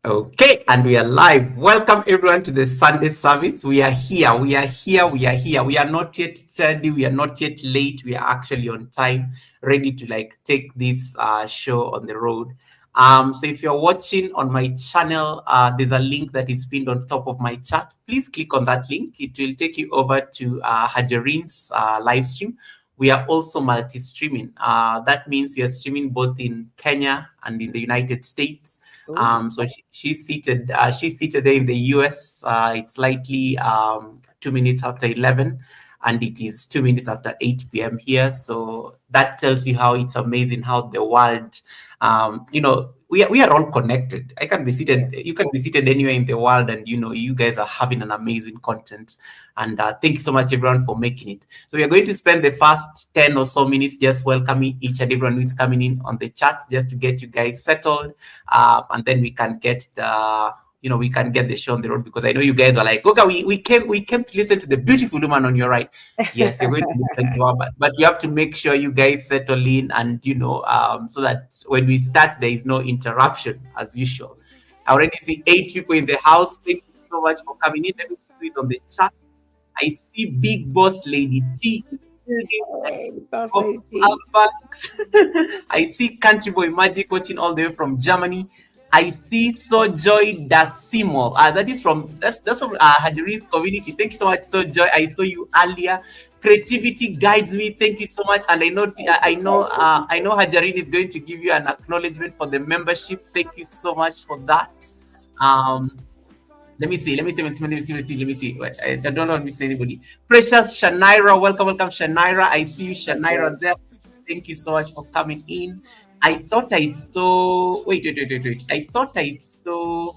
Okay, and we are live. Welcome everyone to the Sunday service. We are here. We are here. We are here. We are not yet tardy. We are not yet late. We are actually on time, ready to take this show on the road. So if you're watching on my channel, there's a link that is pinned on top of my chat. Please click on that link. It will take you over to Harjarene's live stream. We are also multi-streaming. That means we are streaming both in Kenya and in the United States. So she's seated. She's seated there in the US. It's slightly 2 minutes after 11, and it is 2 minutes after 8 p.m. here. So that tells you how it's amazing how the world, we are all connected. I can be seated. You can be seated anywhere in the world, and you guys are having an amazing content. And thank you so much, everyone, for making it. So we are going to spend the first 10 or so minutes just welcoming each and everyone who is coming in on the chats, just to get you guys settled, and then we can get the show on the road, because I know you guys are like, Goga, we came to listen to the beautiful woman on your right. Yes, you're going to listen to her, but you have to make sure you guys settle in, and so that when we start, there is no interruption as usual. I already see 8 people in the house. Thank you so much for coming in. Let me see it on the chat. I see Big Boss Lady T. I see Country Boy Magic watching all the way from Germany. I see Sojoy Dasimo. That's from Hajarene's community. Thank you so much, Sojoy. I saw you earlier. Creativity guides me. Thank you so much. And I know Harjarene is going to give you an acknowledgement for the membership. Thank you so much for that. Let me see. Wait, I don't want to miss anybody. Precious Shanaira, welcome, Shanaira. I see you, Shanaira, there. Thank you so much for coming in. I thought I saw. Wait. I thought I saw.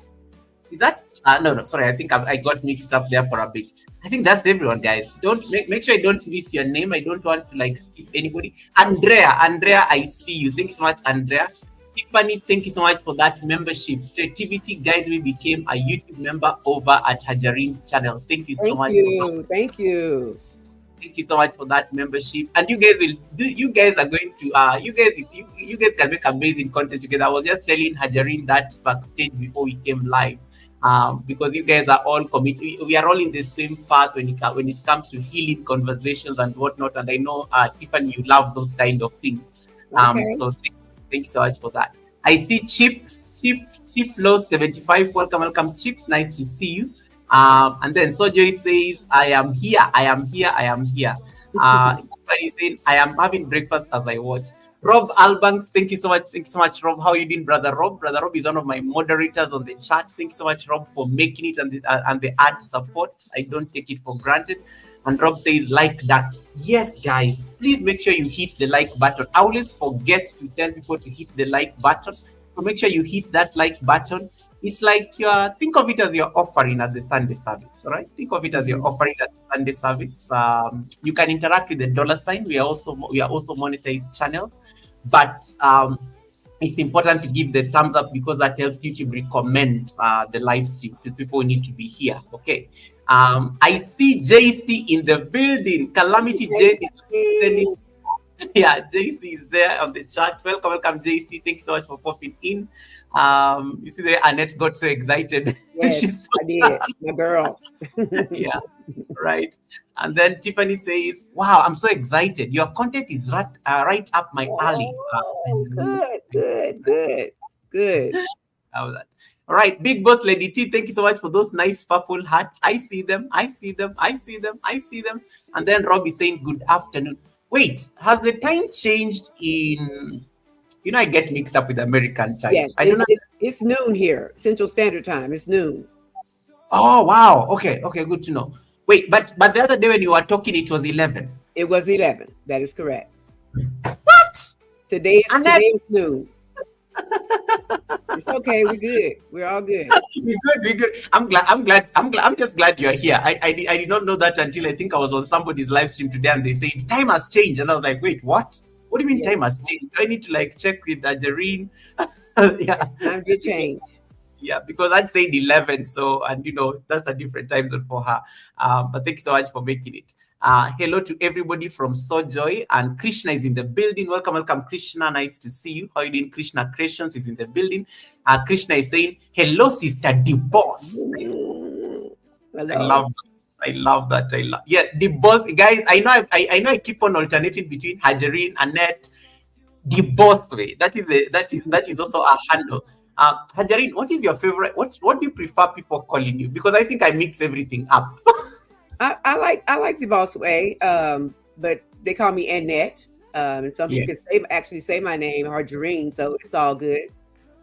Is that? No. Sorry. I think I got mixed up there for a bit. I think that's everyone, guys. Don't make sure I don't miss your name. I don't want to skip anybody. Andrea, I see you. Thank you so much, Andrea. Tiffany, thank you so much for that membership. Creativity Guys, we became a YouTube member over at Harjarene's channel. Thank you so much. Thank you. Thank you so much for that membership. And you guys are going to you guys can make amazing content together. I was just telling Harjarene that backstage before we came live. Because you guys are all committed. We are all in the same path when it comes to healing conversations and whatnot. And I know Tiffany, you love those kind of things. So thank you so much for that. I see Chip Low 75. Welcome, Chip. Nice to see you. And then Sojoy says, I am here. Somebody saying, I am having breakfast as I watch. Rob Albanks, thank you so much, Rob. How are you doing, Brother Rob? Brother Rob is one of my moderators on the chat. Thank you so much, Rob, for making it and the ad support. I don't take it for granted. And Rob says, like that. Yes, guys, please make sure you hit the like button. I always forget to tell people to hit the like button. So make sure you hit that like button. It's like think of it as your offering at the Sunday service, all right? Think of it as your offering at the Sunday service. You can interact with the $sign. We are also monetized channels, but it's important to give the thumbs up, because that helps you to recommend the live stream to people who need to be here. Okay. I see JC in the building. Calamity J. Yeah, JC is there on the chat. Welcome, JC. Thanks so much for popping in. You see there, Annette got so excited. Yes, I did. My girl. Yeah, right. And then Tiffany says, wow, I'm so excited. Your content is right up my alley. Good. How that? All right, Big Boss Lady T, thank you so much for those nice purple hats. I see them. And then Rob is saying, good afternoon. Wait, has the time changed in... I get mixed up with American time. Yes, it's noon here. Central Standard Time. It's noon. Oh, wow. Okay, good to know. Wait, but the other day when you were talking, it was 11. It was 11. That is correct. What? Today is noon. It's okay. We're good. We're all good. We're good. I'm just glad you're here. I did not know that until I think I was on somebody's live stream today, and they said time has changed, and I was like, wait, what? What do you mean time has changed? Do I need to check with Harjarene? Yeah, time to change. Yeah, because I'd said 11, so, and that's a different time zone for her. But thank you so much for making it. Hello to everybody from Sojoy, and Krishna is in the building. Welcome, Krishna. Nice to see you. How are you doing? Krishna Creations is in the building. Krishna is saying, hello, sister, the boss. Hello. I love that. Yeah, the boss, guys. I know I keep on alternating between Harjarene Annette, the boss way. That is also a handle. Harjarene, what is your favorite? What do you prefer people calling you? Because I think I mix everything up. I like the boss way, but they call me Annette. And some people can actually say my name, Harjarene, so it's all good.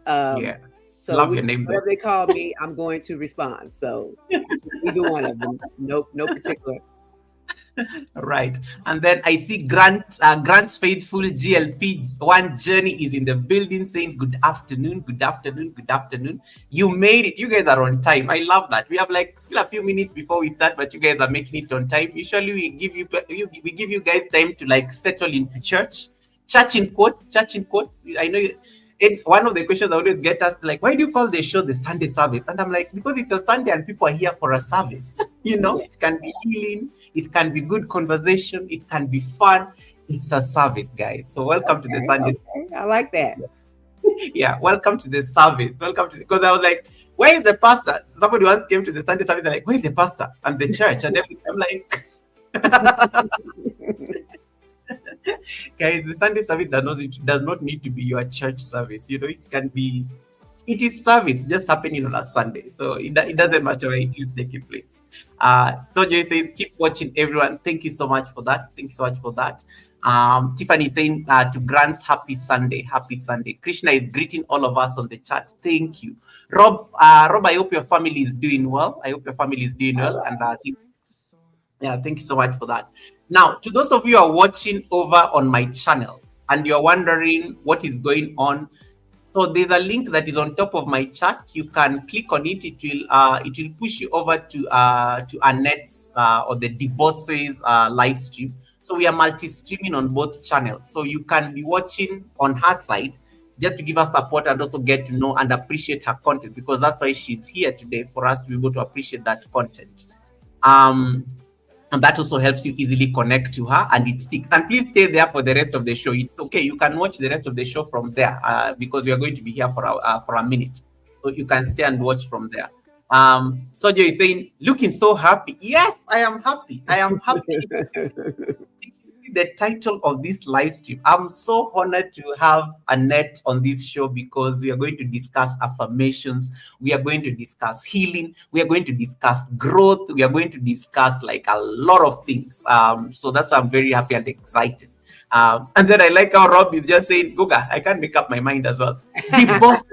Yeah. So Love your name, whatever they call me, I'm going to respond. So either one of them, no particular. Right. And then I see Grant's faithful GLP1 journey is in the building saying good afternoon. You made it. You guys are on time. I love that. We have like still a few minutes before we start, but you guys are making it on time. Usually we give you guys time to like settle into church in quotes. I know one of the questions I always get asked, like, why do you call the show the Sunday service? And I'm like, because it's a Sunday and people are here for a service. It can be healing, it can be good conversation, it can be fun. It's a service, guys. So welcome to the Sunday. Okay. I like that. Yeah, welcome to the service. Because I was like, where is the pastor? Somebody once came to the Sunday service and like, where is the pastor? And the church. And everything. I'm like, guys, the Sunday service does not need to be your church service. It is service just happening on a Sunday. So it doesn't matter where it is taking place. So Joy says, keep watching, everyone. Thank you so much for that. Tiffany is saying to Grant's happy Sunday. Krishna is greeting all of us on the chat. Thank you. Rob, I hope your family is doing well. And thank you so much for that. Now, to those of you who are watching over on my channel and you're wondering what is going on, so there's a link that is on top of my chat. You can click on it. It will push you over to Annette's or the Debosse's live stream. So we are multi-streaming on both channels. So you can be watching on her side just to give us support and also get to know and appreciate her content, because that's why she's here today, for us to be able to appreciate that content. And that also helps you easily connect to her, and it sticks. And please stay there for the rest of the show. It's okay. You can watch the rest of the show from there because we are going to be here for a minute. So you can stay and watch from there. Sojo is saying, looking so happy. Yes, I am happy. The title of this live stream. I'm so honored to have Annette on this show because we are going to discuss affirmations. We are going to discuss healing. We are going to discuss growth. We are going to discuss like a lot of things. So that's why I'm very happy and excited. And then I like how Rob is just saying, Goga, I can't make up my mind as well. The boss,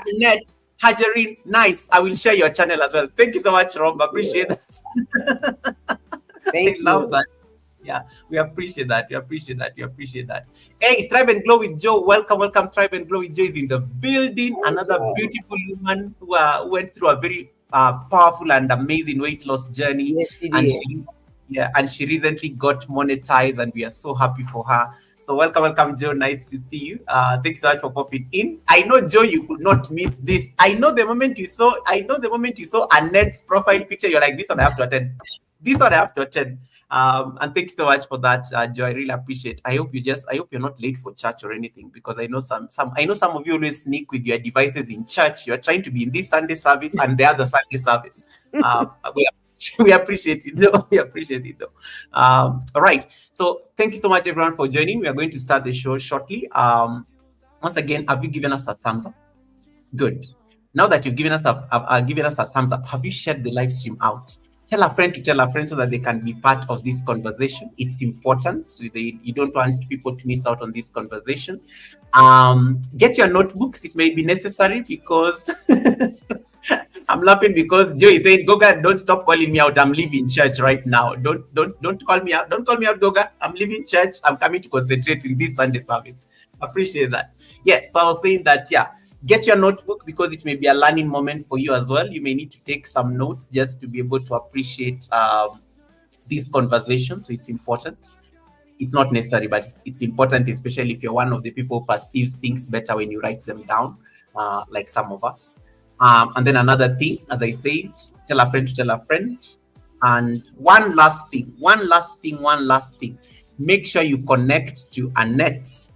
Annette, Harjarene, nice. I will share your channel as well. Thank you so much, Rob. Appreciate that. Thank you. Love that. Yeah, we appreciate that. Hey, Thrive and Glow with Joe. Welcome. Thrive and Glow with Joe is in the building. Another beautiful woman who went through a very powerful and amazing weight loss journey. Yes, she did. And she recently got monetized, and we are so happy for her. So welcome, Joe. Nice to see you. Thanks so much for popping in. I know, Joe, you could not miss this. I know the moment you saw Annette's profile picture, you're like, this one I have to attend. And thanks so much for that, Joe. I really appreciate. I hope you're not late for church or anything, because I know some of you always sneak with your devices in church. You're trying to be in this Sunday service and the other Sunday service. We appreciate it though. All right. So thank you so much, everyone, for joining. We are going to start the show shortly. Once again, have you given us a thumbs up? Good. Now that you've given us a thumbs up, have you shared the live stream out? Tell a friend to tell a friend so that they can be part of this conversation. It's important. You don't want people to miss out on this conversation. Get your notebooks. It may be necessary because I'm laughing because Joe is saying, Goga, don't stop calling me out. I'm leaving church right now. Don't call me out. Don't call me out, Goga. I'm leaving church. I'm coming to concentrate in this Sunday service. Appreciate that. Yeah, so I was saying that, get your notebook because it may be a learning moment for you as well. You may need to take some notes just to be able to appreciate these conversations. So it's important. It's not necessary, but it's important, especially if you're one of the people who perceives things better when you write them down, like some of us. And then another thing, as I say, tell a friend to tell a friend. And one last thing. Make sure you connect to Annette's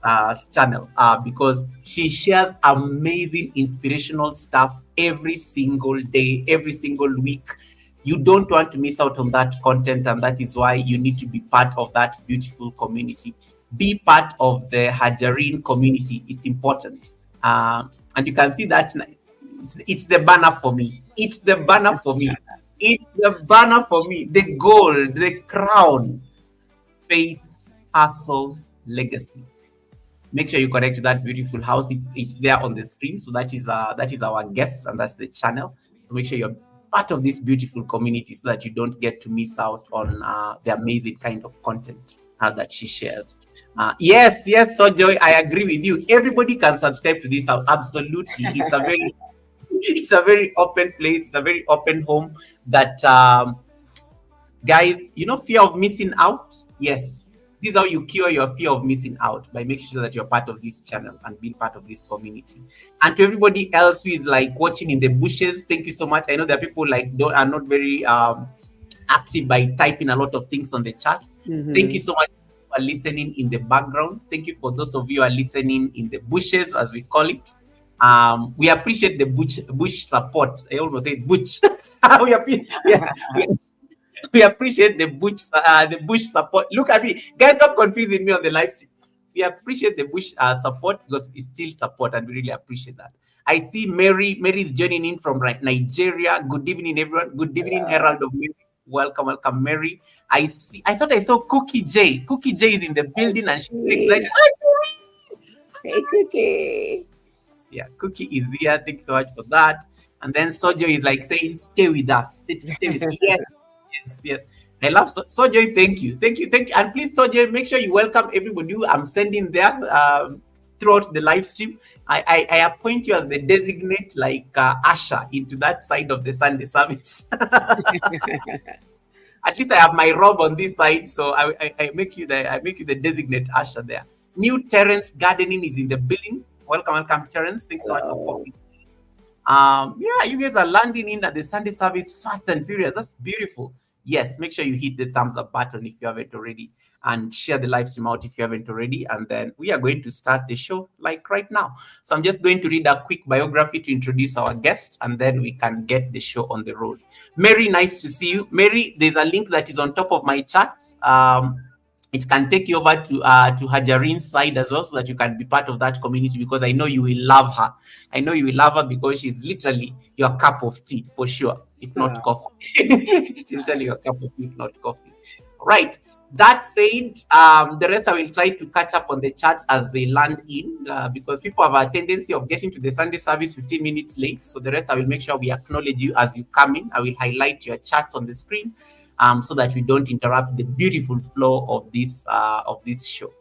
channel because she shares amazing inspirational stuff every single day, every single week. You don't want to miss out on that content, and that is why you need to be part of that beautiful community. Be part of the Harjarene community. It's important. And you can see that it's the banner for me. It's the banner for me. It's the banner for me. The gold, the crown, faith, hustle, legacy. Make sure you connect to that beautiful house. It's there on the screen. So that is our guest, and that's the channel. So make sure you're part of this beautiful community so that you don't get to miss out on the amazing kind of content that she shares. Yes, so Joy, I agree with you. Everybody can subscribe to this house. Absolutely. It's a very open place. It's a very open home that guys, fear of missing out. Yes, this is how you cure your fear of missing out, by making sure that you're part of this channel and being part of this community. And to everybody else who is like watching in the bushes, thank you so much. I know there are people like are not very active by typing a lot of things on the chat. Thank you so much for listening in the background. Thank you for those of you who are listening in the bushes, as we call it. We appreciate the bush support. I almost said butch. We appreciate the bush support. Look at me, guys! Stop confusing me on the live stream. We appreciate the bush support because it's still support, and we really appreciate that. I see Mary. Mary is joining in from Nigeria. Good evening, everyone. Good evening, Herald of Mary. Welcome, Mary. I thought I saw Cookie J. Cookie J is in the building, and she's excited. Hey, Cookie. Yeah, Cookie is here. Thank you so much for that. And then Sojo is like saying, "Stay with us. Stay with us." Yes. I love Sojoy. Thank you. And please, Sojoy, make sure you welcome everybody who I'm sending there throughout the live stream. I appoint you as the designate, like usher into that side of the Sunday service. At least I have my robe on this side, so I make you the designate usher there. New Terrence Gardening is in the building. Welcome, Terrence. Thanks so much for coming. Yeah, you guys are landing in at the Sunday service fast and furious. That's beautiful. Yes, make sure you hit the thumbs up button if you haven't already, and share the live stream out if you haven't already. And then we are going to start the show like right now. So I'm just going to read a quick biography to introduce our guest, and then we can get the show on the road. Mary, nice to see you. Mary, there's a link that is on top of my chat. It can take you over to Harjarene's side as well, so that you can be part of that community, because I know you will love her. I know you will love her because she's literally your cup of tea for sure, if not coffee. She's literally your cup of tea, if not coffee. Right. That said, the rest I will try to catch up on the chats as they land in, because people have a tendency of getting to the Sunday service 15 minutes late. So the rest I will make sure we acknowledge you as you come in. I will highlight your chats on the screen, so that we don't interrupt the beautiful flow of this show.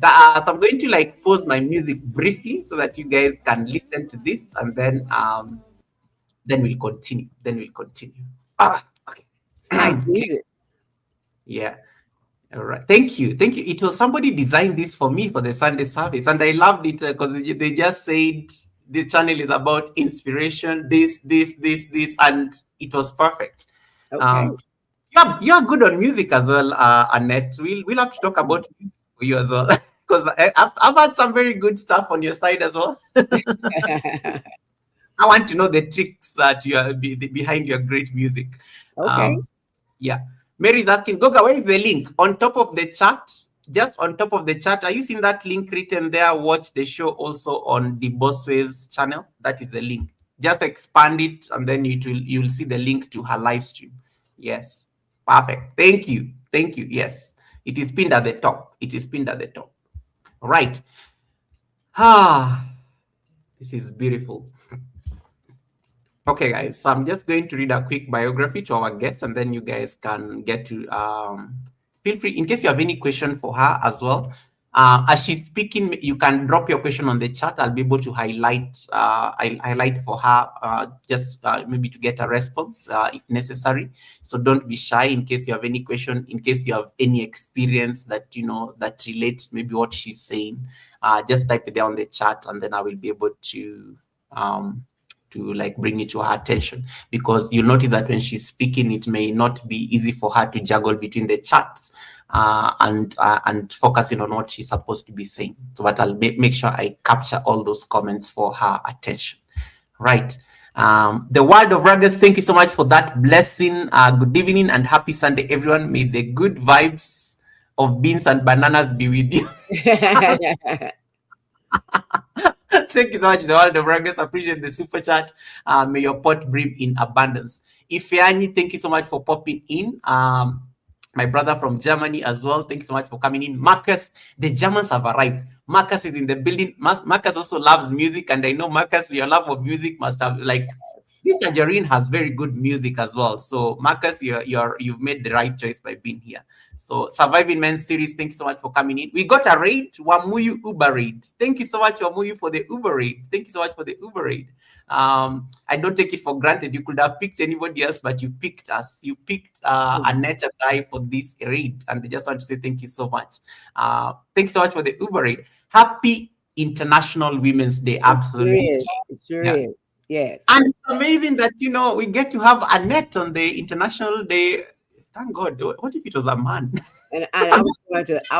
So I'm going to pause my music briefly so that you guys can listen to this, and then we'll continue. Okay. It's nice music. Yeah. All right. Thank you. It was somebody designed this for me for the Sunday service, and I loved it because they just said the channel is about inspiration, this, and it was perfect. Okay. You're good on music as well, Annette. We'll have to talk about music for you as well, because I've had some very good stuff on your side as well. I want to know the tricks behind your great music. Okay. Yeah. Mary is asking, Goga, where is the link? On top of the chat, just on top of the chat. Are you seeing that link written there? Watch the show also on the Bossways channel. That is the link. Just expand it, and then you'll see the link to her live stream. Yes. Perfect. Thank you. Yes. It is pinned at the top. All right. This is beautiful. Okay, guys, so I'm just going to read a quick biography to our guest, and then you guys can get to feel free, in case you have any question for her as well. As she's speaking, you can drop your question on the chat. I'll be able to highlight for her, just maybe to get a response if necessary. So don't be shy in case you have any question, in case you have any experience that that relates maybe what she's saying. Just type it there on the chat, and then I will be able to to like bring it to her attention, because you'll notice that when she's speaking, it may not be easy for her to juggle between the chats and focusing on what she's supposed to be saying. So, but I'll make sure I capture all those comments for her attention. Right. The World of Ruggers, thank you so much for that blessing. Good evening and happy Sunday, everyone. May the good vibes of beans and bananas be with you. Thank you so much, the World of Ruggers. Appreciate the super chat. May your pot brim in abundance. Ifeanyi, thank you so much for popping in. My brother from Germany as well. Thank you so much for coming in. Marcus, the Germans have arrived. Marcus is in the building. Marcus also loves music, and I know, Marcus, your love of music must have, like, this Harjarene has very good music as well. So Marcus, you've made the right choice by being here. So Surviving Men series, thank you so much for coming in. We got a raid, Wamuyu Uber raid. Thank you so much, Wamuyu, for the Uber raid. Thank you so much for the Uber raid. I don't take it for granted. You could have picked anybody else, but you picked us. You picked Annette and I for this raid, and I just want to say thank you so much. Thank you so much for the Uber raid. Happy International Women's Day. Absolutely. It sure is. Yes. And it's amazing that, we get to have Annette on the International Day. Thank God. What if it was a man? And I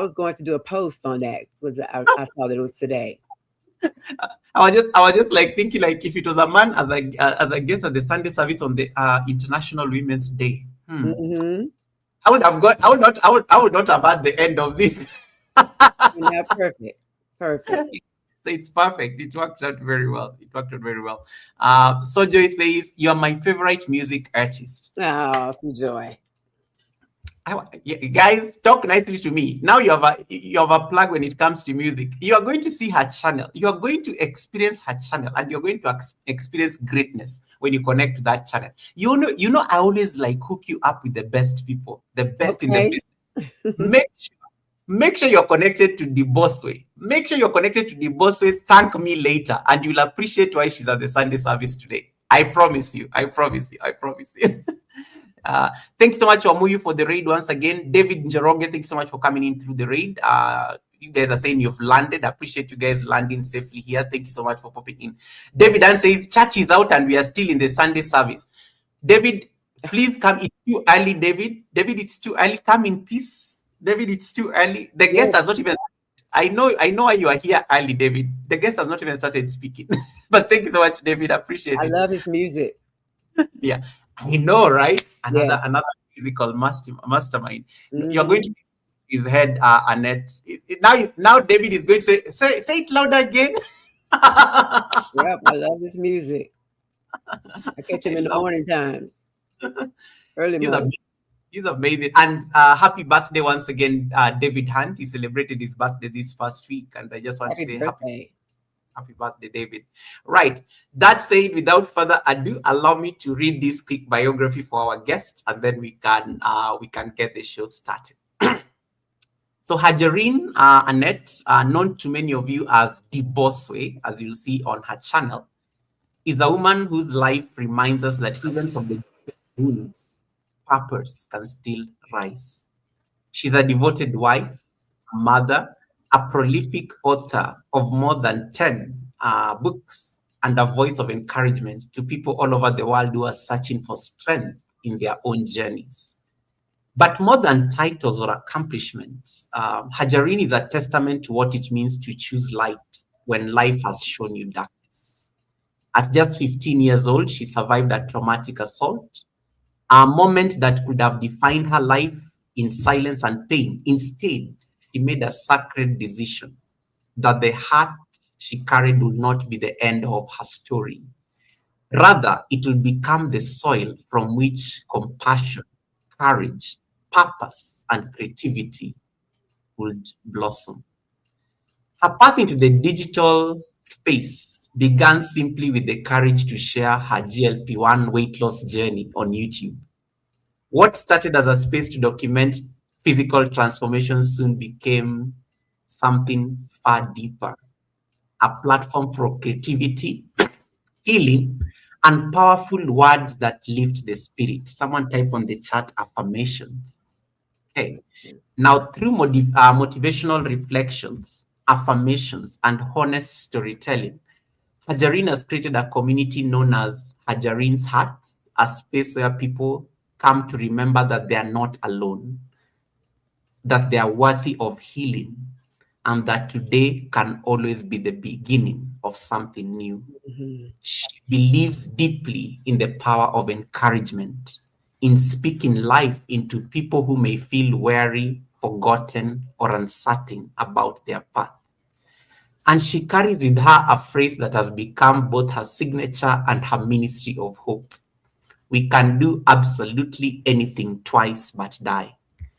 was going to do a post on that. I saw that it was today. I was just like thinking, like, if it was a man as a guest at the Sunday service on the International Women's Day. Mm-hmm. I would not have had the end of this. Yeah, perfect. So it's perfect. It worked out very well. So Joy says, "You're my favorite music artist." Oh, so Joy. Guys, talk nicely to me. Now you have a plug when it comes to music. You are going to see her channel. You are going to experience her channel, and you're going to experience greatness when you connect to that channel. You know, I always like hook you up with the best people, the best in the business. Make sure you're connected to the Boss Way. Make sure you're connected to the Boss Way. Thank me later, and you'll appreciate why she's at the Sunday service today. I promise you. Thank you so much, Omuyu, for the raid once again. David Njoroge, thank you so much for coming in through the raid. You guys are saying you've landed. I appreciate you guys landing safely here. Thank you so much for popping in. David Ann says, church is out and we are still in the Sunday service. David, please come. It's too early, David. David, it's too early. Come in peace. David, it's too early. The guest has not even... I know why you are here early, David. The guest has not even started speaking. But thank you so much, David. I appreciate it. I love his music. Yeah. I know, right? Another musical mastermind. Mm-hmm. You're going to his head, Annette. Now David is going to say it louder again. Yep, I love his music. I catch him in the morning times. Early morning. He's amazing. And happy birthday once again, David Hunt. He celebrated his birthday this past week, and I just want to say happy birthday, David. Right. That said, without further ado, allow me to read this quick biography for our guests, and then we can get the show started. So Harjarene Annette, known to many of you as the Boss Way, as you'll see on her channel, is a woman whose life reminds us that even from the wounds, purpose can still rise. She's a devoted wife, mother, a prolific author of more than 10 books, and a voice of encouragement to people all over the world who are searching for strength in their own journeys. But more than titles or accomplishments, Harjarene is a testament to what it means to choose light when life has shown you darkness. At just 15 years old, she survived a traumatic assault, a moment that could have defined her life in silence and pain. Instead, she made a sacred decision that the heart she carried would not be the end of her story. Rather, it will become the soil from which compassion, courage, purpose, and creativity would blossom. Her path into the digital space began simply with the courage to share her GLP-1 weight loss journey on YouTube. What started as a space to document physical transformation soon became something far deeper, a platform for creativity, healing, and powerful words that lift the spirit. Someone type on the chat affirmations. Okay. Now, through motivational reflections, affirmations, and honest storytelling, Harjarene has created a community known as Harjarene's Hearts, a space where people come to remember that they are not alone, that they are worthy of healing, and that today can always be the beginning of something new. Mm-hmm. She believes deeply in the power of encouragement, in speaking life into people who may feel weary, forgotten, or uncertain about their path. And she carries with her a phrase that has become both her signature and her ministry of hope. We can do absolutely anything twice but die.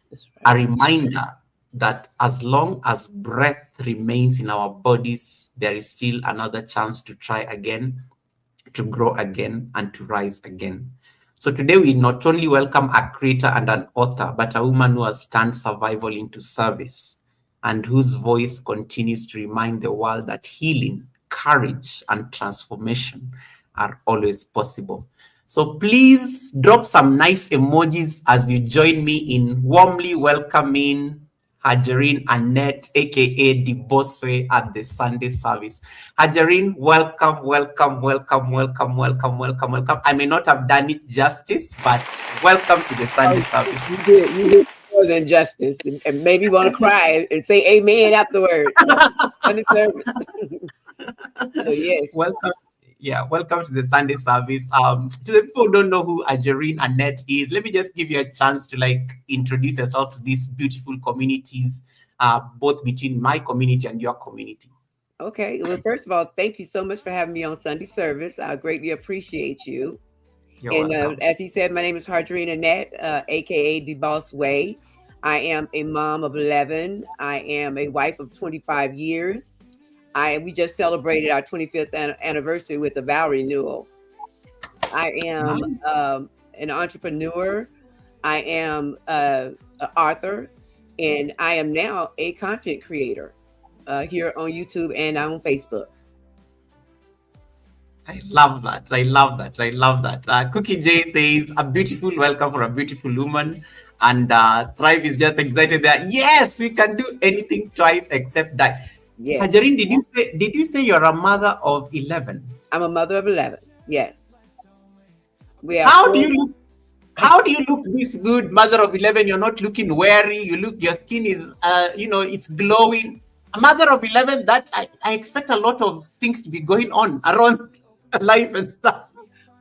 That's A right. reminder that as long as breath remains in our bodies, there is still another chance to try again, to grow again, and to rise again. So today we not only welcome a creator and an author, but a woman who has turned survival into service and whose voice continues to remind the world that healing, courage, and transformation are always possible. So please drop some nice emojis as you join me in warmly welcoming Harjarene Annette, aka the Bossway, at the Sunday service. Harjarene, welcome, welcome, welcome, welcome, welcome, welcome, welcome. I may not have done it justice, but welcome to the Sunday Oh, service. you did. You did more than justice, and maybe want to cry and say amen afterwards. Sunday service. So yes, Welcome. Yeah, welcome to the Sunday service. To the people who don't know who Harjarene Annette is, let me just give you a chance to like introduce yourself to these beautiful communities, both between my community and your community. okay. Well, first of all, thank you so much for having me on Sunday service. I greatly appreciate you. You're And welcome. as he said, my name is Harjarene Annette, aka The Boss Way. I am a mom of 11. I am a wife of 25 years. We just celebrated our 25th anniversary with the vow renewal. I am Nice. an entrepreneur. I am an author, and I am now a content creator here on YouTube and on Facebook. I love that. I love that. I love that. Cookie J says, a beautiful welcome for a beautiful woman. And Thrive is just excited that, yes, we can do anything twice except die. Yes, Harjarene, did you say you're a mother of 11? I'm a mother of 11. Yes, we have How do four. you look? How do you look this good, mother of 11? You're not looking weary. Your skin is, it's glowing. A mother of 11, that I expect a lot of things to be going on around life and stuff.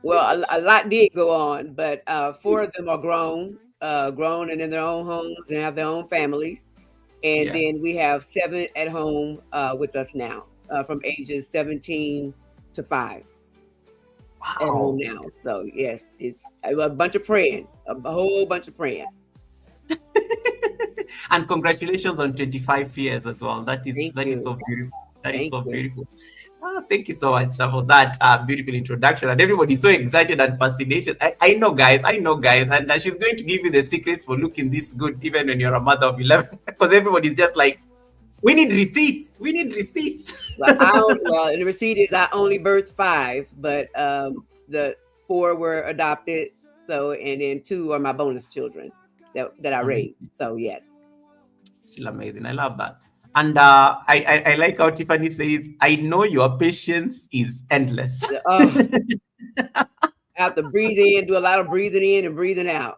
Well, a lot did go on, but four of them are grown and in their own homes and have their own families. And Yeah. then we have seven at home with us now, from ages 17 to 5 at home Wow. now. So yes, it's a bunch of praying, a whole bunch of praying. And congratulations on 25 years as well. That is Thank that is you. so beautiful. That is Thank so you. beautiful. Thank you so much for that beautiful introduction. And everybody's so excited and fascinated. I know, guys. I know, guys. And she's going to give you the secrets for looking this good, even when you're a mother of 11. Because everybody's just like, we need receipts. We need receipts. Well, and the receipt is I only birthed 5, but the 4 were adopted. So, and then 2 are my bonus children that I raised. Amazing. So yes. Still amazing. I love that. And I like how Tiffany says, I know your patience is endless. Oh, I have to breathe in, do a lot of breathing in and breathing out.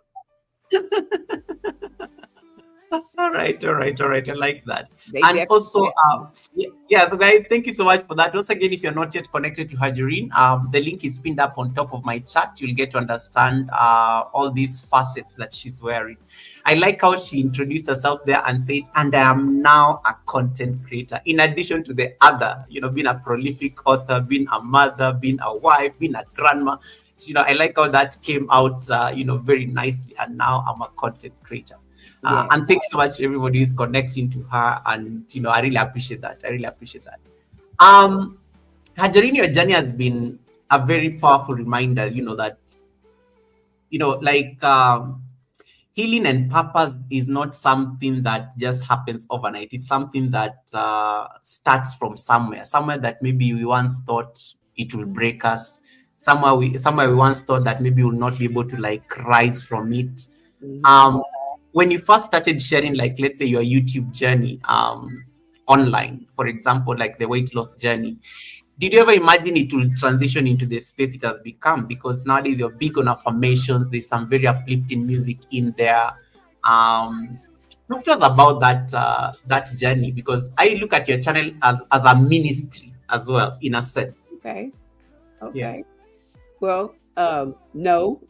All right, all right, all right. I like that. They And definitely also, test me. yeah, so guys, thank you so much for that. Once again, if you're not yet connected to Harjarene, the link is pinned up on top of my chat. You'll get to understand all these facets that she's wearing. I like how she introduced herself there and said, and I am now a content creator. In addition to the other, being a prolific author, being a mother, being a wife, being a grandma. I like how that came out, very nicely. And now I'm a content creator. Yeah. And thanks so much, everybody who's connecting to her. And, I really appreciate that. I really appreciate that. Harjarene, your journey has been a very powerful reminder, that, healing and purpose is not something that just happens overnight. It's something that starts from somewhere that maybe we once thought it will break us. Somewhere we once thought that maybe we'll not be able to like rise from it. Mm-hmm. When you first started sharing, like, let's say your YouTube journey online, for example, like the weight loss journey, did you ever imagine it will transition into the space it has become? Because nowadays you're big on affirmations. There's some very uplifting music in there. Um, Talk to us about that journey, because I look at your channel as a ministry as well, in a sense. Okay. Yeah. Okay. Well, no,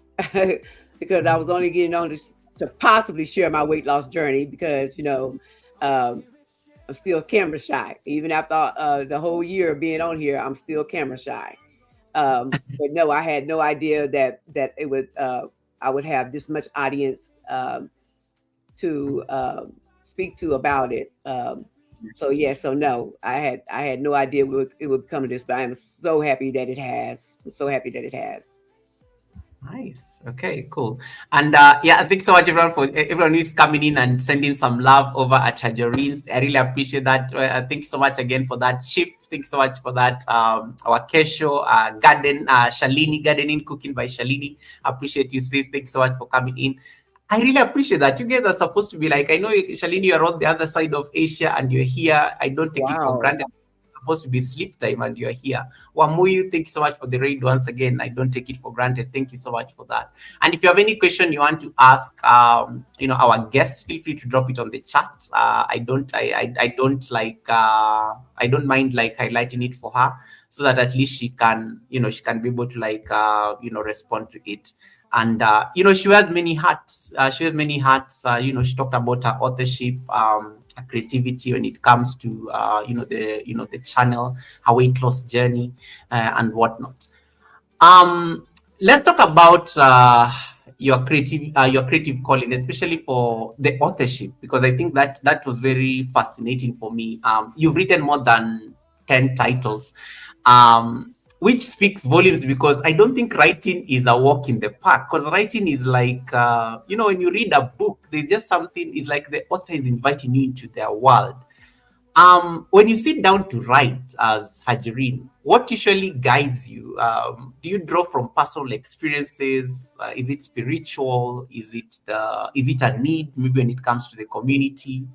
because I was only getting on to possibly share my weight loss journey because, um, I'm still camera shy. Even after the whole year of being on here, I'm still camera shy. But no, I had no idea that it would I would have this much audience to speak to about it. So yeah, so no, I had no idea it would come to this, but I am so happy that it has. I'm so happy that it has. Nice. Okay, cool. And yeah, thanks so much everyone for everyone who is coming in and sending some love over at Harjarene's. I really appreciate that. Thank you so much again for that. Chip, thanks so much for that. Our Kesho, garden, Shalini, gardening, cooking by Shalini. Appreciate you, sis. Thanks so much for coming in. I really appreciate that. You guys are supposed to be like, I know, Shalini, you're on the other side of Asia and you're here. I don't take it for Wow. granted. It's supposed to be sleep time and you're here. Wamuyu, thank you so much for the raid once again. I don't take it for granted. Thank you so much for that. And if you have any question you want to ask, our guests, feel free to drop it on the chat. I don't mind like highlighting it for her, so that at least she can be able to respond to it. And she wears many hats. She talked about her authorship, her creativity when it comes to the channel, her weight loss journey, and whatnot. Let's talk about your creative calling, especially for the authorship, because I think that was very fascinating for me. You've written more than 10 titles, which speaks volumes, because I don't think writing is a walk in the park. Because writing is like, when you read a book, there's just something, it's like the author is inviting you into their world. When you sit down to write as Harjarene, what usually guides you? Do you draw from personal experiences? Is it spiritual? Is it a need, maybe when it comes to the community?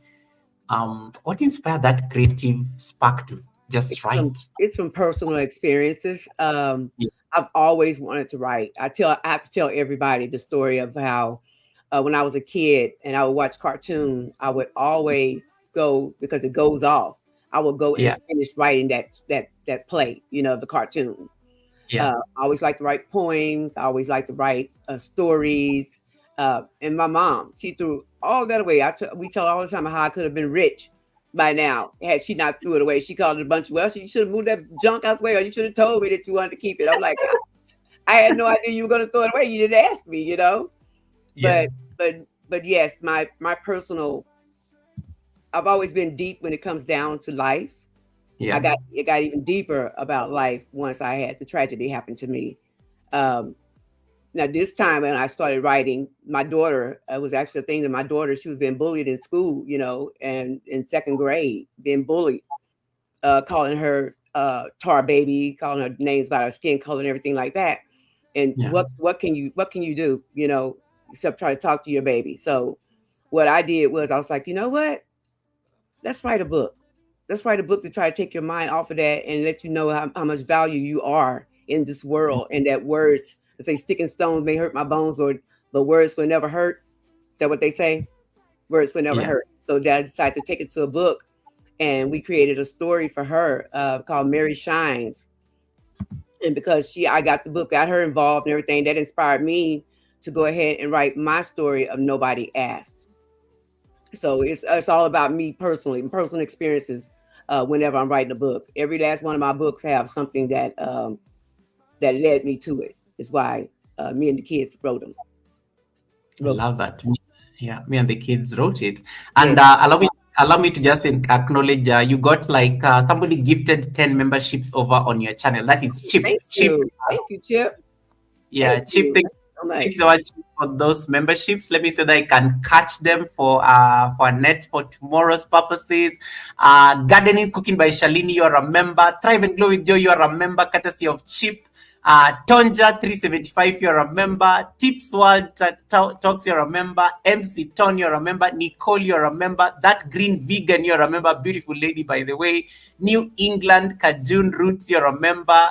What inspired that creative spark to just It's from write? it's from personal experiences. Yeah, I've always wanted to write. I have to tell everybody the story of how when I was a kid and I would watch cartoon, I would always go because it goes off. I would go and yeah, finish writing that play, the cartoon. yeah, I always like to write poems. I always like to write stories. And my mom, she threw all that away. We tell all the time how I could have been rich by now had she not threw it away. She called it a bunch of, well, you should have moved that junk out the way, or you should have told me that you wanted to keep it. I'm like, I had no idea you were going to throw it away. You didn't ask me. yeah, But but yes, my personal. I've always been deep when it comes down to life. yeah, It got even deeper about life once I had the tragedy happen to me. Um, Now, this time when I started writing, my daughter, it was actually a thing that my daughter, she was being bullied in school, and in second grade, being bullied, calling her tar baby, calling her names about her skin color and everything like that. And yeah, what can you do, except try to talk to your baby? So what I did was I was like, you know what? Let's write a book. Let's write a book to try to take your mind off of that and let you know how much value you are in this world, and that words, they say sticking stones may hurt my bones, but words will never hurt. Is that what they say? Words will never yeah, hurt. So I decided to take it to a book, and we created a story for her called Mary Shines. And because I got the book, got her involved and everything, that inspired me to go ahead and write my story of Nobody Asked. So it's all about me personally, personal experiences. Whenever I'm writing a book, every last one of my books have something that led me to it. Is why me and the kids wrote them. I Wrote love that. Yeah, me and the kids wrote it. Yeah, And allow me to just acknowledge, you got like somebody gifted 10 memberships over on your channel. That is cheap. Cheap. thank you, Chip. Yeah, Thank cheap. you Thank so Thank much. you so much for those memberships. Let me say that I can catch them for Annette for tomorrow's purposes. Gardening Cooking by Shalini, you are a member. Thrive and Glow with Joy, you are a member, courtesy of Chip. Tonja 375, you're a member. Tips World Talks, you're a member. MC Ton, you're a member. Nicole, you're a member. That Green Vegan, you're a member. Beautiful lady, by the way. New England Kajun Roots, you're a member.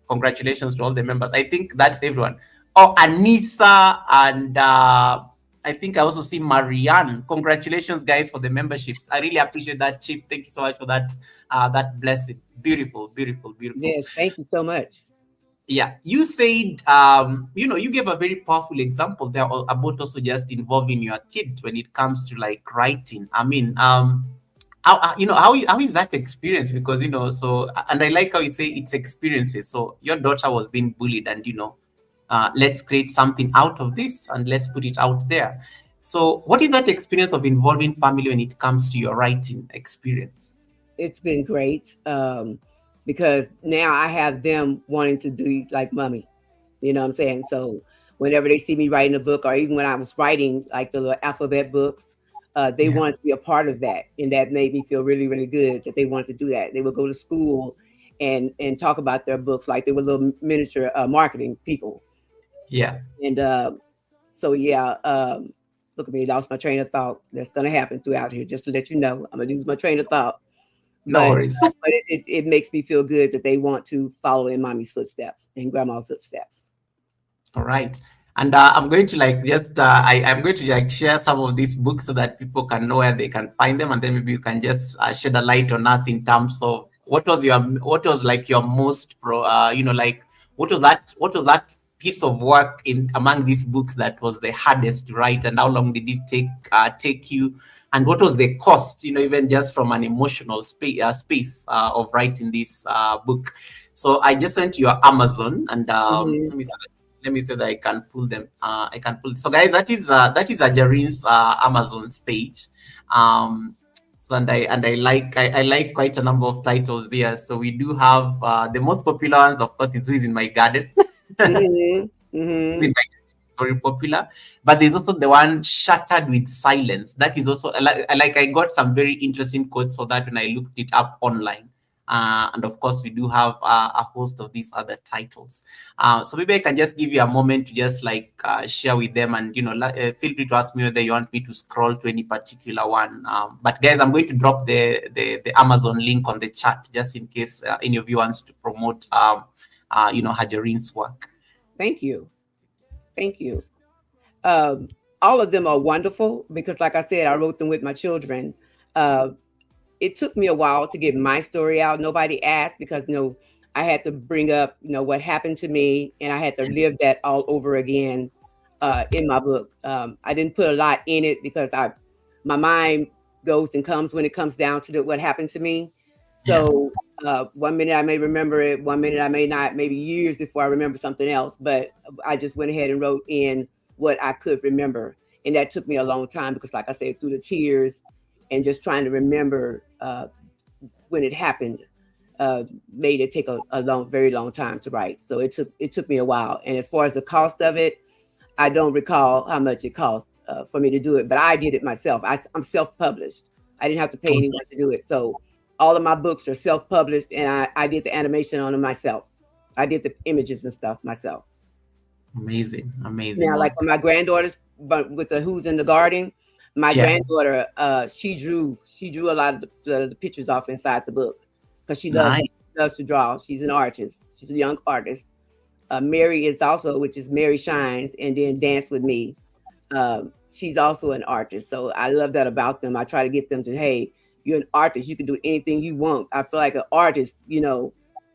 Congratulations to all the members. I think that's everyone. Oh, Anissa and I think I also see Marianne. Congratulations, guys, for the memberships. I really appreciate that, Chip. Thank you so much for that. That blessing. Beautiful, beautiful, beautiful. Yes, thank you so much. Yeah, you said, you gave a very powerful example there about also just involving your kid when it comes to like writing. I mean, how is that experience? Because so, and I like how you say it's experiences. So your daughter was being bullied, and let's create something out of this and let's put it out there. So, what is that experience of involving family when it comes to your writing experience? It's been great, because now I have them wanting to do like mommy. You know what I'm saying? So whenever they see me writing a book, or even when I was writing like the little alphabet books, they Yeah, wanted to be a part of that, and that made me feel really, really good that they wanted to do that. They would go to school and talk about their books like they were little miniature marketing people. yeah, And so yeah, look at me, lost my train of thought. That's gonna happen throughout here. Just to let you know, I'm gonna lose my train of thought. no But worries. it makes me feel good that they want to follow in mommy's footsteps and grandma's footsteps. All right. And I'm going to like just I'm going to like share some of these books so that people can know where they can find them, and then maybe you can just shed a light on us in terms of what was like your most like what was that piece of work in among these books that was the hardest to write, and how long did it take you, and what was the cost, even just from an emotional space of writing this book. So I just went to your Amazon, and Hmm. let me see that I can pull them. I can pull. So, guys, that is Harjarene's Amazon's page. So and I like quite a number of titles here. So we do have the most popular ones, of course, is Who is in My Garden. Hmm. Who is in Hmm. My very popular, but there's also the one Shattered with Silence. That is also like I got some very interesting quotes for that when I looked it up online. And of course, we do have a host of these other titles. So maybe I can just give you a moment to just like share with them, and feel free to ask me whether you want me to scroll to any particular one. But guys, I'm going to drop the Amazon link on the chat just in case any of you wants to promote Harjarene's work. Thank you. Thank you. Um, all of them are wonderful because, like I said, I wrote them with my children. Uh, it took me a while to get my story out. Nobody asked because I had to bring up what happened to me, and I had to live that all over again in my book. I didn't put a lot in it because my mind goes and comes when it comes down to what happened to me. Yeah. So one minute I may remember it, one minute I may not, maybe years before I remember something else. But I just went ahead and wrote in what I could remember, and that took me a long time because, like I said, through the tears and just trying to remember when it happened made it take a long, very long time to write. So it took me a while. And as far as the cost of it, I don't recall how much it cost for me to do it, but I did it myself. I'm self-published. I didn't have to pay anyone to do it. So all of my books are self-published, and I did the animation on them myself. I did the images and stuff myself. Amazing, amazing Now, like work. for my granddaughters, but with the Who's in the Garden, my Yeah, granddaughter, she drew a lot of the pictures off inside the book because she loves nice. loves to draw. She's an artist. She's a young artist. Mary is also, which is Mary Shines, and then Dance with Me. She's also an artist. So I love that about them. I try to get them to, hey, you're an artist. You can do anything you want. I feel like an artist,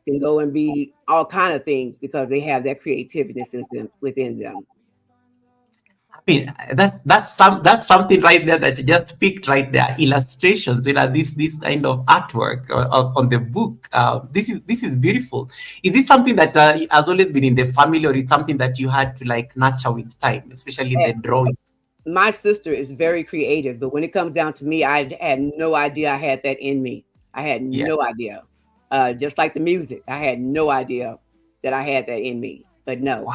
can go and be all kind of things because they have that creativity within them. I mean, that's something right there that you just picked right there. Illustrations, this kind of artwork on the book. This is beautiful. Is it something that has always been in the family, or it's something that you had to like nurture with time, especially the drawing? My sister is very creative, but when it comes down to me, I had no idea I had that in me. I had Yeah. no idea. Just like the music, I had no idea that I had that in me. But no, Wow.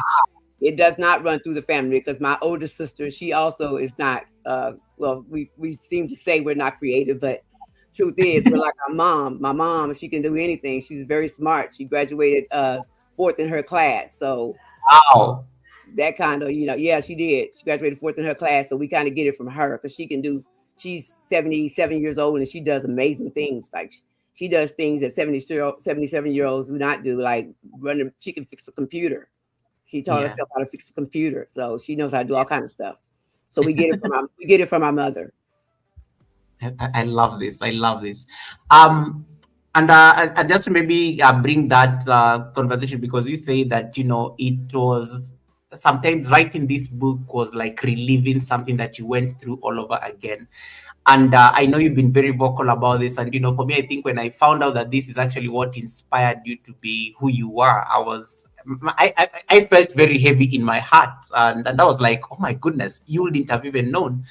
it does not run through the family because my older sister, she also is not. Well, we seem to say we're not creative, but truth is, we're like our mom. My mom, she can do anything. She's very smart. She graduated fourth in her class. So Wow. that kind of, yeah, she did. She graduated fourth in her class. So we kind of get it from her because she's 77 years old and she does amazing things. Like she does things that 77-year-olds do not do, like she can fix a computer. She taught Yeah. herself how to fix a computer. So she knows how to do all kinds of stuff. So we get it from our mother. I love this. I love this. And I just maybe bring that conversation because you say that, it was sometimes writing this book was like reliving something that you went through all over again. And I know you've been very vocal about this. And, for me, I think when I found out that this is actually what inspired you to be who you are, I felt very heavy in my heart. And I was like, oh my goodness, you wouldn't have even known.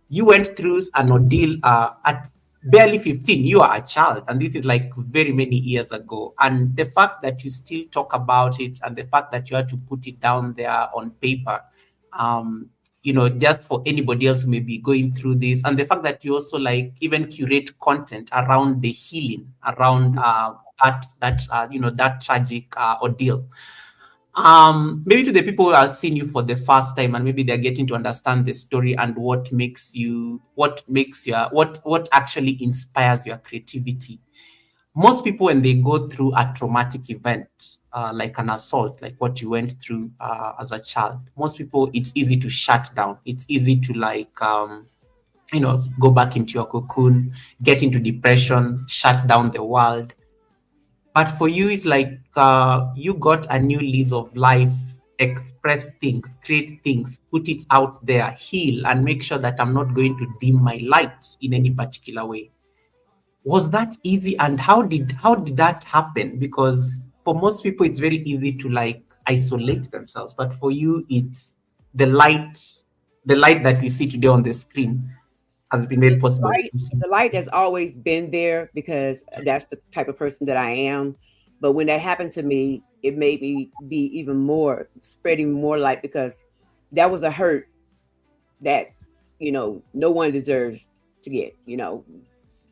You went through an ordeal at barely 15. You are a child, and this is like very many years ago. And the fact that you still talk about it, and the fact that you had to put it down there on paper, just for anybody else who may be going through this, and the fact that you also like even curate content around the healing, around that tragic ordeal. Maybe to the people who are seeing you for the first time and maybe they're getting to understand the story and what actually inspires your creativity. Most people, when they go through a traumatic event, like an assault, like what you went through as a child, most people, it's easy to shut down. It's easy to go back into your cocoon, get into depression, shut down the world. But for you, it's like you got a new lease of life, express things, create things, put it out there, heal, and make sure that I'm not going to dim my light in any particular way. Was that easy? And how did that happen? Because for most people, it's very easy to like isolate themselves. But for you, it's the light that we see today on the screen has been The made possible. light, the light has always been there because that's the type of person that I am. But when that happened to me, it made me be even more spreading more light because that was a hurt that no one deserves to get. I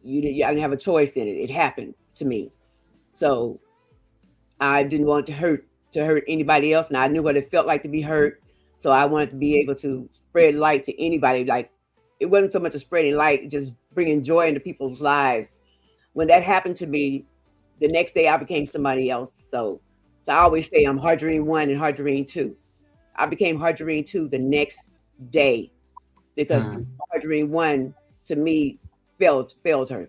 didn't have a choice in it. It happened to me, so I didn't want to hurt anybody else, and I knew what it felt like to be hurt. So I wanted to be able to spread light to anybody. Like it wasn't so much a spreading light, just bringing joy into people's lives. When that happened to me, the next day I became somebody else. So I always say I'm Harjarene 1 and Harjarene 2. I became Harjarene 2 the next day because Mm, Harjarene 1 to me failed her.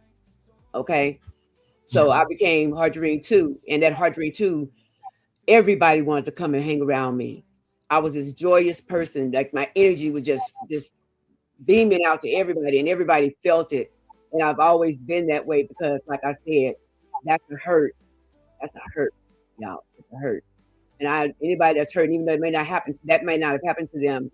Okay. yeah. So I became Harjarene 2, and that Harjarene 2, everybody wanted to come and hang around me. I was this joyous person. Like my energy was just beaming out to everybody, and everybody felt it. And I've always been that way because, like I said, that's a hurt. That's a hurt, y'all. It's a hurt. And anybody that's hurt, even though that may not have happened to them,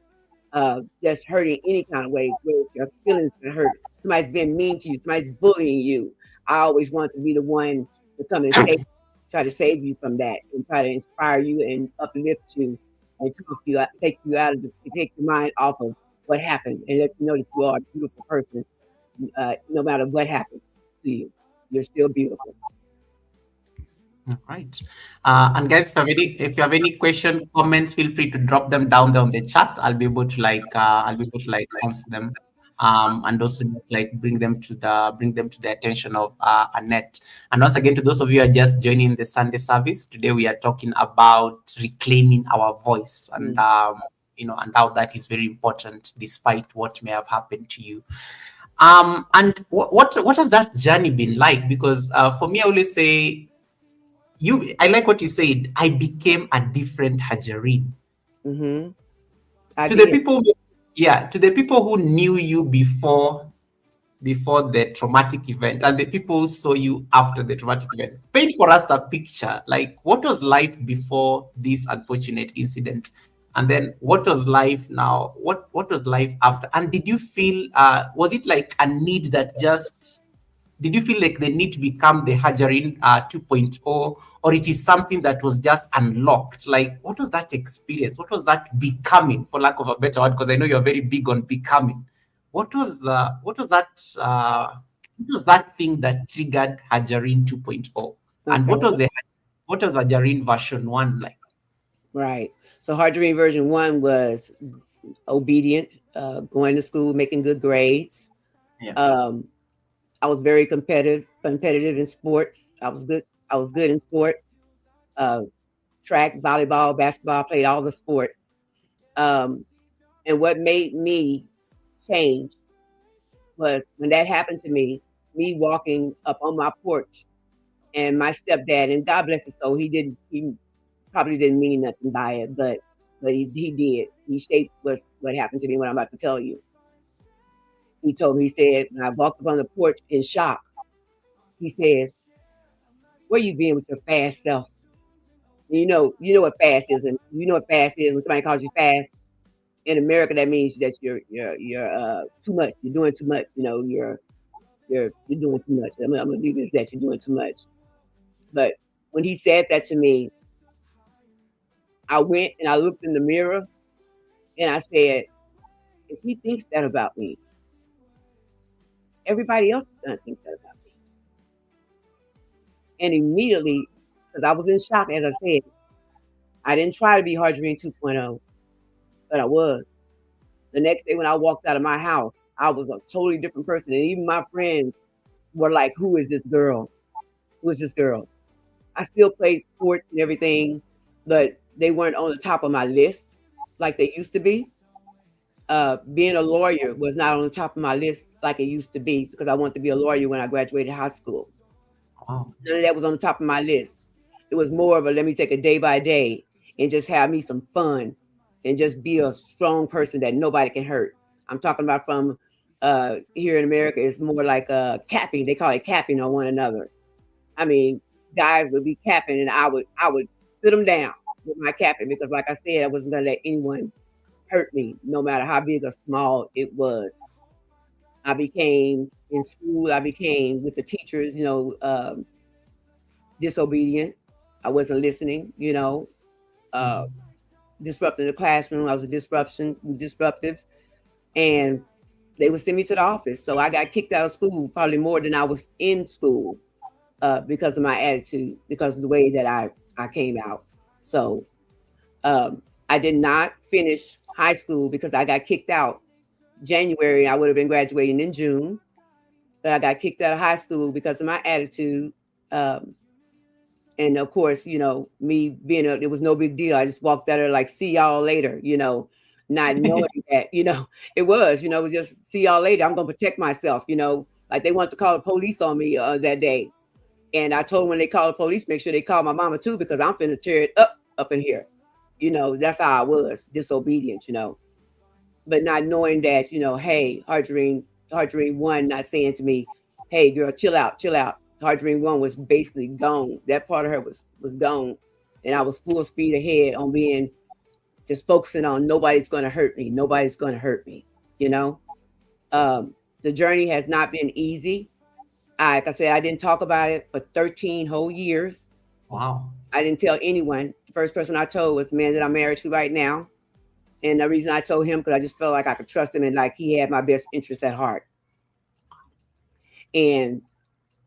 just hurting any kind of way, where your feelings are hurt. Somebody's been mean to you. Somebody's bullying you. I always want to be the one to come and try to save you from that, and try to inspire you and uplift you, and take you out of take your mind off of what happened, and let you know that you are a beautiful person. No matter what happens to you, you're still beautiful. All right. And guys, if you have any question, comments, feel free to drop them down there on the chat. I'll be able to like answer them. And also just like bring them to the attention of Annette. And once again, to those of you who are just joining the Sunday service, today we are talking about reclaiming our voice and and how that is very important despite what may have happened to you. And what has that journey been like? Because for me, I always say I like what you said. I became a different Harjarene. Mm-hmm. I To the did. people, yeah, to the people who knew you before the traumatic event and the people who saw you after the traumatic event. Paint for us a picture. Like what was life before this unfortunate incident? And then what was life now? What was life after? And did you feel was it like a need that just did you feel like the need to become the Harjarene 2.0, or it is something that was just unlocked? Like, what was that experience? What was that becoming, for lack of a better word? Because I know you're very big on becoming. What was that thing that triggered Harjarene 2.0, and Okay. what was the What was Harjarene version 1 like? Right. So Harjarene version 1 was obedient, going to school, making good grades. Yeah. I was very competitive in sports. I was good. I was good in sports. Uh, Track, volleyball, basketball, played all the sports. Um, and what made me change was when that happened to me walking up on my porch, and my stepdad, and God bless his soul, he probably didn't mean nothing by it, but he did. He shaped what happened to me, what I'm about to tell you. He told me, he said, when I walked up on the porch in shock, he says, "Where you been with your fast self?" You know what fast is, and you know what fast is when somebody calls you fast. In America, that means that you're too much. You're doing too much. You're doing too much. I'm gonna do this. That you're doing too much. But when he said that to me, I went and I looked in the mirror and I said, if he thinks that about me, everybody else is gonna think that about me. And immediately, because I was in shock, as I said, I didn't try to be Harjarene 2.0, but I was. The next day when I walked out of my house, I was a totally different person. And even my friends were like, who is this girl? Who is this girl? I still played sports and everything, but they weren't on the top of my list like they used to be. Being a lawyer was not on the top of my list like it used to be, because I wanted to be a lawyer when I graduated high school. Wow. None of that was on the top of my list. It was more of a let me take a day by day and just have me some fun and just be a strong person that nobody can hurt. I'm talking about from here in America, it's more like capping. They call it capping on one another. I mean, guys would be capping, and I would sit them down with my capping, because, like I said, I wasn't gonna let anyone hurt me, no matter how big or small it was. I became in school. I became with the teachers, disobedient. I wasn't listening. Uh, Disrupting the classroom. I was a disruptive, and they would send me to the office. So I got kicked out of school probably more than I was in school, because of my attitude, because of the way that I came out. So I did not finish high school because I got kicked out January. I would have been graduating in June, but I got kicked out of high school because of my attitude. Um, and of course, me being it was no big deal. I just walked out there like, see y'all later, not knowing that, it was just see y'all later. I'm going to protect myself, like they wanted to call the police on me that day. And I told them when they call the police, make sure they call my mama too, because I'm finna tear it up in here. That's how I was, disobedient, but not knowing that, hey, Harjarene 1 not saying to me, hey, girl, chill out, chill out. Harjarene 1 was basically gone. That part of her was gone. And I was full speed ahead on being just focusing on nobody's going to hurt me. Nobody's going to hurt me, you know? The journey has not been easy. Like I said, I didn't talk about it for 13 whole years. Wow. I didn't tell anyone. The first person I told was the man that I'm married to right now. And the reason I told him, because I just felt like I could trust him and like he had my best interests at heart. And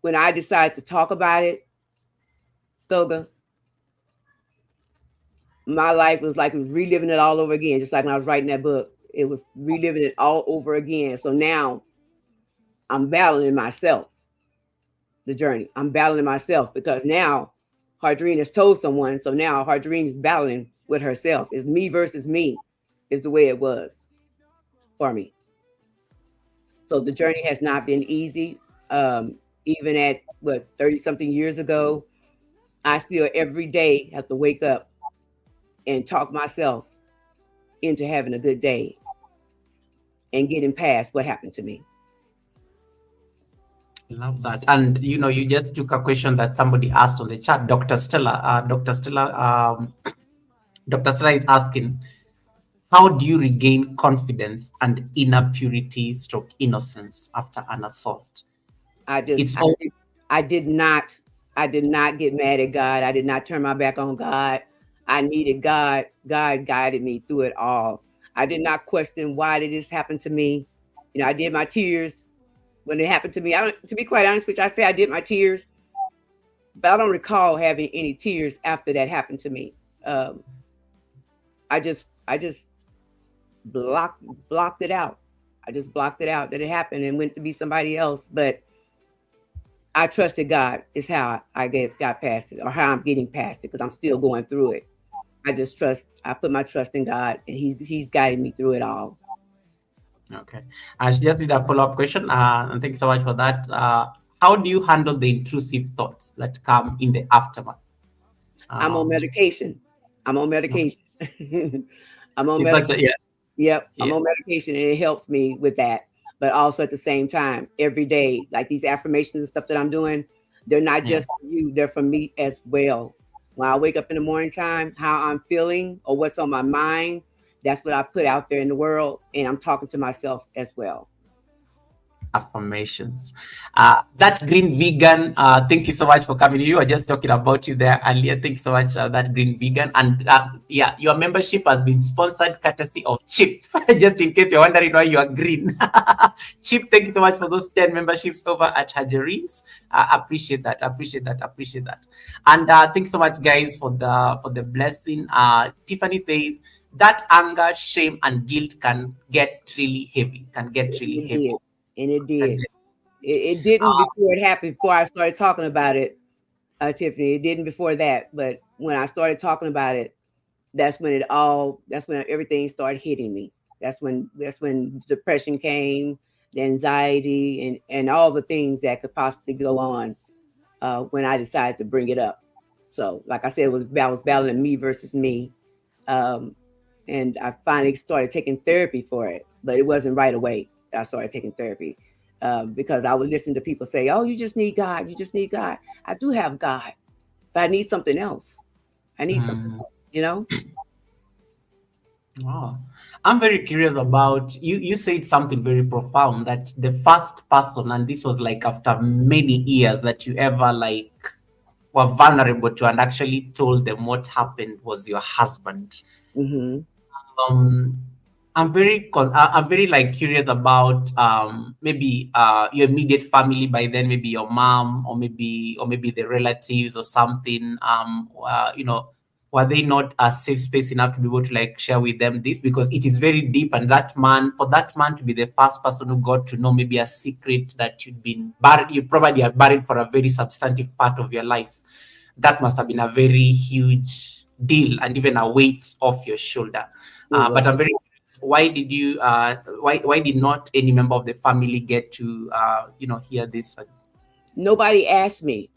when I decided to talk about it, Goga, my life was like reliving it all over again, just like when I was writing that book. It was reliving it all over again. So now I'm battling myself, the journey. I'm battling myself because now Harjarene has told someone. So now Harjarene is battling with herself. It's me versus me is the way it was for me. So the journey has not been easy. Even at 30 something years ago, I still every day have to wake up and talk myself into having a good day and getting past what happened to me. Love that. And you just took a question that somebody asked on the chat. Dr. Stella is asking, how do you regain confidence and inner purity stroke innocence after an assault? I did not get mad at God. I did not turn my back on God. I needed God. God guided me through it all. I did not question why did this happen to me. I did my tears when it happened to me. To be quite honest with you, I say I did my tears but I don't recall having any tears after that happened to me. Um, I just blocked it out. I just blocked it out that it happened and went to be somebody else. But I trusted God is how I got past it, or how I'm getting past it, because I'm still going through it. I just trust. I put my trust in God, and He's guiding me through it all. Okay. I just did a follow-up question, and thank you so much for that. How do you handle the intrusive thoughts that come in the aftermath? I'm on Um, medication. I'm on medication. I'm on it's such medication. a, yeah, Yep, I'm yeah, on medication, and it helps me with that. But also at the same time, every day, like these affirmations and stuff that I'm doing, they're not yeah. just for you, they're for me as well. When I wake up in the morning time, how I'm feeling or what's on my mind, that's what I put out there in the world. And I'm talking to myself as well. Affirmations. That green vegan, thank you so much for coming. You were just talking about you there earlier. Thank you so much, that green vegan. And yeah, your membership has been sponsored courtesy of Chip. Just in case you're wondering why you are green. Chip, thank you so much for those 10 memberships over at Harjarene's. Appreciate that. Appreciate that. Appreciate that. And thanks so much, guys, for the blessing. Tiffany says that anger, shame, and guilt can get really heavy. Can get really It heavy. did. And it did. It didn't before it happened, before I started talking about it, Tiffany. It didn't before that. But when I started talking about it, that's when everything started hitting me. That's when depression came, the anxiety, and all the things that could possibly go on, when I decided to bring it up. So like I said, I was battling me versus me. um, and I finally started taking therapy for it, but it wasn't right away that I started taking therapy, because I would listen to people say, "Oh, you just need God, you just need God." I do have God, but I need something else. I need something Mm. else, you know. Wow. I'm very curious about you. You said something very profound, that the first person, and this was like after many years, that you ever like were vulnerable to and actually told them what happened was your husband. Hmm. um I'm very like curious about maybe your immediate family by then, maybe your mom, or maybe the relatives or something. Were they not a safe space enough to be able to like share with them this, because it is very deep, and that man, for that man to be the first person who got to know maybe a secret that you'd been buried, you probably are buried for a very substantive part of your life, that must have been a very huge deal and even a weight off your shoulder. It But I'm was. very curious, why did you why did not any member of the family get to hear this? Nobody asked me.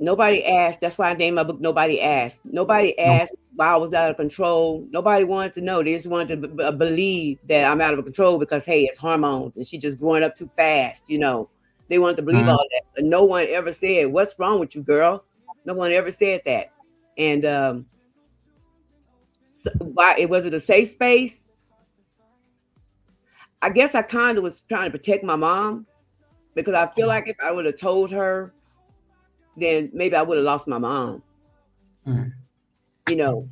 Nobody asked. That's why I named my book Nobody Asked. Nobody No. asked why I was out of control. Nobody wanted to know. They just wanted to believe that I'm out of control because, hey, it's hormones and she just growing up too fast. They wanted to believe Mm, all that, but no one ever said, "What's wrong with you, girl?" No one ever said that. And so why it was it a safe space? I guess I kind of was trying to protect my mom, because I feel like if I would have told her, then maybe I would have lost my mom. mm, You know,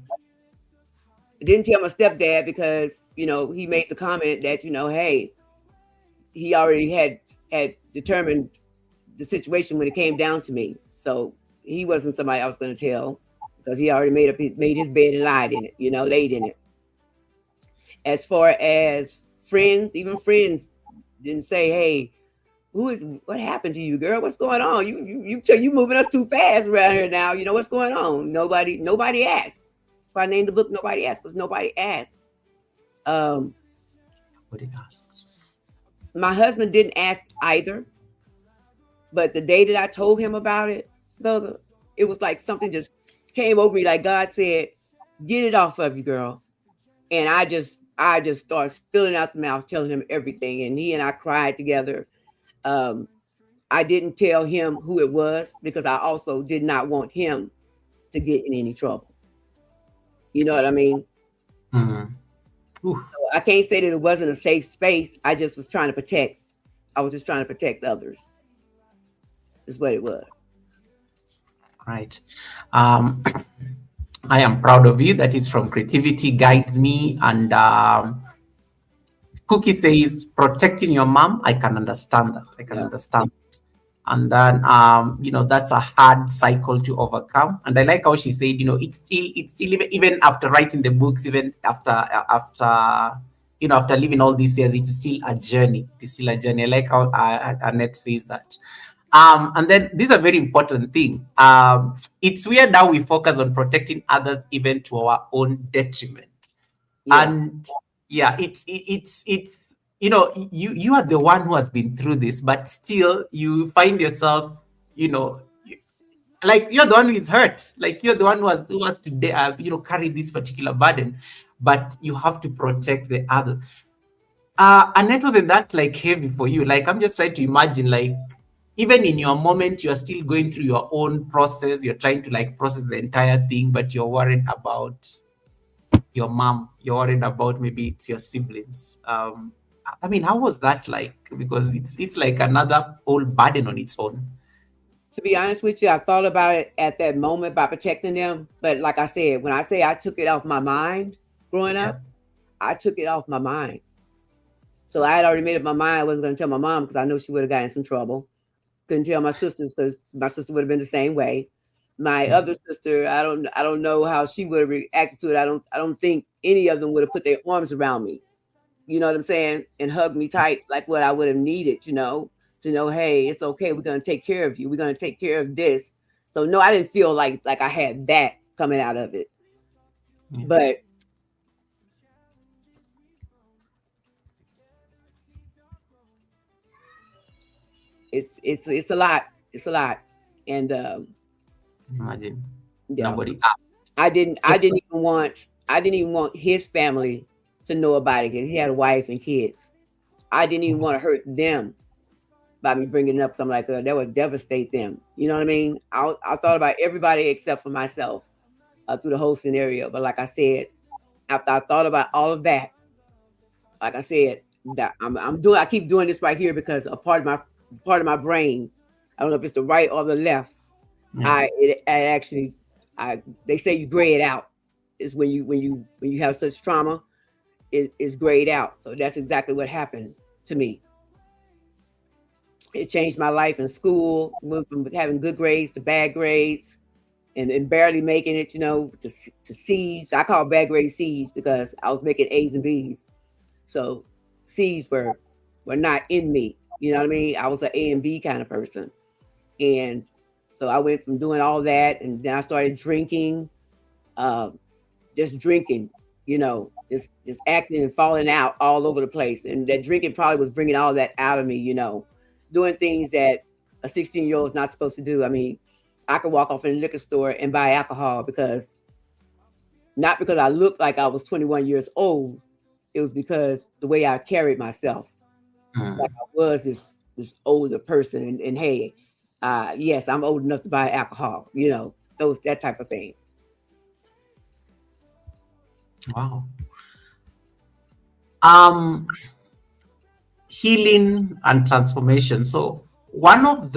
I didn't tell my stepdad because he made the comment that hey, he already had determined the situation when it came down to me, so he wasn't somebody I was going to tell, because he already made his bed and lied in it, laid in it. As far as friends, even friends didn't say, "Hey, what happened to you, girl? What's going on? You moving us too fast around here now. What's going on?" Nobody asked. That's why I named the book Nobody Asked, because nobody asked. Um, what did ask? my husband didn't ask either, but the day that I told him about it, Goga, it was like something just came over me, like God said, "Get it off of you, girl." And I just started spilling out the mouth, telling him everything, and he and I cried together. Um, I didn't tell him who it was because I also did not want him to get in any trouble. You know what I mean? Mm. Ooh, So I can't say that it wasn't a safe space. I just was trying to protect. I was just trying to protect others. Is what it was. right. Um, I am proud of you. That is from Creativity Guides Me. And Cookie says, protecting your mom. I can understand that. I can Yeah. understand. And then that's a hard cycle to overcome. And I like how she said, it's still even after writing the books, even after living all these years, it's still a journey. It's still a journey. I like how Annette says that. And then this is a very important thing. It's weird how we focus on protecting others even to our own detriment. Yes. And yeah, it's you are the one who has been through this, but still you find yourself, like you're the one who is hurt, like you're the one who has to carry this particular burden, but you have to protect the other. And it wasn't that like heavy for you. Like, I'm just trying to imagine, like, even in your moment, you're still going through your own process. You're trying to like process the entire thing, but you're worried about your mom. You're worried about maybe it's your siblings. I mean, how was that like? Because it's like another whole burden on its own. To be honest with you, I thought about it at that moment by protecting them. But like I said, when I say I took it off my mind growing Yeah. up, I took it off my mind. So I had already made up my mind I wasn't going to tell my mom because I know she would have gotten in some trouble. Couldn't tell my sisters because my sister would have been the same way. My other sister, I don't know how she would have reacted to it. I don't think any of them would have put their arms around me. You know what I'm saying? And hug me tight like what I would have needed, to know, hey, it's okay. We're gonna take care of you. We're gonna take care of this. So no, I didn't feel like I had that coming out of it. Yeah. But it's a lot. It's a lot. And Imagine yeah, nobody. I didn't even want his family to know about it because he had a wife and kids. I didn't even want to hurt them by me bringing it up. So I'm like, that would devastate them. You know what I mean? I thought about everybody except for myself through the whole scenario. But like I said, after I thought about all of that, like I said, that I'm doing. I keep doing this right here because a part of my brain, I don't know if it's the right or the left. Yeah. I actually, they say you gray it out. Is when you have such trauma, it's grayed out. So that's exactly what happened to me. It changed my life in school. Went from having good grades to bad grades, and barely making it, to C's. I call bad grades C's because I was making A's and B's. So C's were not in me. You know what I mean? I was an A and B kind of person. And so I went from doing all that, and then I started drinking, uh, just drinking, just acting and falling out all over the place. And that drinking probably was bringing all that out of me, doing things that a 16-year-old is not supposed to do. I mean, I could walk off in a liquor store and buy alcohol not because I looked like I was 21 years old. It was because the way I carried myself, like I was this older person. And hey, yes, I'm old enough to buy alcohol, that type of thing. Wow. Um, Healing and transformation. So one of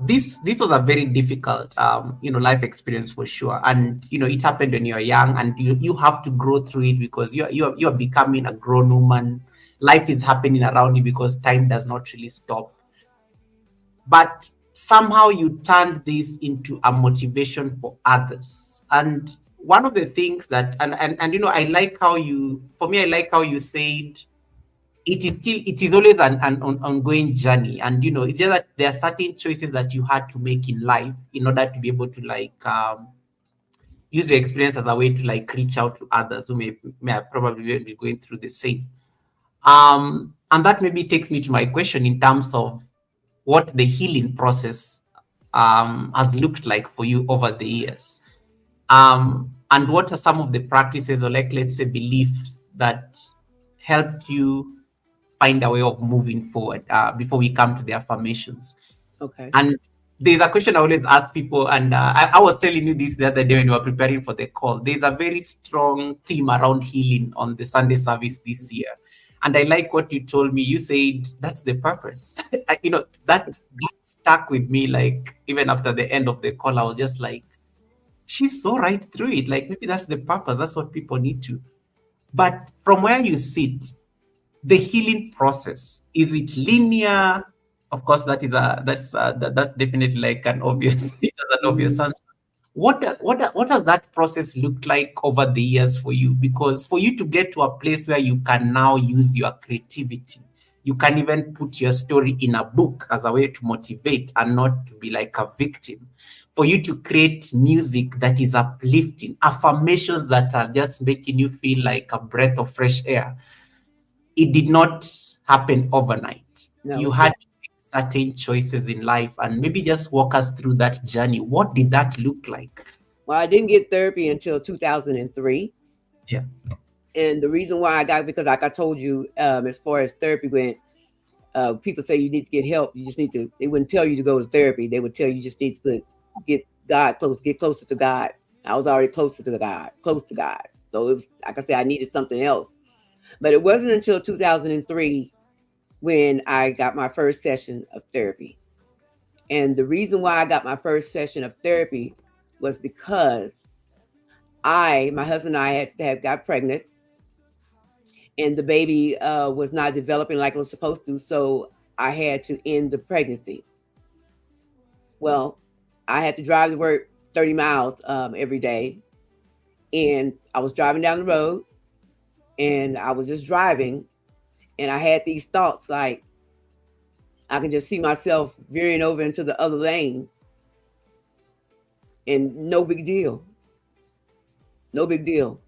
this was a very difficult life experience for sure. And it happened when you're young, and you have to grow through it because you're becoming a grown woman. Life is happening around you because time does not really stop. But somehow you turned this into a motivation for others. And one of the things that and I like how you for me I like how you said it is always an ongoing journey. And it's just that there are certain choices that you had to make in life in order to be able to like use your experience as a way to like reach out to others who may have probably be going through the same. And that maybe takes me to my question in terms of what the healing process has looked like for you over the years. And what are some of the practices, or like, let's say, beliefs that helped you find a way of moving forward before we come to the affirmations? Okay. And there's a question I always ask people, and I was telling you this the other day when we were preparing for the call. There's a very strong theme around healing on the Sunday service this year. And I like what you told me. You said that's the purpose. That stuck with me. Like, even after the end of the call, I was just like, she's so right through it. Like, maybe that's the purpose. That's what people need to. But from where you sit, the healing process, is it linear, Of course, that's definitely like an obvious that's an obvious Mhm. answer. What does that process look like over the years for you? Because for you to get to a place where you can now use your creativity, you can even put your story in a book as a way to motivate and not to be like a victim. For you to create music that is uplifting, affirmations that are just making you feel like a breath of fresh air, it did not happen overnight. No, You it had didn't. to make certain choices in life, and maybe just walk us through that journey. What did that look like? Well, I didn't get therapy until 2003. Yeah. And the reason why I got, because like I told you, as far as therapy went, people say you need to get help. You just need to. They wouldn't tell you to go to therapy. They would tell you just need to get God close, get closer to God. I was already closer to God, close to God. So it was like I said, I needed something else. But it wasn't until 2003 when I got my first session of therapy. And the reason why I got my first session of therapy was because my husband and I had got pregnant, and the baby was not developing like it was supposed to. So I had to end the pregnancy. Well, I had to drive to work 30 miles every day. And I was driving down the road, and I was just driving. And I had these thoughts like, I can just see myself veering over into the other lane, and no big deal. No big deal.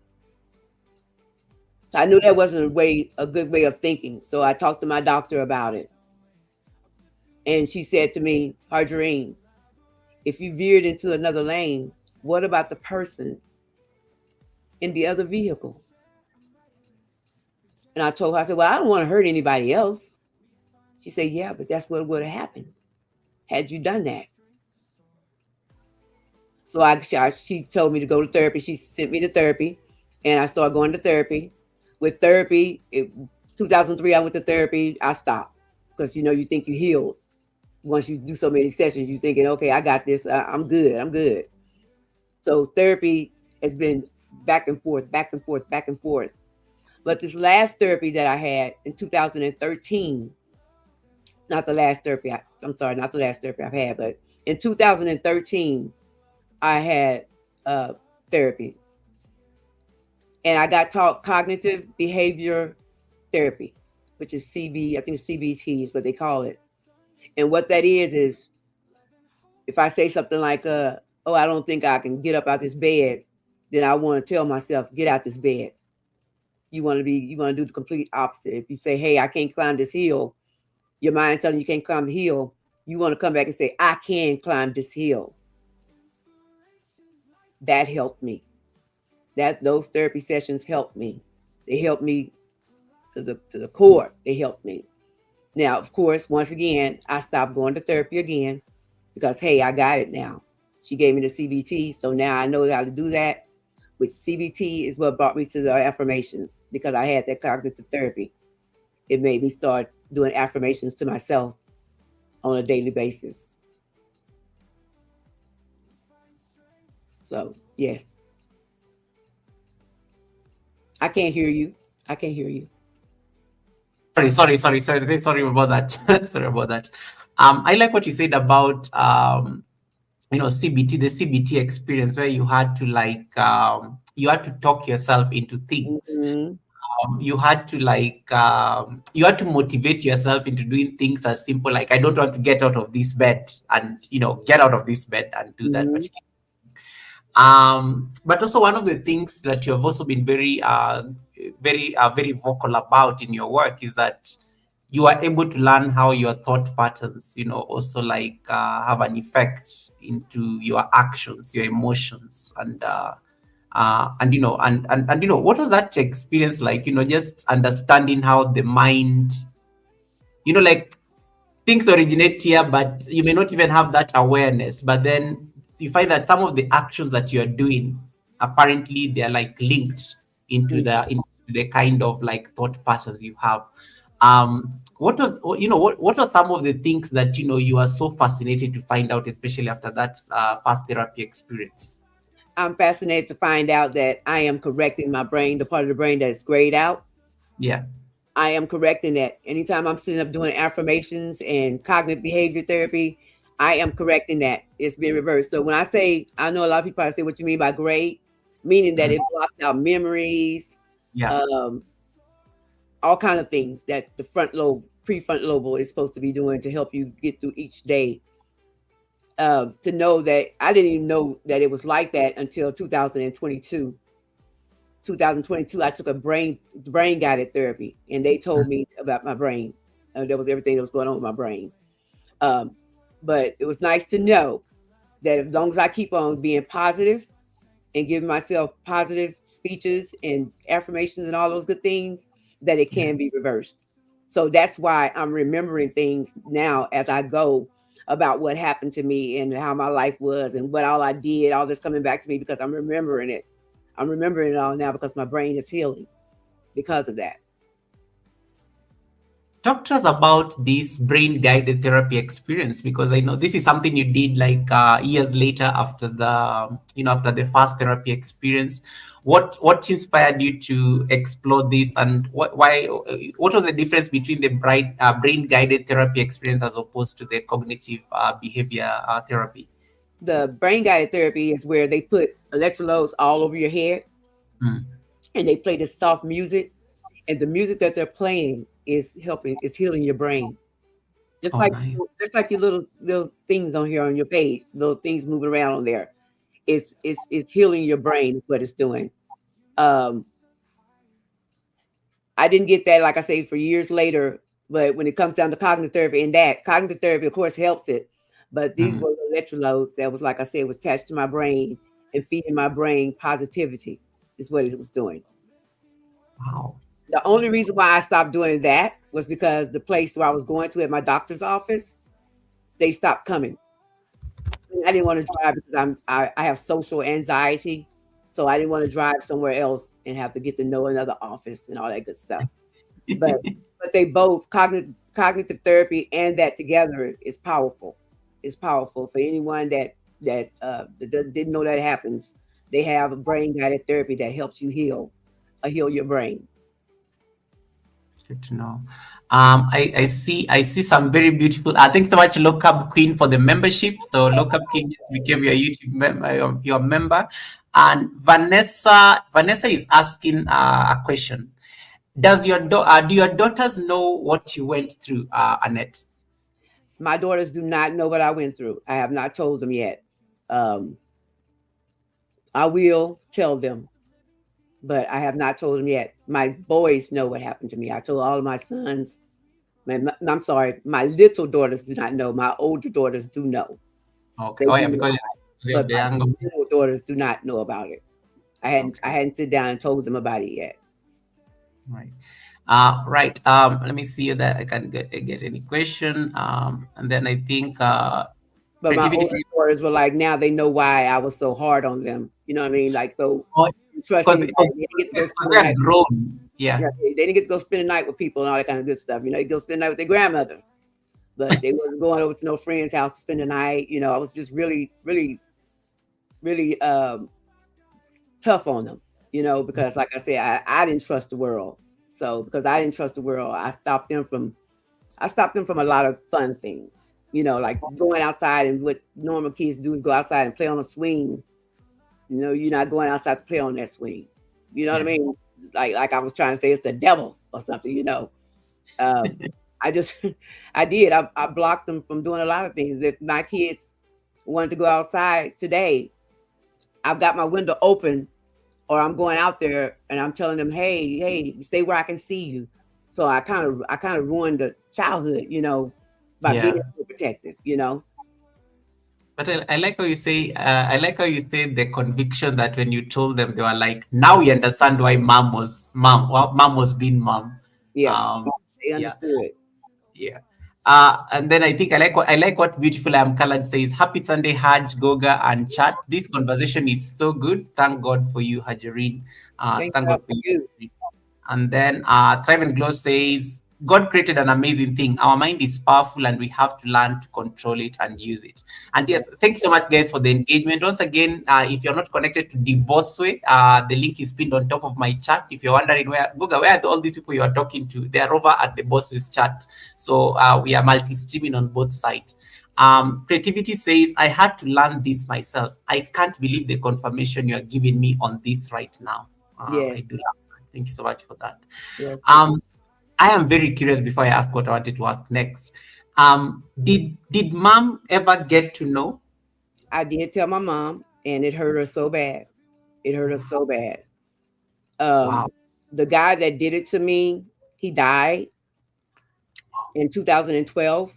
So I knew that wasn't a good way of thinking. So I talked to my doctor about it. And she said to me, Harjarene, if you veered into another lane, what about the person in the other vehicle? And I told her, I said, well, I don't want to hurt anybody else. She said, yeah, but that's what would have happened had you done that. So she told me to go to therapy. She sent me to therapy, and I started going to therapy. With therapy, 2003, I went to therapy. I stopped because you think you healed. Once you do so many sessions, you thinking, okay, I got this. I'm good. I'm good. So therapy has been back and forth, back and forth, back and forth. But this last therapy that I had in 2013, not the last therapy, I'm sorry, not the last therapy I've had, but in 2013, I had therapy. And I got taught cognitive behavior therapy, which is CB, I think CBT is what they call it. And what that is if I say something like, oh, I don't think I can get up out this bed, then I want to tell myself, get out this bed. You want to do the complete opposite. If you say, hey, I can't climb this hill, your mind telling you can't climb the hill, you want to come back and say, I can climb this hill. That helped me. Those therapy sessions helped me. They helped me to the core. They helped me. Now, of course, once again, I stopped going to therapy again because hey, I got it now. She gave me the CBT, so now I know how to do that. Which CBT is what brought me to the affirmations because I had that cognitive therapy. It made me start doing affirmations to myself on a daily basis. So, yes. I can't hear you. I can't hear you. Sorry about that. Sorry about that. I like what you said about CBT, the CBT experience where you had to talk yourself into things. Mm-hmm. You had to you had to motivate yourself into doing things as simple like I don't want to get out of this bed and get out of this bed and do that Mm-hmm. particular. But also one of the things that you have also been very vocal about in your work is that you are able to learn how your thought patterns, also have an effect into your actions, your emotions, and what was that experience like? Just understanding how the mind, like things originate here, but you may not even have that awareness. But then you find that some of the actions that you're doing, apparently they're like linked into the kind of like thought patterns you have. What are some of the things that you are so fascinated to find out, especially after that past therapy experience? I'm fascinated to find out that I am correcting my brain, the part of the brain that's grayed out. Yeah. I am correcting that. Anytime I'm sitting up doing affirmations and cognitive behavior therapy, I am correcting that. It's being reversed. So when I say, I know a lot of people probably say, what you mean by great? Meaning that Mm. it blocks out memories, Yeah. um, all kind of things that the front lobe, prefrontal lobe is supposed to be doing to help you get through each day. To know that I didn't even know that it was like that until 2022. 2022, I took a brain guided therapy, and they Mm. told me about my brain. That was everything that was going on with my brain. Um, but it was nice to know that as long as I keep on being positive and giving myself positive speeches and affirmations and all those good things, that it Yeah. can be reversed. So that's why I'm remembering things now as I go about what happened to me and how my life was and what all I did, all this coming back to me because I'm remembering it. I'm remembering it all now because my brain is healing because of that. Talk to us about this brain guided therapy experience, because I know this is something you did like years later after the after the first therapy experience. What inspired you to explore this, and what was the difference between the brain guided therapy experience as opposed to the cognitive behavior therapy? The brain guided therapy is where they put electrodes all over your head Mm. and they play this soft music, and the music that they're playing is healing your brain. Just Oh, like nice. your little things on here on your page, little things moving around on there. It's healing your brain is what it's doing. Um, I didn't get that, like I say, for years later. But when it comes down to cognitive therapy, and that cognitive therapy, of course, helps it. But these Mm. were electrodes that was, like I said, was attached to my brain and feeding my brain positivity is what it was doing. Wow. The only reason why I stopped doing that was because the place where I was going to at my doctor's office, they stopped coming. I didn't want to drive because I have social anxiety, so I didn't want to drive somewhere else and have to get to know another office and all that good stuff. But they both cognitive therapy and that together is powerful. It's powerful for anyone that didn't know that happens. They have a brain guided therapy that helps you heal your brain. Good to know. I see some very beautiful. Thanks so much, Lockup Queen, for the membership. So Lockup Queen just became your YouTube your member. And Vanessa is asking a question. Do your daughters know what you went through, Annette? My daughters do not know what I went through. I have not told them yet. Um, I will tell them, but I have not told them yet. My boys know what happened to me. I told all of my sons. I'm sorry, my little daughters do not know. My older daughters do know. Okay. They Oh do yeah, know, because they have but the my younger ones. little daughters do not know about it. I Okay. hadn't sit down and told them about it yet. Right. Right. Let me see that I can get any question. And then I think But my creativity. older daughters were like, now they know why I was so hard on them. You know what I mean? Like, so Oh, trust because anybody. because They didn't get to go spend the they are night. grown. Yeah. Yeah, they didn't get to go spend the night with people and all that kind of good stuff. You know, they go spend the night with their grandmother, but they wasn't going over to no friend's house to spend the night. You know, I was just really, really, really tough on them. You know, because like I said, I didn't trust the world. So because I didn't trust the world, I stopped them from a lot of fun things. You know, like going outside and what normal kids do is go outside and play on a swing. You know, you're not going outside to play on that swing. You know what I Yeah. mean? Like I was trying to say, it's the devil or something. You know, um, I just I did. I blocked them from doing a lot of things. If my kids wanted to go outside today, I've got my window open, or I'm going out there and I'm telling them, hey, stay where I can see you. So I kind of ruined the childhood, you know, by being Yeah. so protective, you know. But I like how you say. I like how you say the conviction that when you told them, they were like, "Now we understand why mom was being mom." Yes, Um, they yeah. understood. Yeah. And then I think I like what beautiful I am colored says. Happy Sunday, Haj, Goga, and chat. This conversation is so good. Thank God for you, Harjarene. Thank Thank God God for for you. you. Harjarene. And then Thrive and Glow says, God created an amazing thing. Our mind is powerful and we have to learn to control it and use it. And Yeah. yes, thank you so much, guys, for the engagement. Once again, if you're not connected to the Boss Way, the link is pinned on top of my chat. If you're wondering Goga, where are all these people you are talking to? They are over at the Boss Way's chat. So we are multi-streaming on both sides. Creativity says, I had to learn this myself. I can't believe the confirmation you are giving me on this right now. Yes. I do love that. Thank you so much for that. Yes. Um, I am very curious before I ask what I wanted to ask next. Did mom ever get to know? I did tell my mom, and it hurt her so bad. It hurt her so bad. Um, Wow. the guy that did it to me, he died in 2012.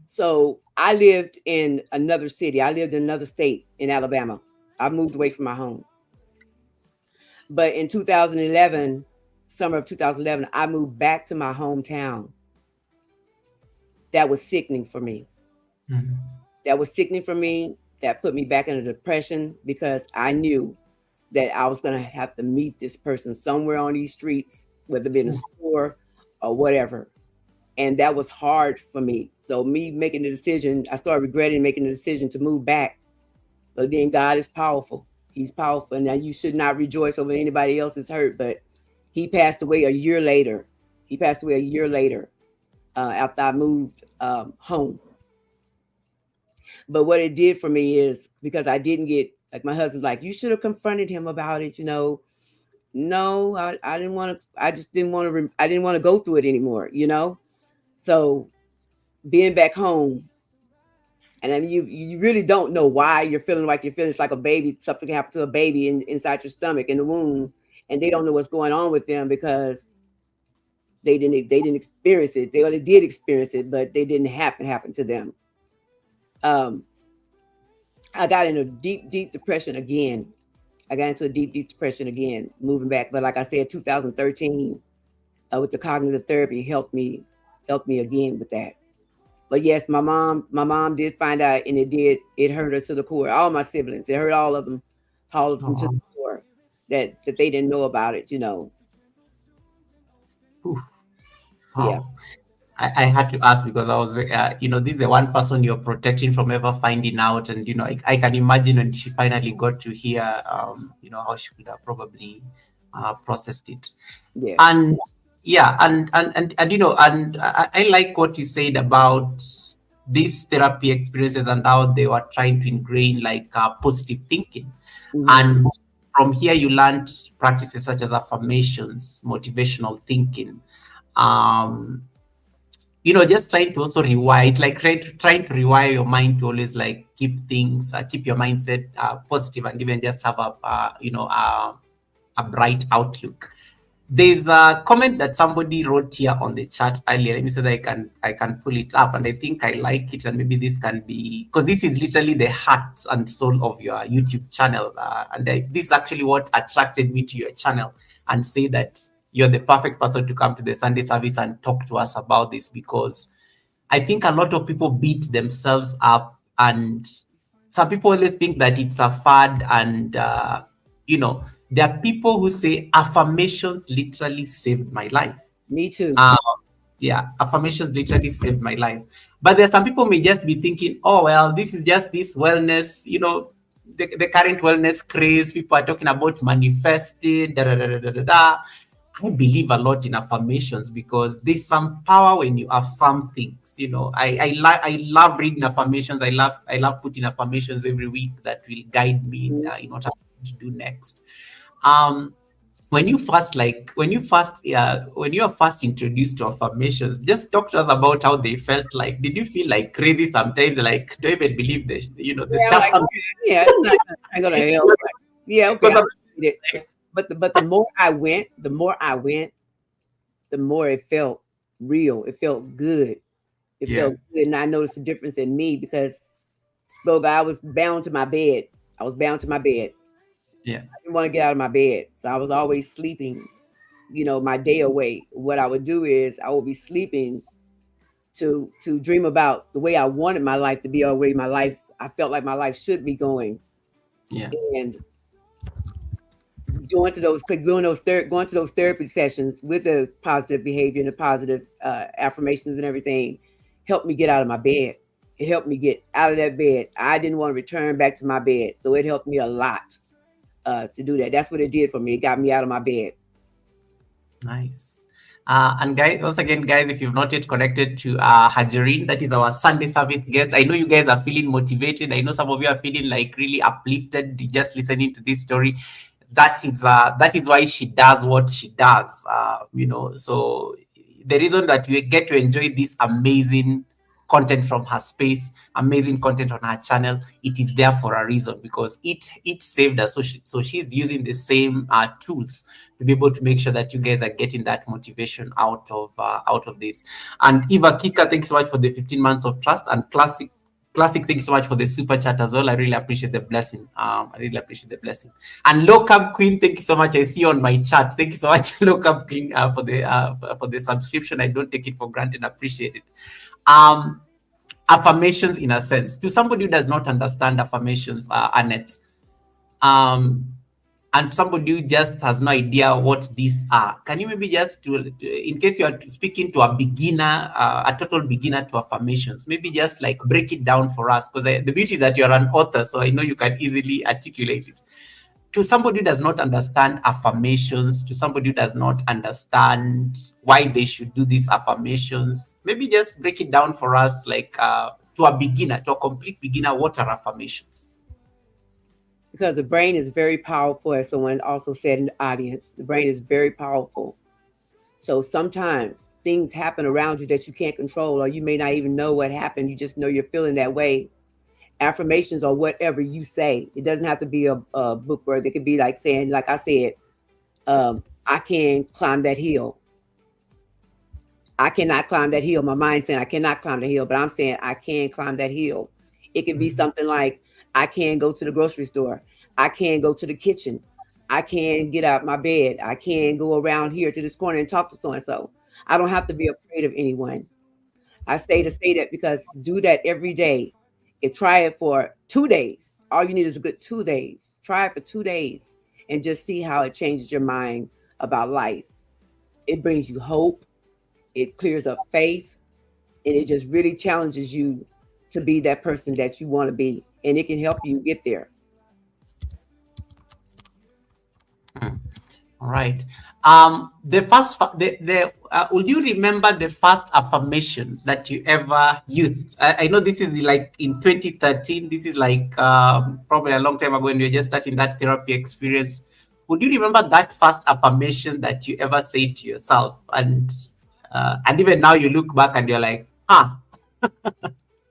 So I lived in another city. I lived in another state in Alabama. I moved away from my home. But in 2011, summer of 2011, I moved back to my hometown. That was sickening for me. Mhm. That was sickening for me. That put me back in a depression because I knew that I was going to have to meet this person somewhere on these streets, whether it be in a store or whatever. And that was hard for me. So me making the decision, I started regretting making the decision to move back. But then God is powerful. He's powerful. Now you should not rejoice over anybody else's hurt. But he passed away a year later. He passed away a year later after I moved home. But what it did for me is because I didn't get, like my husband's like, you should have confronted him about it, you know. No, I didn't want to, I just didn't want to, I didn't want to go through it anymore, you know. So being back home, and I mean, you really don't know why you're feeling like you're feeling. It's like a baby, something happened to a baby inside your stomach in the womb, and they don't know what's going on with them because they didn't experience it. They only did experience it, but they didn't happen to them. Um, I got in a deep depression again. I got into a deep depression again, moving back. But like I said, 2013, with the cognitive therapy helped me again with that. But yes, my mom did find out, and it hurt her to the core. All my siblings, it hurt all of them to Oh, the core that they didn't know about it. You know, oof. yeah, Oh. I had to ask because I was, this is the one person you're protecting from ever finding out, and I can imagine when she finally got to hear, how she could have probably processed it. yes, And yeah, and I like what you said about these therapy experiences and how they were trying to ingrain like positive thinking. hmm, And from here you learned practices such as affirmations, motivational thinking, um just trying to also rewire. It's like trying to rewire your mind to always like keep your mindset positive, and even just have a bright outlook. There's a comment that somebody wrote here on the chat earlier. Let me see that I can pull it up, and I think I like it, and maybe this can be, because this is literally the heart and soul of your YouTube channel, this is actually what attracted me to your channel, and say that you're the perfect person to come to the Sunday service and talk to us about this, because I think a lot of people beat themselves up, and some people always think that it's a fad, and there are people who say affirmations literally saved my life. me too. Uh, yeah, affirmations literally saved my life. But there are some people may just be thinking, oh well, this is just this wellness, the current wellness craze. People are talking about manifesting, da da da da da da. Da. I believe a lot in affirmations because there's some power when you affirm things. I love reading affirmations. I love putting affirmations every week that will guide me in what I'm going to do next. Um, when you were first introduced to affirmations, just talk to us about how they felt like. Did you feel like crazy sometimes, like don't even believe the Yeah, I'm stuff like, yeah, it's not, ain't gonna help. Like, yeah, okay, because I I'm read it. But the more I went, the more it felt real. It felt good. It yeah, felt good, and I noticed a difference in me because, Boga, I was bound to my bed. I was bound to my bed. yeah, I didn't want to get out of my bed, so I was always sleeping. My day away. What I would do is I would be sleeping to dream about the way I wanted my life to be, or the way my life I felt like my life should be going. yeah. And going to those therapy sessions with the positive behavior and the positive affirmations and everything helped me get out of my bed. It helped me get out of that bed. I didn't want to return back to my bed, so it helped me a lot to do that. That's what it did for me. It got me out of my bed. Nice. And guys, once again, guys, if you've not yet connected to Harjarene, that is our Sunday service guest. I know you guys are feeling motivated. I know some of you are feeling like really uplifted just listening to this story. That is why she does what she does. So the reason that you get to enjoy this amazing content from her space, amazing content on her channel, it is there for a reason, because it saved her. So she's using the same tools to be able to make sure that you guys are getting that motivation out of this. And Eva Kika, thanks so much for the 15 months of trust. And Classic, thank you so much for the super chat as well. I really appreciate the blessing. And Lockup Queen, thank you so much. I see you on my chat. Thank you so much, Lockup Queen, for the subscription. I don't take it for granted. Appreciate it. Affirmations, in a sense, to somebody who does not understand affirmations, Annette, and somebody who just has no idea what these are, can you maybe just, in case you are speaking to a beginner, a total beginner to affirmations, maybe just like break it down for us? Because the beauty is that you are an author, so I know you can easily articulate it. To somebody who does not understand affirmations, to somebody who does not understand why they should do these affirmations, maybe just break it down for us, like to a beginner, to a complete beginner, what are affirmations? Because the brain is very powerful, as someone also said in the audience. The brain is very powerful. So sometimes things happen around you that you can't control, or you may not even know what happened. You just know you're feeling that way. Affirmations are whatever you say. It doesn't have to be a book word. It could be like saying, like I said, I can climb that hill. I cannot climb that hill. My mind's saying I cannot climb the hill, but I'm saying I can climb that hill. It could be something like, I can go to the grocery store. I can go to the kitchen. I can get out my bed. I can go around here to this corner and talk to so-and-so. I don't have to be afraid of anyone. I say that because do that every day. Try it for 2 days. All you need is a good 2 days. Try it for 2 days and just see how it changes your mind about life. It brings you hope. It clears up faith. And it just really challenges you to be that person that you want to be. And it can help you get there. All right. Would you remember the first affirmation that you ever used? I know this is like in 2013. This is like probably a long time ago when you were just starting that therapy experience. Would you remember that first affirmation that you ever said to yourself? And even now you look back and you're like,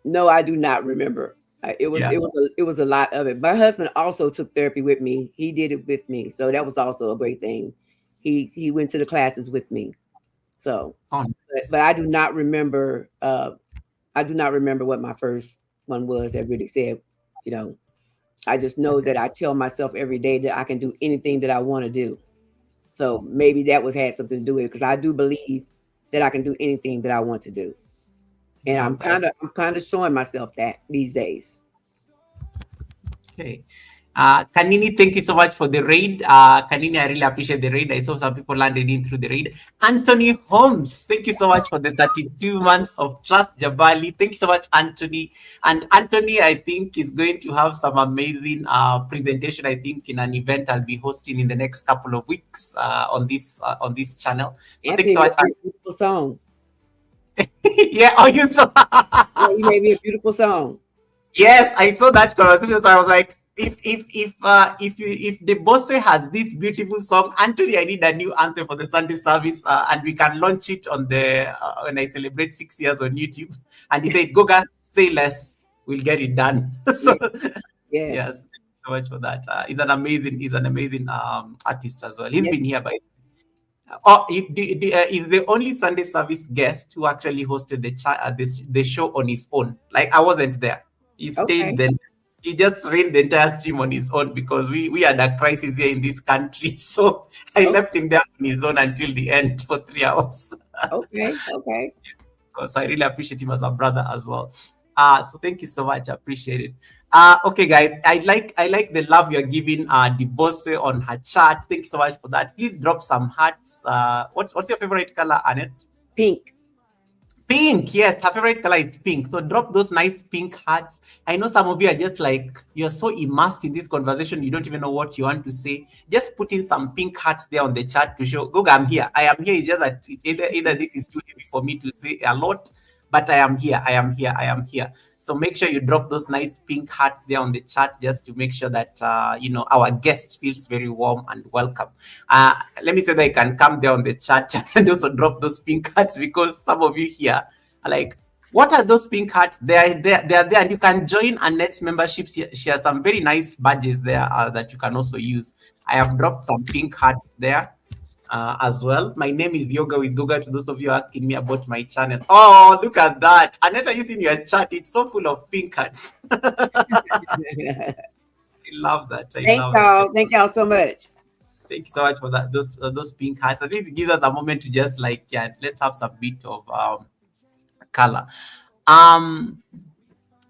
No, I do not remember. It was a lot of it. My husband also took therapy with me. He did it with me, so that was also a great thing. He went to the classes with me. So, but I do not remember. I do not remember what my first one was that really said. I just know that I tell myself every day that I can do anything that I want to do. So maybe that had something to do with it, because I do believe that I can do anything that I want to do. And I'm kind of showing myself that these days. Okay. Kanini, thank you so much for the raid. Kanini, I really appreciate the raid. I saw some people landed in through the raid. Anthony Holmes, thank you so much for the 32 months of trust. Jabali, thank you so much, Anthony. And Anthony, I think, is going to have some amazing presentation, I think, in an event I'll be hosting in the next couple of weeks on this channel. So Anthony, thanks so much. Beautiful song. Yeah, you saw. Yeah, you made me a beautiful song. Yes, I saw that conversation. So I was like, if the boss has this beautiful song, Anthony, I need a new anthem for the Sunday service, and we can launch it on the when I celebrate 6 years on YouTube. And he said, Goga, say less, we'll get it done. So yes, thank you so much for that. He's an amazing artist as well. He's been here by. He's the only Sunday service guest who actually hosted the show on his own. Like, I wasn't there. He stayed then. He just ran the entire stream on his own because we had a crisis here in this country. So I left him there on his own until the end for 3 hours. Okay. So I really appreciate him as a brother as well. So thank you so much. I appreciate it. Okay, guys, I like the love you're giving Divorce on her chat. Thank you so much for that. Please drop some hearts. What's your favorite color, Annette? Pink. Pink, yes, her favorite color is pink. So drop those nice pink hearts. I know some of you are just like, you're so immersed in this conversation, you don't even know what you want to say. Just put in some pink hearts there on the chat to show, Goga, I'm here. I am here. It's just that either this is too heavy for me to say a lot, but I am here. I am here. I am here. So make sure you drop those nice pink hearts there on the chat just to make sure that, our guest feels very warm and welcome. Let me say that you can come there on the chat and also drop those pink hearts because some of you here are like, what are those pink hearts? They are there, and you can join Annette's membership. She has some very nice badges there that you can also use. I have dropped some pink hearts there as well. My name is Yoga with Goga. To those of you asking me about my channel, oh, look at that, Annette, are you seeing your chat? It's so full of pink hearts. I love that. I Thank love that. y'all. Thank y'all so much. Thank you so much for that. Those pink hearts. I think it gives us a moment to just like, yeah, let's have some bit of color. Um,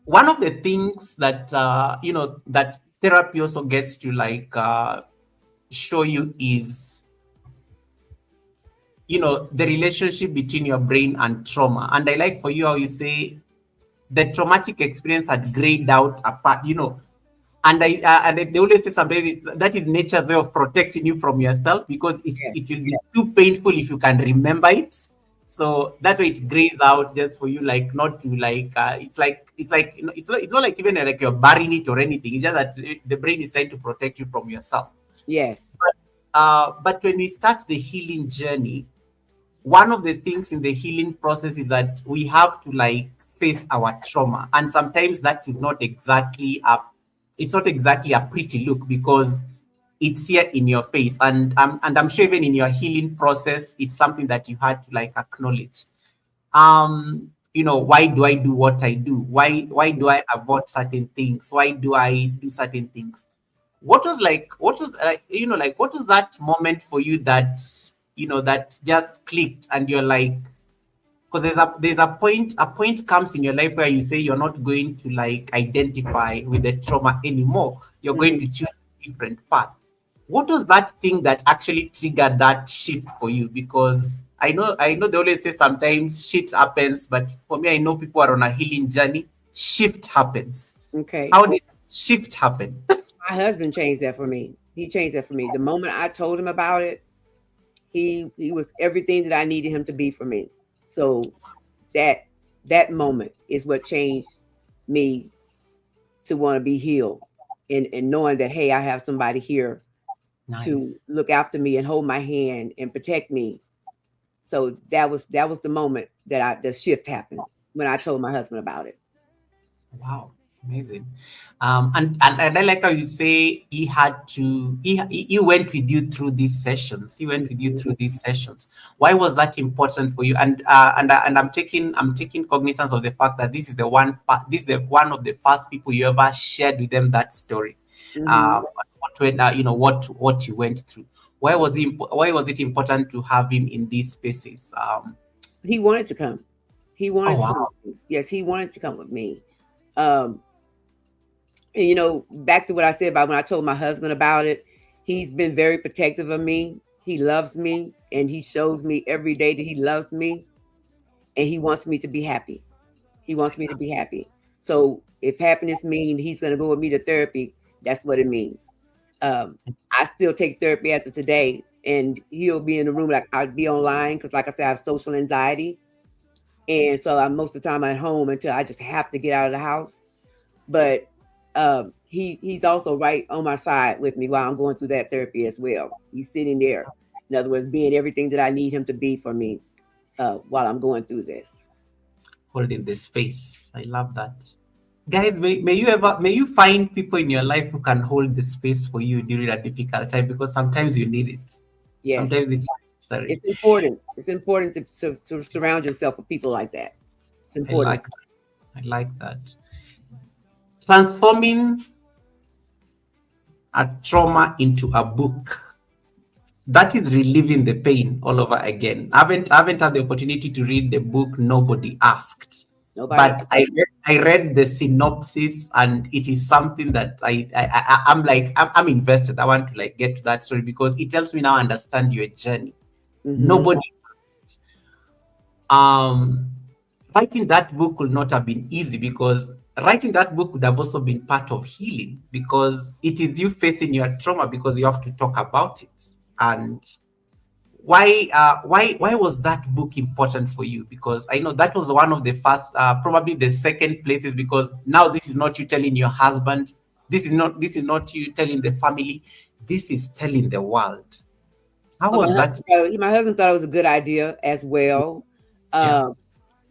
One of the things that that therapy also gets to like show you is the relationship between your brain and trauma. And I like for you how you say the traumatic experience had grayed out apart. They always say sometimes that is nature's way of protecting you from yourself because it, Yeah. it will be too painful if you can remember it. So that's why it grays out just for you, like not to like. It's like it's not like even like you're burying it or anything. It's just that the brain is trying to protect you from yourself. Yes. But when we start the healing journey, one of the things in the healing process is that we have to like face our trauma, and sometimes that is not exactly a pretty look because it's here in your face, and I'm sure even in your healing process it's something that you had to like acknowledge. Why do I do what I do? Why do I avoid certain things? Why do I do certain things? What was that moment for you that that just clicked and you're like, because there's a point comes in your life where you say you're not going to like identify with the trauma anymore, you're going Mhm. to choose a different path. What was that thing that actually triggered that shift for you? Because I know they always say sometimes shit happens, but for me, I know people are on a healing journey. Shift happens. Okay. How did shift happen? My husband changed that for me. He changed that for me. The moment I told him about it, he was everything that I needed him to be for me. So that that moment is what changed me to want to be healed and knowing that hey, I have somebody here to Nice. look after me and hold my hand and protect me. So that was the moment that the shift happened when I told my husband about it. Wow, amazing. And I like how you say he went with you through these sessions. He went with you through these sessions. Why was that important for you? And I'm taking cognizance of the fact that this is the one of the first people you ever shared with them that story. Hmm. What you went through. Why was it important to have him in these spaces? He wanted to come. He Oh wanted to come wow. with me. Yes, he wanted to come with me. Um, and back to what I said about when I told my husband about it, he's been very protective of me. He loves me and he shows me every day that he loves me and he wants me to be happy. He wants me to be happy. So if happiness means he's going to go with me to therapy, that's what it means. Um, I still take therapy after today, and he'll be in the room like I'll be online because, like I said, I have social anxiety, and so I'm most of the time at home until I just have to get out of the house. But he's also right on my side with me while I'm going through that therapy as well. He's sitting there, in other words, being everything that I need him to be for me while I'm going through this. Holding the space. I love that. Guys, may you find people in your life who can hold the space for you during a difficult time because sometimes you need it. Yes. Sometimes it's necessary. It's important. It's important to surround yourself with people like that. It's I important. like I like that. Transforming a trauma into a book. That is reliving the pain all over again. I haven't had the opportunity to read the book Nobody Asked, Nobody. but I read I read the synopsis, and it is something that I'm like, I'm invested. I want to like get to that story because it helps me now understand your journey. Mm-hmm. Nobody, um writing that book would not have been easy, because writing that book would have also been part of healing, because it is you facing your trauma, because you have to talk about it. And why was that book important for you? Because I know that was one of the first, probably the second places, because now this is not you telling your husband, this is not you telling the family, this is telling the world. How Well, was that? my husband thought it was a good idea as well. Yeah. Um,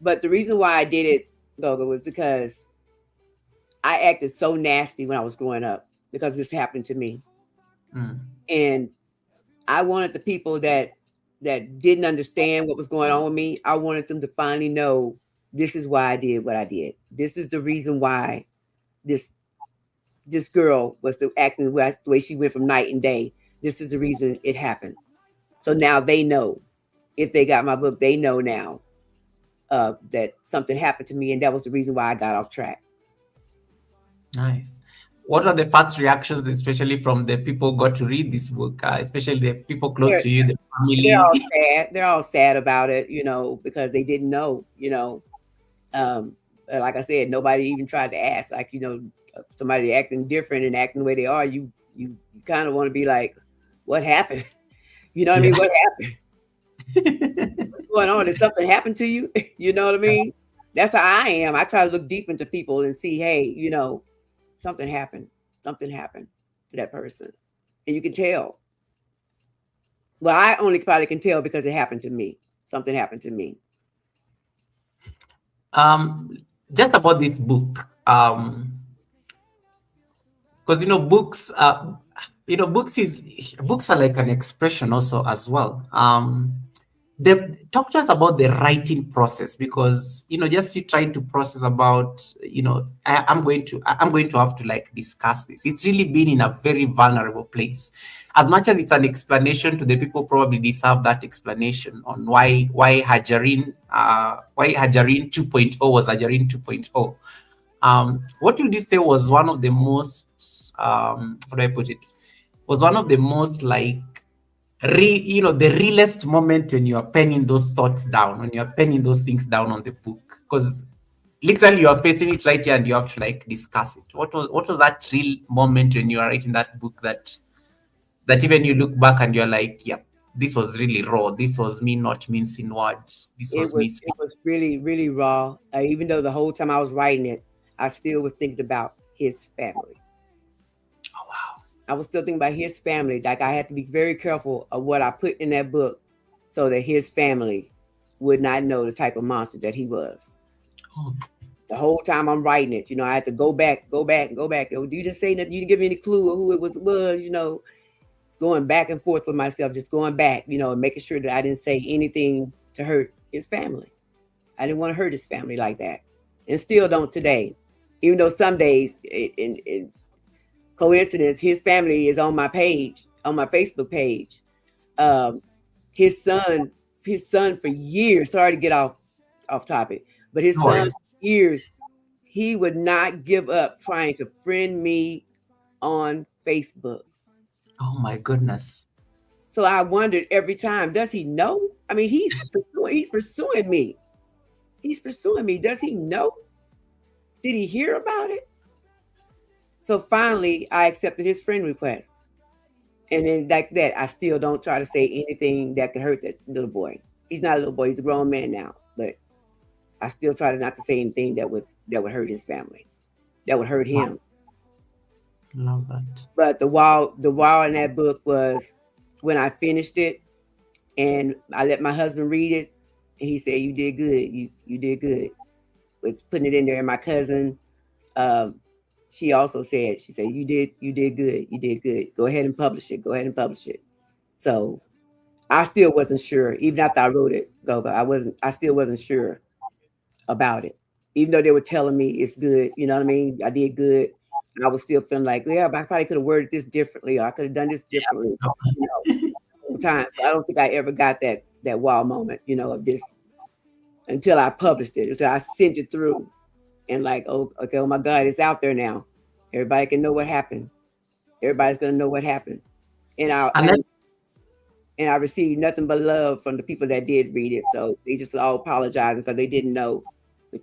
but the reason why I did it, Goga, was because I acted so nasty when I was growing up because this happened to me. Mm. And I wanted the people that didn't understand what was going on with me, I wanted them to finally know this is why I did what I did. This is the reason why this this girl was acting the way she went from night and day. This is the reason it happened. So now they know. If they got my book, they know now that something happened to me, and that was the reason why I got off track. Nice. What are the first reactions, especially from the people who got to read this book, especially the people close They're to you, the they're family? all sad. They're all sad about it, because they didn't know. Um, like I said, nobody even tried to ask. Like somebody acting different and acting the way they are, you kind of want to be like, what happened? You know what I Yeah. mean? What happened? What's going on? Did something happen to you? You know what I mean? That's how I am. I try to look deep into people and see, hey, something happened. Something happened to that person. And you can tell. Well, I only probably can tell because it happened to me. Something happened to me. um just about this book, because books, books are like an expression also as well. Talk to us about the writing process, because just you trying to process about, I'm going to have to like discuss this. It's really been in a very vulnerable place. As much as it's an explanation to the people, probably deserve that explanation on why Harjarene 2.0 was Harjarene 2.0. What would you say was one of the most, how do I put it? Was one of the most like the realest moment when you are penning those thoughts down, when you are penning those things down on the book, because literally you are facing it right here and you have to like discuss it. What was that real moment when you are writing that book, that even you look back and you're like, yeah, this was really raw. This was me not mincing words. This It was was me it speaking. was really, really raw. Even though the whole time I was writing it, I still was thinking about his family. Oh wow. I was still thinking about his family. Like I had to be very careful of what I put in that book so that his family would not know the type of monster that he was. Oh, The whole time I'm writing it, I had to go back, go back, and go back. Oh, you didn't say that. You didn't give me any clue of who it was. Going back and forth with myself, just going back, and making sure that I didn't say anything to hurt his family. I didn't want to hurt his family like that, and still don't today. Even though some days, in coincidence, his family is on my page, on my Facebook page. Um, his son, his son for years. Sorry to get off topic, but his no son worries. for years, he would not give up trying to friend me on Facebook. Oh my goodness. So I wondered every time, does he know? I mean, he's pursuing me. He's pursuing me. Does he know? Did he hear about it? So finally, I accepted his friend request. And then like that, I still don't try to say anything that could hurt that little boy. He's not a little boy; he's a grown man now. But I still try to not to say anything that would hurt his family, that would hurt Wow, him. love that. But the wow in that book was when I finished it and I let my husband read it, and he said, "You did good. You did good." With putting it in there, and my cousin, um, she said, you did good. You did good. Go ahead and publish it. Go ahead and publish it. So I still wasn't sure, even after I wrote it, Goga. I still wasn't sure about it. Even though they were telling me it's good, you know what I mean? I did good. I was still feeling like, yeah, but I probably could have worded this differently, or I could have done this differently, you know, all the time. So I don't think I ever got that wow moment, of this until I published it, until I sent it through and like, oh, okay, oh my God, it's out there now. Everybody can know what happened. Everybody's gonna know what happened. And I And then, and I received nothing but love from the people that did read it. So they just all apologizing because they didn't know. But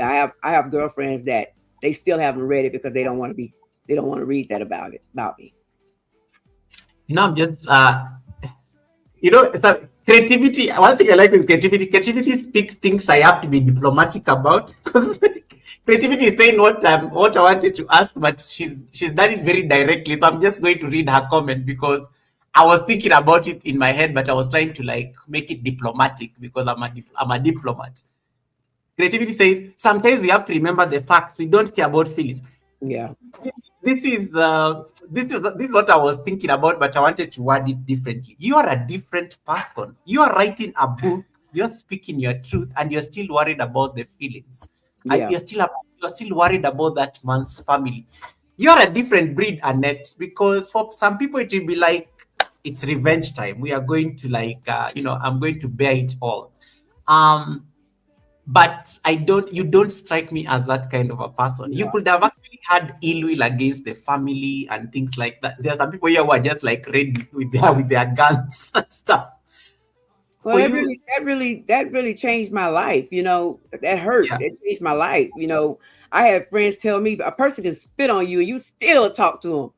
I have girlfriends that they still haven't read it because they don't want to read that about me. I'm just so creativity. One thing I like is creativity. Creativity speaks things I have to be diplomatic about because creativity is saying what I wanted to ask, but she's done it very directly. So I'm just going to read her comment because I was thinking about it in my head, but I was trying to like make it diplomatic because I'm a diplomat. Creativity says sometimes we have to remember the facts. We don't care about feelings. Yeah. This is what I was thinking about, but I wanted to word it differently. You are a different person. You are writing a book. You're speaking your truth, and you're still worried about the feelings. Yeah. You're still worried about that man's family. You're a different breed, Annette. Because for some people, it will be like it's revenge time. We are going to I'm going to bear it all. Um, but you don't strike me as that kind of a person. You No. could have actually had ill will against the family and things like that. There are some people here who are just like ready with their guns and stuff. Well, For you, that really changed my life. That hurt. yeah, It changed my life. I had friends tell me a person can spit on you and you still talk to them.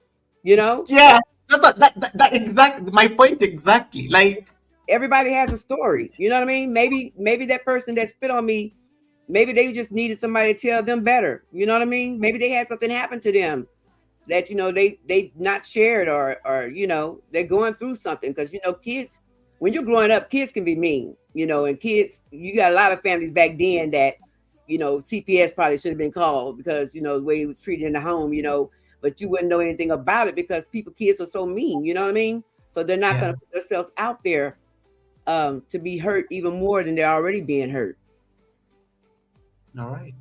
You know, yeah, that exactly my point exactly. Like, everybody has a story. You know what I mean? Maybe that person that spit on me, maybe they just needed somebody to tell them better. You know what I mean? Maybe they had something happen to them that they not shared, or they're going through something, because kids, when you're growing up, kids can be mean. And kids, you got a lot of families back then that CPS probably should have been called, because the way it was treated in the home. But you wouldn't know anything about it because kids are so mean. You know what I mean? So they're not yeah. going to put themselves out there to be hurt even more than they're already being hurt. All right.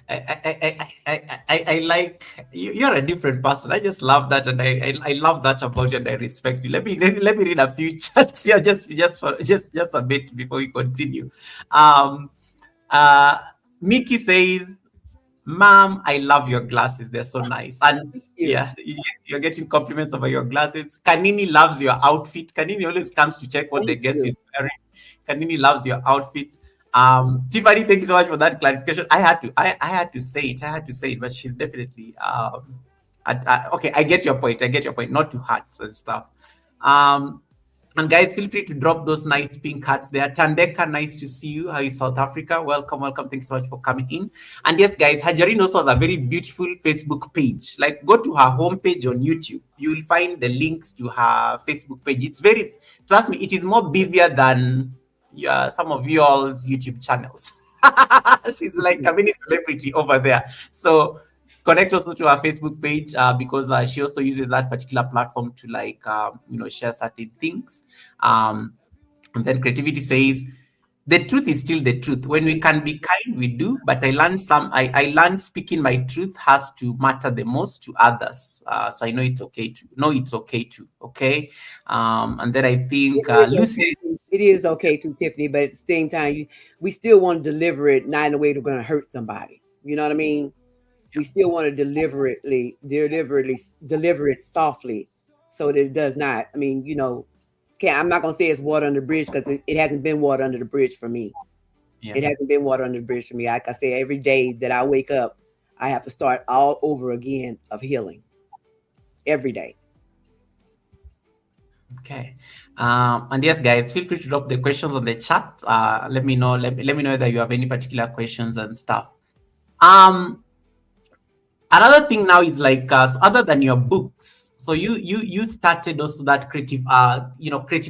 I like you. You're a different person. I just love that, and I love that about you, and I respect you. Let me read a few chats here, just a bit before we continue. Um, uh, Mickey says, "Mom, I love your glasses. They're so nice." And Thank you. yeah, you're getting compliments over your glasses. Kanini loves your outfit. Kanini always comes to check what the Thank guest you. is wearing. Kanini loves your outfit. Tiffany, thank you so much for that clarification. I had to say it. I had to say it, but she's definitely okay. I get your point. I get your point. Not too hard and stuff. Um, and guys, feel free to drop those nice pink hearts there. Tandeka, nice to see you. How is South Africa? Welcome, welcome. Thanks so much for coming in. And yes, guys, Harjarene also has a very beautiful Facebook page. Like, go to her homepage on YouTube. You will find the links to her Facebook page. It's very, trust me, it is more busier than some of you all's YouTube channels. She's like a mini celebrity over there. So connect also to our Facebook page because she also uses that particular platform to share certain things. And then creativity says the truth is still the truth. When we can be kind, we do. But I learned speaking my truth has to matter the most to others. So I know it's okay to. No, it's okay to. Okay. And then I think It is okay. Lucy. It is okay to, Tiffany, but at the same time, we still want to deliver it not in a way that's going to hurt somebody. You know what I mean? We still want to deliver it softly, so that it does not. I mean, I'm not gonna say it's water under the bridge, because it hasn't been water under the bridge for me. Yeah. It hasn't been water under the bridge for me. Like I say, every day that I wake up, I have to start all over again of healing. Every day. Okay. And yes, guys, feel free to drop the questions on the chat. Let me know. Let me know that you have any particular questions and stuff. Another thing now is like other than your books, so you started also that creative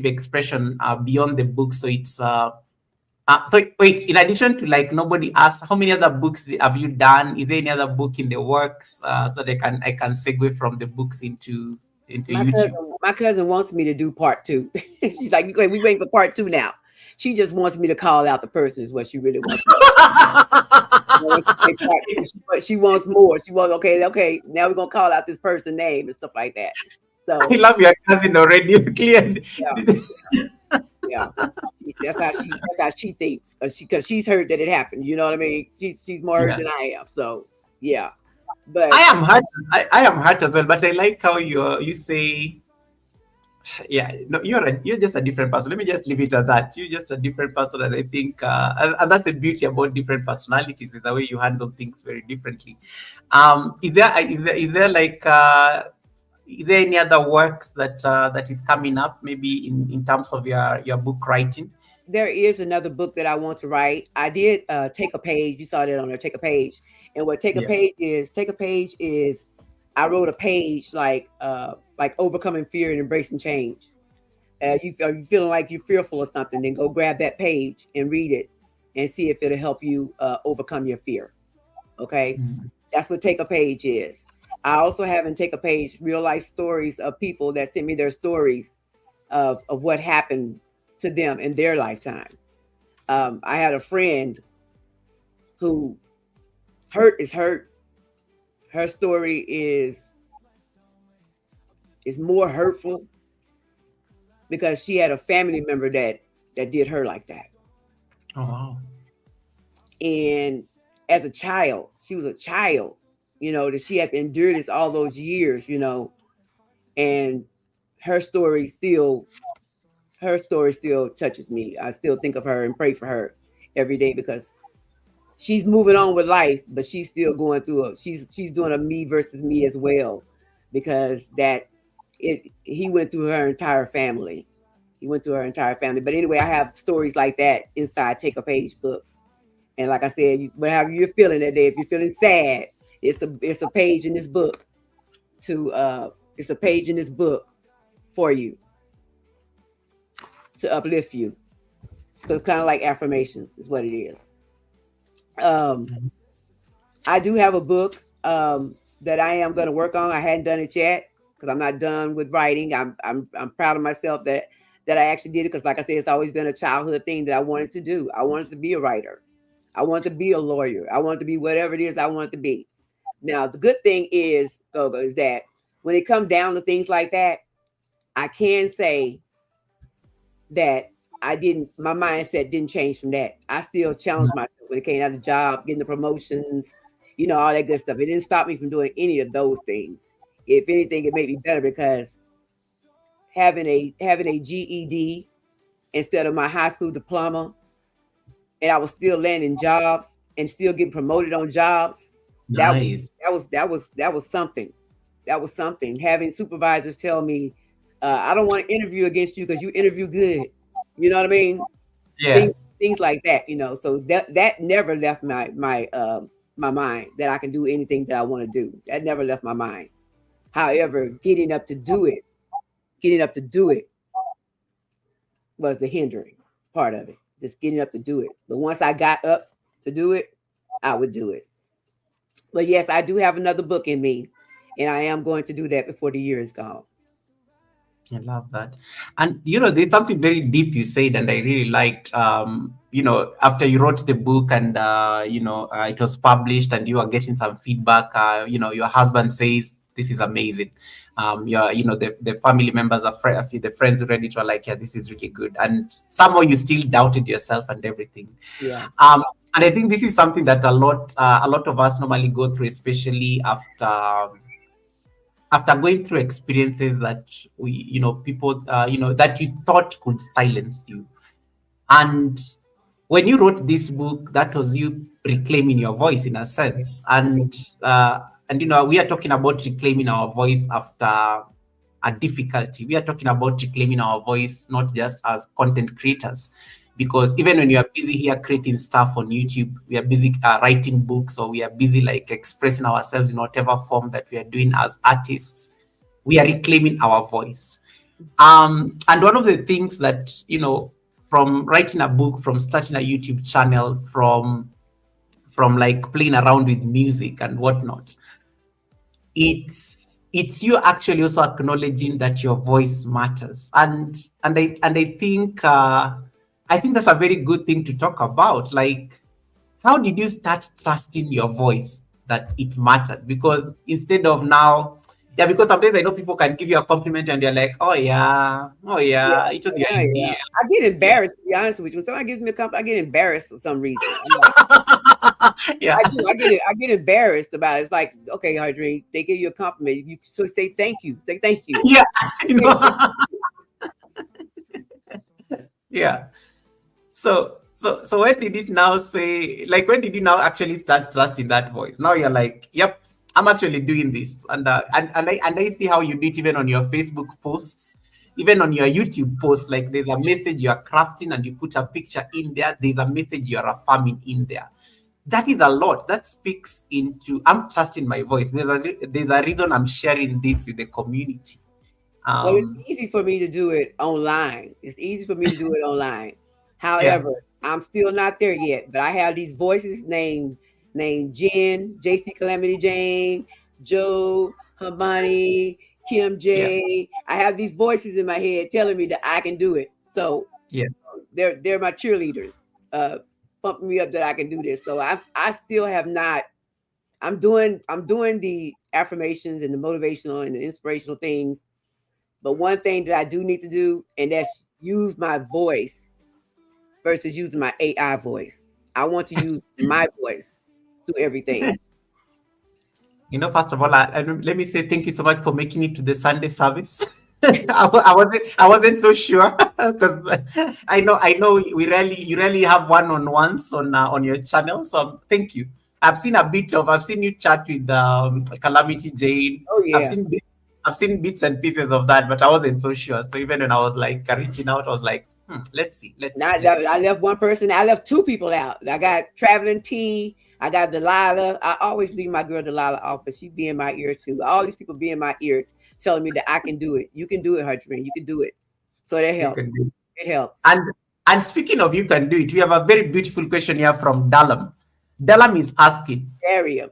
expression beyond the book. So it's so wait, in addition to, like, nobody asked how many other books have you done? Is there any other book in the works? So they can I can segue from the books into My YouTube. cousin wants me to do part two. She's like, "Okay, we waiting for part two now." She just wants me to call out the person, is what she really wants. She wants more. She wants, okay. Now we're gonna call out this person's name and stuff like that. I So love your cousin already. Clearly. yeah, Yeah. That's how she thinks. Because she's heard that it happened. You know what I mean? She's more hurt Yeah. than I am. So yeah. I But am hurt. I am hurt as well, but I like how you say, yeah, no, you're just a different person. Let me just leave it at that. You're just a different person, and I think, and that's the beauty about different personalities, is the way you handle things very differently. Is there like is there any other works that is coming up, maybe in terms of your book writing? there is another book that I want to write. I did take a page. You saw that on there, take a page. And what Yeah. take a page is I wrote a page like overcoming fear and embracing change. Are you feeling like you're fearful or something, then go grab that page and read it and see if it'll help you overcome your fear. Okay. Mm. That's what take a page is. I also have in take a page real life stories of people that sent me their stories of what happened to them in their lifetime. I had a friend who hurt is hurt. Her story is more hurtful because she had a family member that did her like that. Oh wow. And as a child, she was a child, that she had to endure this all those years, and her story still her story still touches me. I still think of her and pray for her every day because she's moving on with life, but she's still going through she's doing a me versus me as well, because he went through her entire family. He went through her entire family. But anyway, I have stories like that inside Take a Page book. And like I said, whatever you're feeling that day, if you're feeling sad, it's a page in this book it's a page in this book for you to uplift you. So kind of like affirmations is what it is. Um, I do have a book that I am going to work on. I hadn't done it yet because I'm not done with writing. I'm proud of myself that I actually did it because, like I said, it's always been a childhood thing that I wanted to do. I wanted to be a writer. I wanted to be a lawyer. I wanted to be whatever it is I wanted to be. Now, the good thing is, Goga, is that when it comes down to things like that, I can say that my mindset didn't change from that. I still challenged myself when it came out of jobs, getting the promotions, all that good stuff. It didn't stop me from doing any of those things. If anything, it made me better because having a GED instead of my high school diploma, and I was still landing jobs and still getting promoted on jobs. That Nice. that was something. That was something. Having supervisors tell me, I don't want to interview against you because you interview good. You know what I mean? Yeah. Things like that. So that never left my mind that I can do anything that I want to do. That never left my mind. However, getting up to do it was the hindering part of it. Just getting up to do it. But once I got up to do it, I would do it. But yes, I do have another book in me, and I am going to do that before the year is gone. I love that. And there's something very deep you said, and I really liked. After you wrote the book and it was published, and you are getting some feedback. Your husband says this is amazing. The family members the friends who read it were like, yeah, this is really good. And somehow you still doubted yourself and everything. Yeah. And I think this is something that a lot of us normally go through, especially after going through experiences that people, that you thought could silence you. And when you wrote this book, that was you reclaiming your voice in a sense. And we are talking about reclaiming our voice after a difficulty. We are talking about reclaiming our voice, not just as content creators, because even when you are busy here creating stuff on YouTube, we are busy writing books, or we are busy like expressing ourselves in whatever form that we are doing as artists. We are reclaiming our voice. And one of the things that, from writing a book, from starting a YouTube channel, from like playing around with music and whatnot, it's you actually also acknowledging that your voice matters. And I think that's a very good thing to talk about. Like, how did you start trusting your voice that it mattered? Because instead of now, Yeah, because sometimes I know people can give you a compliment and they're like, oh Yeah, yeah, it was your yeah. idea. I get Yeah. embarrassed, to be honest with you. When somebody gives me a compliment, I get embarrassed for some reason. I'm like, Yeah. I do. I get embarrassed about it. It's like, okay, Harjarene, they give you a compliment. You so say thank you. Say thank you. Yeah. You Say thank know. Yeah. So when did it now say, like, when did you now actually start trusting that voice? Now you're like, yep, I'm actually doing this. And I see how you do it even on your Facebook posts, even on your YouTube posts. Like, there's a message you're crafting and you put a picture in there. There's a message you're affirming in there. That is a lot. That speaks into, I'm trusting my voice. There's a reason I'm sharing this with the community. Well, it's Um, easy for me to do it online. It's easy for me to do it online. yeah, However, I'm still not there yet. But I have these voices named Jen, JC Calamity Jane, Joe, Hermione, Kim yeah, J. I have these voices in my head telling me that I can do it. So yeah. they're my cheerleaders, uh, pumping me up that I can do this. So I still have not. I'm doing the affirmations and the motivational and the inspirational things, but one thing that I do need to do, and that's use my voice versus using my AI voice. I want to use my voice to everything. First of all, let me say thank you so much for making it to the Sunday service. I wasn't so sure because I know you rarely have one-on-ones on your channel. So thank you. I've seen you chat with Calamity Jane. Oh I've yeah. seen bit- I've seen bits and pieces of that, but I wasn't so sure. So even when I was like reaching out, I was like, let's see, let's see, Not let's I see. left one person. I left two people out. I got Traveling T. I got Delilah. I always leave my girl Delilah off, but she be in my ear too. All these people be in my ear telling me that I can do it. You can do it, Harjarene. You can do it. So that You helps. can do. It helps. And speaking of you can do it, we have a very beautiful question here from Dalam. Dalam is asking, Area.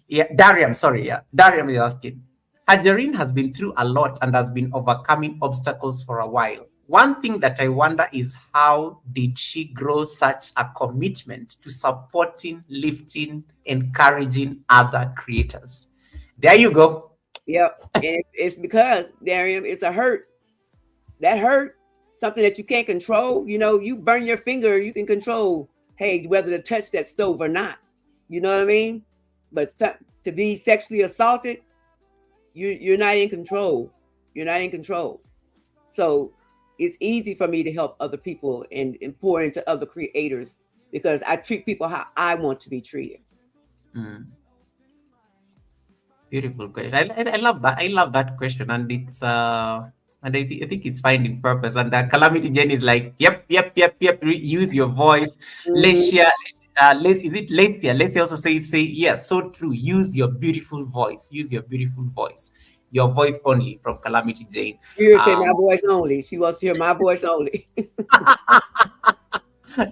yeah, Dariam, sorry, yeah, Dariam is asking. Hajarine has been through a lot and has been overcoming obstacles for a while. One thing that I wonder is how did she grow such a commitment to supporting, lifting, encouraging other creators? There you go. Yep. And it's because, Darian, it's a hurt. That hurt, something that you can't control. You burn your finger, you can control, hey, whether to touch that stove or not. You know what I mean? But to be sexually assaulted, you're not in control. You're not in control. So it's easy for me to help other people and pour into other creators because I treat people how I want to be treated. Mm. Beautiful question. I love that. I love that question, and I think it's finding purpose. And Calamity Jane is like, yep. Use your voice. Mhm. Lesia, is it Lesia? Lesia also say yes, so true. Use your beautiful voice. Use your beautiful voice. Your voice only from Calamity Jane. You hear her say my Um, voice only. She wants to hear my voice only.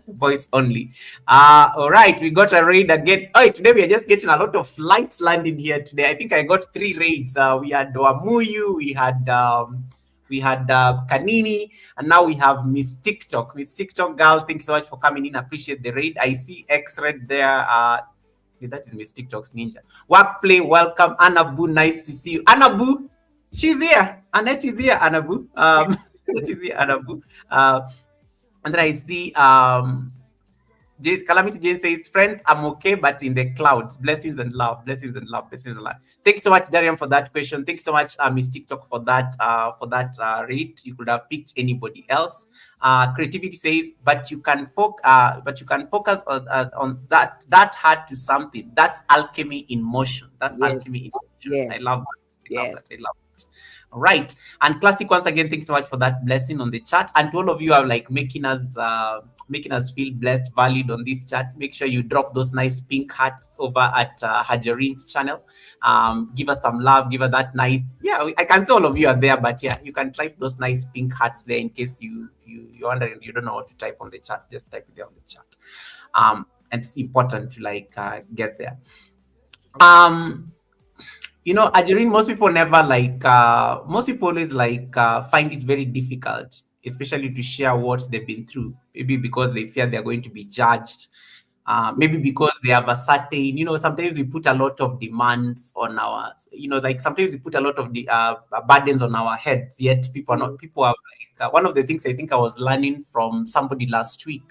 voice only. All right, we got a raid again. Oh, today we are just getting a lot of flights landing here today. I think I got 3 raids. We had Wamuyu, we had Kanini, and now we have Miss TikTok. Miss TikTok girl, thanks so much for coming in. Appreciate the raid. I see X-Red there. That is Miss TikTok's ninja. Workplay, welcome. Anabu, nice to see you. Anabu, she's here. Annette is here, Anabu. Annette is here, Anabu. And then I see Calamity Jane says, friends, I'm okay, but in the clouds. Blessings and love, blessings and love, blessings and love. Thank you so much, Darian, for that question. Thank you so much, Miss TikTok, for that rate. You could have picked anybody else. Creativity says, but you can focus on that heart to something. That's alchemy in motion. That's Yes, alchemy in motion. yes, I love that. I love yes. that. I love that. All right. And Classic, once again, thanks so much for that blessing on the chat. And to all of you are like making us feel blessed, valued on this chat. Make sure you drop those nice pink hearts over at Hajarine's channel. Give us some love. Give us that nice. Yeah, I can see all of you are there, but yeah, you can type those nice pink hearts there in case you wondering you don't know what to type on the chat. Just type it there on the chat. And it's important to get there. Hajarine, most people always find it very difficult, especially to share what they've been through, maybe because they fear they're going to be judged. Maybe because they have a certain, sometimes we put a lot of demands on our, like sometimes we put a lot of the burdens on our heads, yet people are not, people are like, one of the things I think I was learning from somebody last week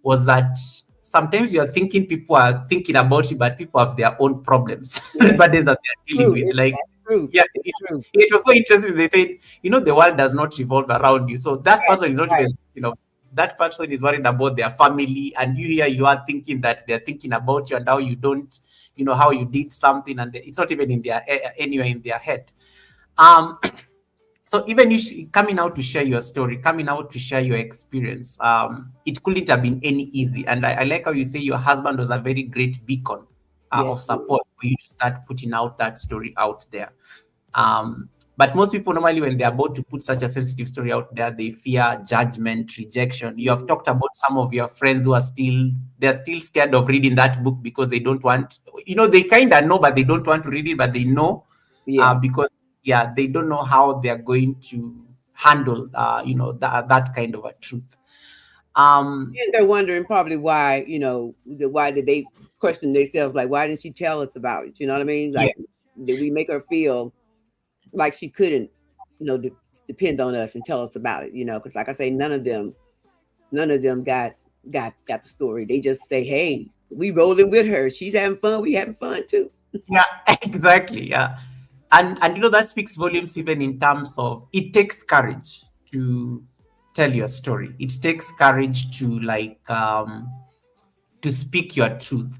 was that sometimes you are thinking people are thinking about you, but people have their own problems, Yeah. burdens that they're dealing True. with. Like, That's true. yeah, It's true. it was so interesting. They said, the world does not revolve around you. So that Right. person is not Right. even, that person is worried about their family, and you are thinking that they're thinking about you and how you don't, how you did something, and it's not even in their anywhere in their head. Um, so even you coming out to share your story, coming out to share your experience, it couldn't have been any easy. And I like how you say your husband was a very great beacon of Yes. support for you to start putting out that story out there. But most people normally, when they're about to put such a sensitive story out there, they fear judgment, rejection. You have talked about some of your friends who are they're still scared of reading that book because they don't want, they kind of know, but they don't want to read it, but they know Yeah. because, yeah, they don't know how they're going to handle, that kind of a truth. And they're wondering probably why, why did they question themselves? Like, why didn't she tell us about it? You know what I mean? Yeah, Like, did we make her feel like she couldn't, depend on us and tell us about it? Because like I say, none of them got the story. They just say, hey, we rolling with her. She's having fun. We having fun too. yeah, exactly. Yeah. And that speaks volumes even in terms of it takes courage to tell your story. It takes courage to to speak your truth.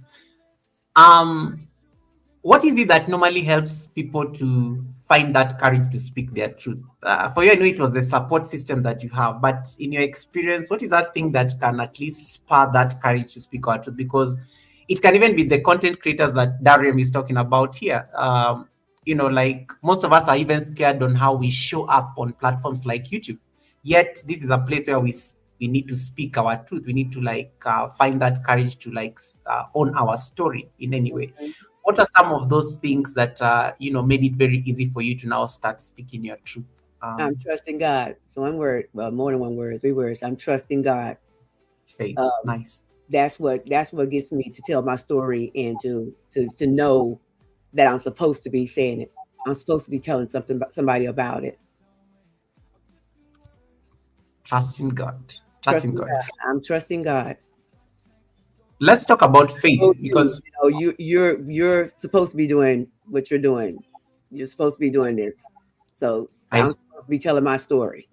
Um what is it that normally helps people to find that courage to speak their truth? For you, I know it was the support system that you have, but in your experience, what is that thing that can at least spur that courage to speak our truth? Because it can even be the content creators that Darium is talking about here. Like most of us are even scared on how we show up on platforms like YouTube. Yet this is a place where we need to speak our truth. We need to find that courage to own our story in any way. What are some of those things that made it very easy for you to now start speaking your truth? I'm trusting God. So one word, well, more than one word, 3 words. I'm trusting God. Faith. Um, Nice. that's what gets me to tell my story and to know that I'm supposed to be saying it. I'm supposed to be telling somebody about it. Trusting God. Trusting Trusting God. God. I'm trusting God. Let's talk about faith So because you're supposed to be doing what you're doing. You're supposed to be doing this. So I I'm supposed to be telling my story.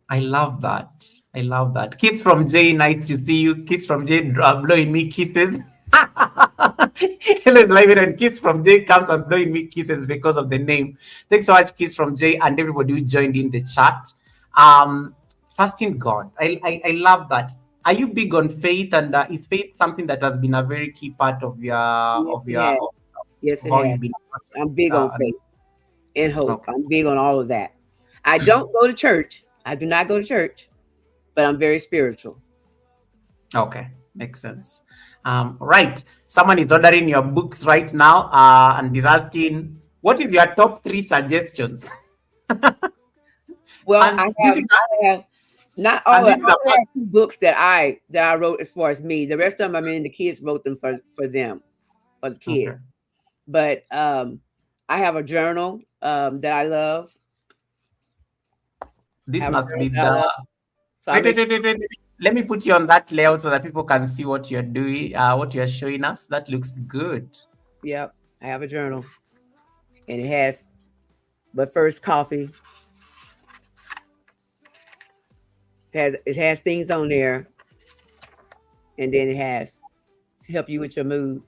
I love that. I love that. Kiss from Jay. Nice to see you. Kiss from Jay, blowing me kisses. Let's live it, and Kiss from Jay comes and blowing me kisses because of the name. Thanks so much, Kiss from Jay, and everybody who joined in the chat. Trusting God. I love that. Are you big on faith? And is faith something that has been a very key part of your Yes, of it your has. of Yes, it how has. you've been? I'm big on And, faith and hope. okay. I'm big on all of that. I don't go to church. I do not go to church, but I'm very spiritual. Okay, makes sense. Right. Someone is ordering your books right now and is asking, what is your top 3 suggestions? Well, And this is I have not and all. I this is a only have 2 books that I wrote as far as me. The rest of them, I mean, the kids wrote them for them, for the okay. kids. But I have a journal that I love. I This have a must journal be that I the love. So I wait, wait, make wait, wait, wait. Let me put you on that layout so that people can see what you're doing, what you're showing us. That looks good. yep. I have a journal, and it has but first coffee. It has things on there, and then it has to help you with your mood,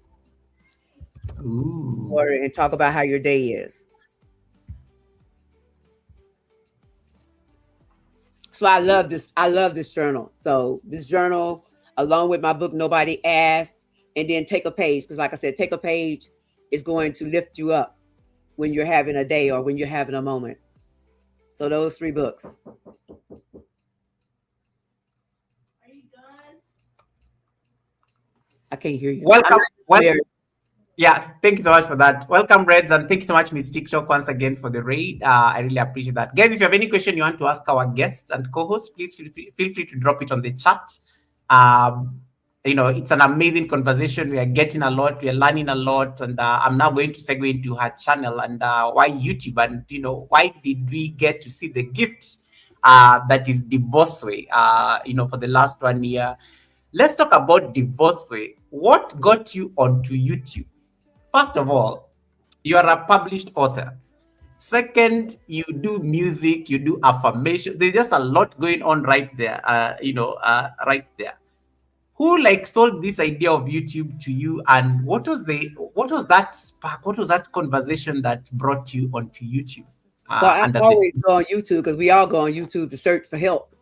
Ooh. or and talk about how your day is. So I love this. I love this journal. So this journal, along with my book, Nobody Asked, and then take a page. Because like I said, take a page is going to lift you up when you're having a day or when you're having a moment. So those 3 books. I can't hear you. Welcome. Where? Yeah, thank you so much for that. Welcome, Reds, and thank you so much, Miss TikTok, once again for the raid. I really appreciate that. Guys, if you have any question you want to ask our guests and co-hosts, please feel free to drop it on the chat. Um, it's an amazing conversation. We are getting a lot, we are learning a lot, and I'm now going to segue into her channel and why YouTube, and why did we get to see the gifts that is the boss way, for the last 1 year. Let's talk about the boss way. What got you onto YouTube? First of all, you are a published author. Second, you do music, you do affirmation. There's just a lot going on right there. Right there. Who sold this idea of YouTube to you, and what was that spark? What was that conversation that brought you onto YouTube? Well, I Under the always go on YouTube because we all go on YouTube to search for help.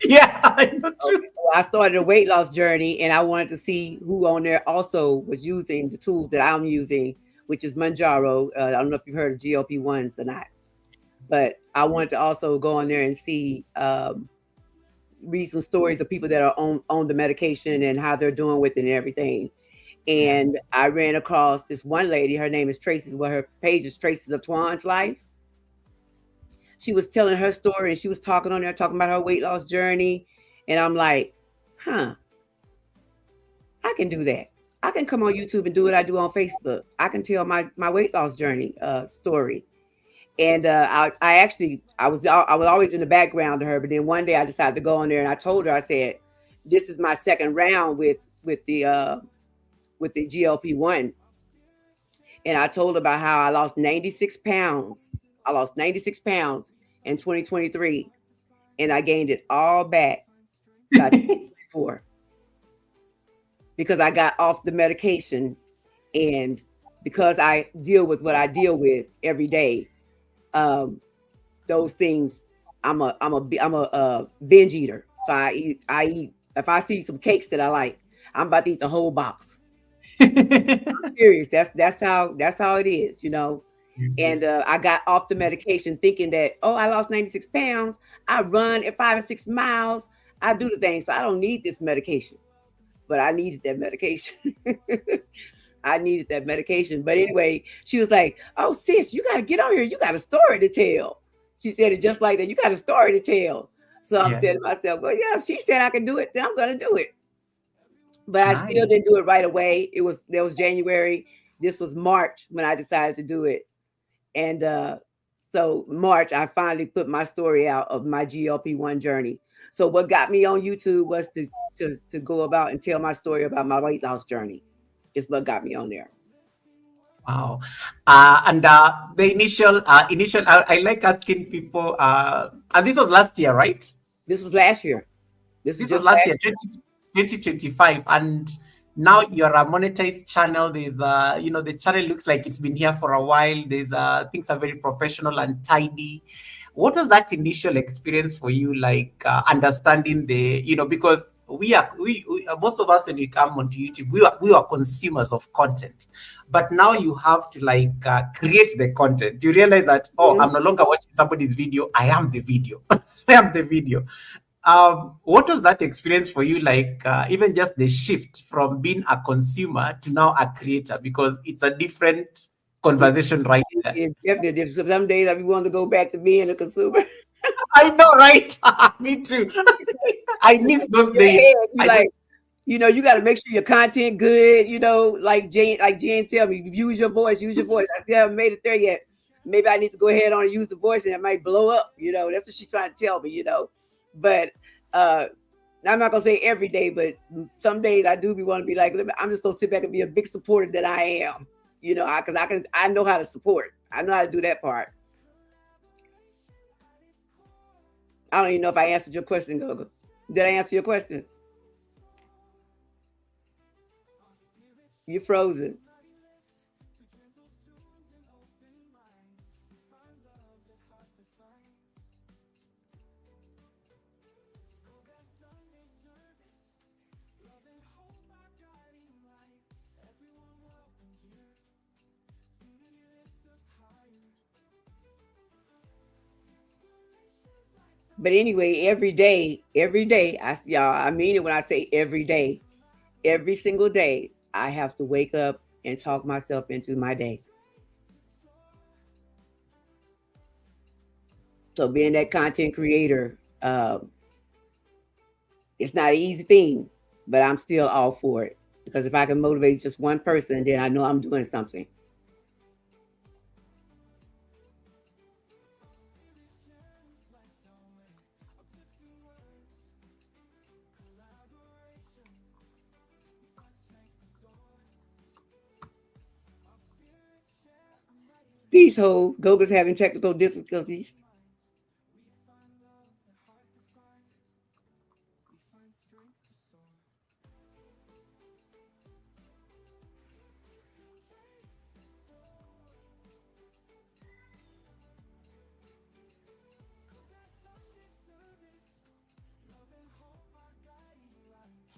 yeah, I know, true. Okay, so I started a weight loss journey, and I wanted to see who on there also was using the tools that I'm using, which is Manjaro. I don't know if you've heard of GLP-1s or not, but I wanted to also go on there and see, read some stories of people that are on the medication and how they're doing with it and everything. And I ran across this one lady. Her name is Tracy's. Well, her page is Traces of Twan's Life. She was telling her story, and she was talking on there, talking about her weight loss journey. And I'm like, huh, I can do that. I can come on YouTube and do what I do on Facebook. I can tell my weight loss journey story. And I was always in the background to her, but then one day I decided to go on there, and I told her, I said, this is my second round with the GLP-1. And I told her about how I lost 96 pounds. I lost 96 pounds in 2023, and I gained it all back by 2024 because I got off the medication, and because I deal with what I deal with every day. Those things, I'm a binge eater. So I eat if I see some cakes that I like, I'm about to eat the whole box. I'm serious. That's how it is, And I got off the medication thinking that, oh, I lost 96 pounds. I run at 5 or 6 miles. I do the things. So I don't need this medication. But I needed that medication. I needed that medication. But anyway, she was like, oh, sis, you got to get on here. You got a story to tell. She said it just like that. You got a story to tell. So I'm saying to myself, well, yeah, she said I can do it, then I'm going to do it. But I still didn't do it right away. That was January. This was March when I decided to do it. And so March, I finally put my story out of my GLP-1 journey. So what got me on YouTube was to go about and tell my story about my weight loss journey. Is what got me on there. Wow. And the initial, I like asking people, and this was last year, right? This was last year. This was last year, 2025. And now you're a monetized channel. There's, the channel looks like it's been here for a while. There's, things are very professional and tidy. What was that initial experience for you, like understanding because we most of us, when we come onto YouTube, we are consumers of content, but now you have to create the content. You realize that, I'm no longer watching somebody's video. I am the video. I am the video. What was that experience for you, even just the shift from being a consumer to now a creator, because it's a different conversation right there. It's definitely different. Some days I be wanting to go back to being a consumer. I know, right? Me too. I miss those days. You got to make sure your content good. Like Jen tell me, use your voice. I still haven't made it there yet. Maybe I need to go ahead on and use the voice, and it might blow up. That's what she's trying to tell me. But I'm not gonna say every day, but some days I do want to be like, I'm just gonna sit back and be a big supporter that I am. Because I know how to support. I know how to do that part. I don't even know if I answered your question, Goga. Did I answer your question? You're frozen. But anyway, every day, I mean it when I say every day, every single day, I have to wake up and talk myself into my day. So being that content creator, it's not an easy thing. but I'm still all for it because if I can motivate just one person, then I know I'm doing something. Peace, Ho. Goga's having technical difficulties.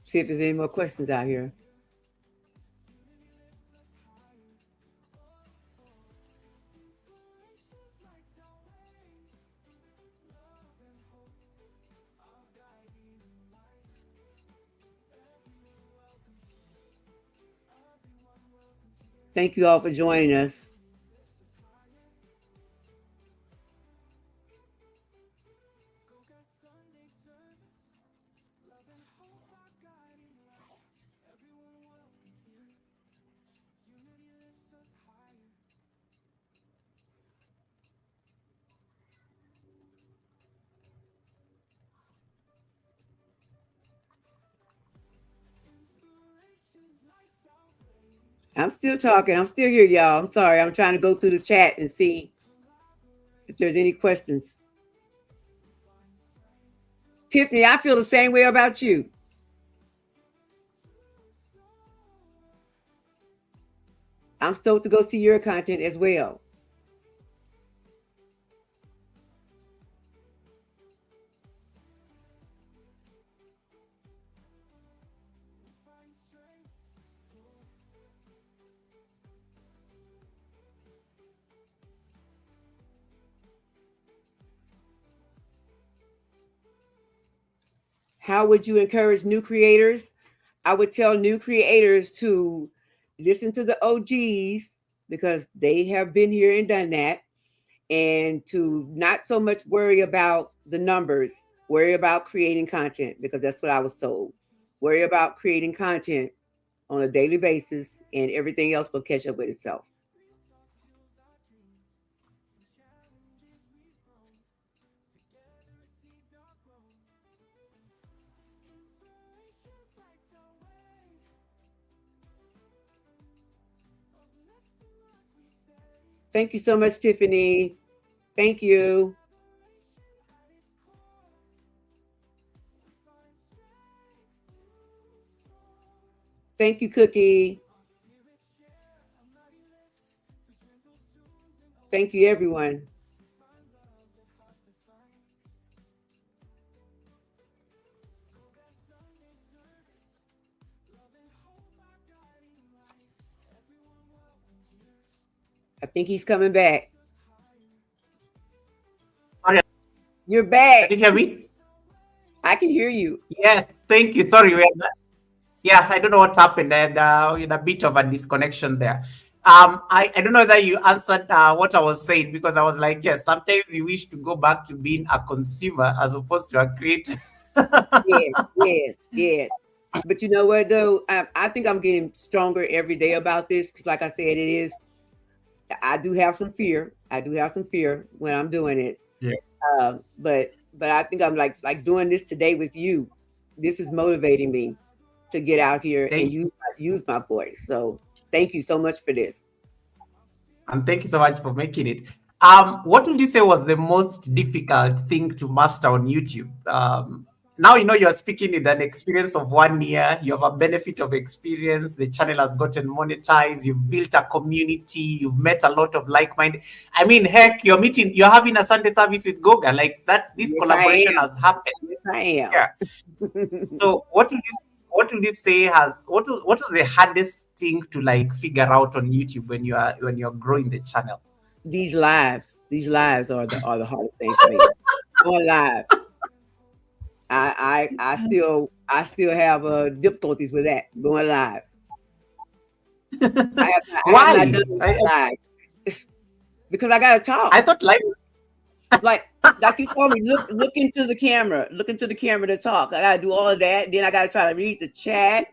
See if there's any more questions out here. Thank you all for joining us. I'm still talking. I'm still here, y'all. I'm sorry. I'm trying to go through the chat and see if there's any questions. Tiffany, I feel the same way about you. I'm stoked to go see your content as well. How would you encourage new creators? I would tell new creators to listen to the OGs because they have been here and done that, and to not so much worry about the numbers, worry about creating content because that's what I was told. Worry about creating content on a daily basis, and everything else will catch up with itself. Thank you so much, Tiffany. Thank you. Thank you, Cookie. Thank you, everyone. I think he's coming back. Sorry, You're back. can you hear me? I can hear you. Yes, thank you. Sorry, yeah, I don't know what happened, and in a bit of a disconnection there. I don't know that you answered what I was saying because I was like, yes, sometimes you wish to go back to being a consumer as opposed to a creator. Yes, yes, yes. But you know what though? I think I'm getting stronger every day about this because, like I said, it is. I do have some fear. I do have some fear when I'm doing it. Yeah. But I think I'm like doing this today with you. This is motivating me to get out here and Thank you. use my voice. So thank you so much for this. And thank you so much for making it. What would you say was the most difficult thing to master on YouTube? Now you know you're speaking with an experience of 1 year. You have a benefit of experience. The channel has gotten monetized. You've built a community. You've met a lot of like-minded. I mean, heck, you're having a Sunday service with Goga like that. This Yes, I collaboration am. has happened. Yes, I am. Yeah. So what would you say what was the hardest thing to like figure out on YouTube when you're growing the channel? These lives are the hardest thing for me. Going live. I still have difficulties with that going live. I have not Why? done it live because I gotta talk. I thought life. Like Like you told me, look into the camera. Look into the camera to talk. I gotta do all of that. Then I gotta try to read the chat.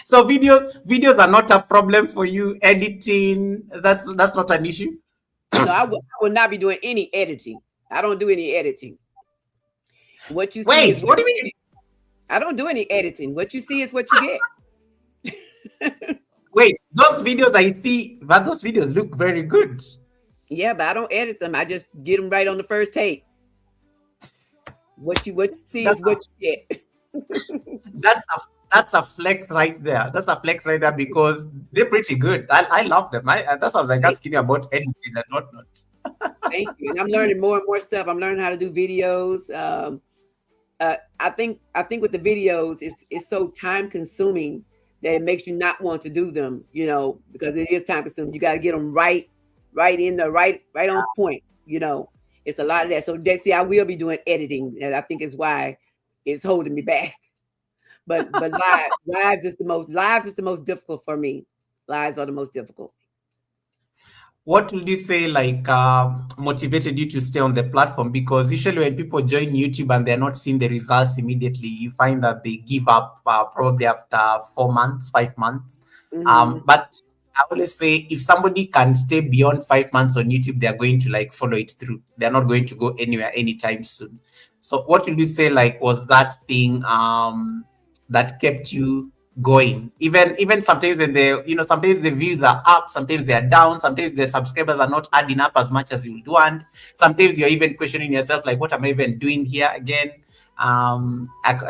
So videos are not a problem for you. Editing, that's not an issue. No, I will not be doing any editing. I don't do any editing. What you see is Wait, what what do you mean? I don't do any editing. What you see is what you get. Wait, those videos I see, but those videos look very good. Yeah, but I don't edit them. I just get them right on the first take. What you see That's is what you get. that's a that's a flex right there. That's a flex right there because they're pretty good. I love them. That's why I was like Thank asking you about editing and whatnot. Thank you. And I'm learning more and more stuff. I'm learning how to do videos. I think with the videos, it's so time consuming that it makes you not want to do them. Because it is time consuming. You got to get them right in the right on point. It's a lot of that. So see, I will be doing editing, and I think is why it's holding me back. But lives is the most difficult for me. Lives are the most difficult. What would you say motivated you to stay on the platform? Because usually when people join YouTube and they're not seeing the results immediately, you find that they give up probably after 4 months, 5 months. Mm-hmm. But I always say if somebody can stay beyond 5 months on YouTube, they're going to follow it through. They're not going to go anywhere anytime soon. So what would you say was that thing that kept you going, even sometimes when sometimes the views are up, sometimes they are down, sometimes the subscribers are not adding up as much as you would want, sometimes you're even questioning yourself, like, what am I even doing here again?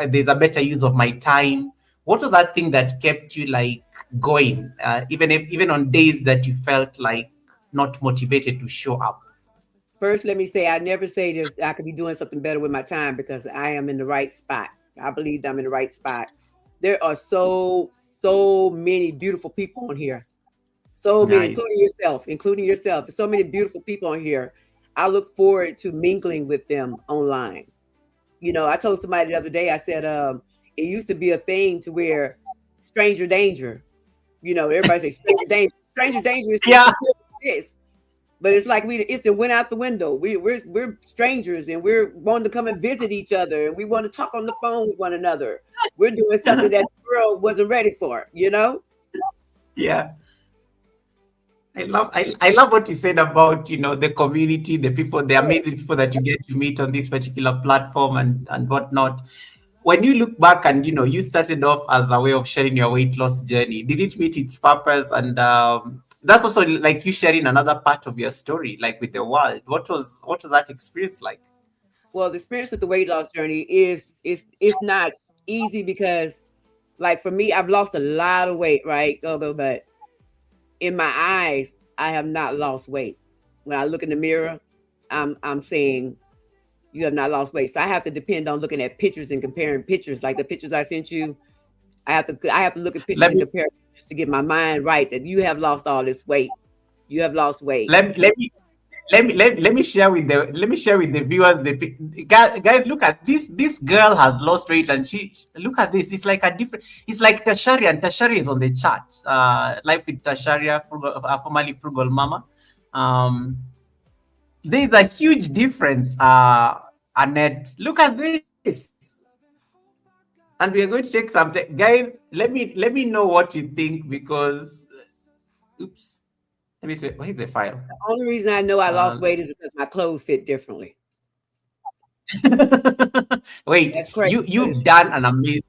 There's a better use of my time. What was that thing that kept you going, even on days that you felt like not motivated to show up? First, let me say I never say this. I could be doing something better with my time because I am in the right spot. I believe I'm in the right spot. There are so many beautiful people on here. So many, Nice. including yourself. So many beautiful people on here. I look forward to mingling with them online. I told somebody the other day, I said, it used to be a thing to where stranger danger. Everybody say stranger danger. Stranger danger is Yeah. still exists. But it's like it's the went out the window. We're strangers and we're wanting to come and visit each other and we want to talk on the phone with one another. We're doing something that the world wasn't ready for. Yeah. I love what you said about the community, the people, the amazing people that you get to meet on this particular platform and whatnot. When you look back and you started off as a way of sharing your weight loss journey, did it meet its purpose? And that's also like you sharing another part of your story, like with the world. What was that experience like? Well, the experience with the weight loss journey is it's not easy because, like, for me, I've lost a lot of weight, right, Gogo, but in my eyes, I have not lost weight. When I look in the mirror, I'm saying you have not lost weight. So I have to depend on looking at pictures and comparing pictures, like the pictures I sent you. I have to look at pictures Let and me compare pictures to get my mind right that you have lost all this weight. You have lost weight. let me let me share with the viewers guys, look at this girl has lost weight, and she look at this. It's like a different, it's like Tasharia, and Tasharia is on the chart. Life with Tasharia, formerly Frugal Mama. There's a huge difference. Annette, look at this. And we are going to check something, guys. Let me know what you think, because oops, let me see, where's the file? The only reason I know I lost uh, weight is because my clothes fit differently. Wait, That's crazy, you but you've it's done true. an amazing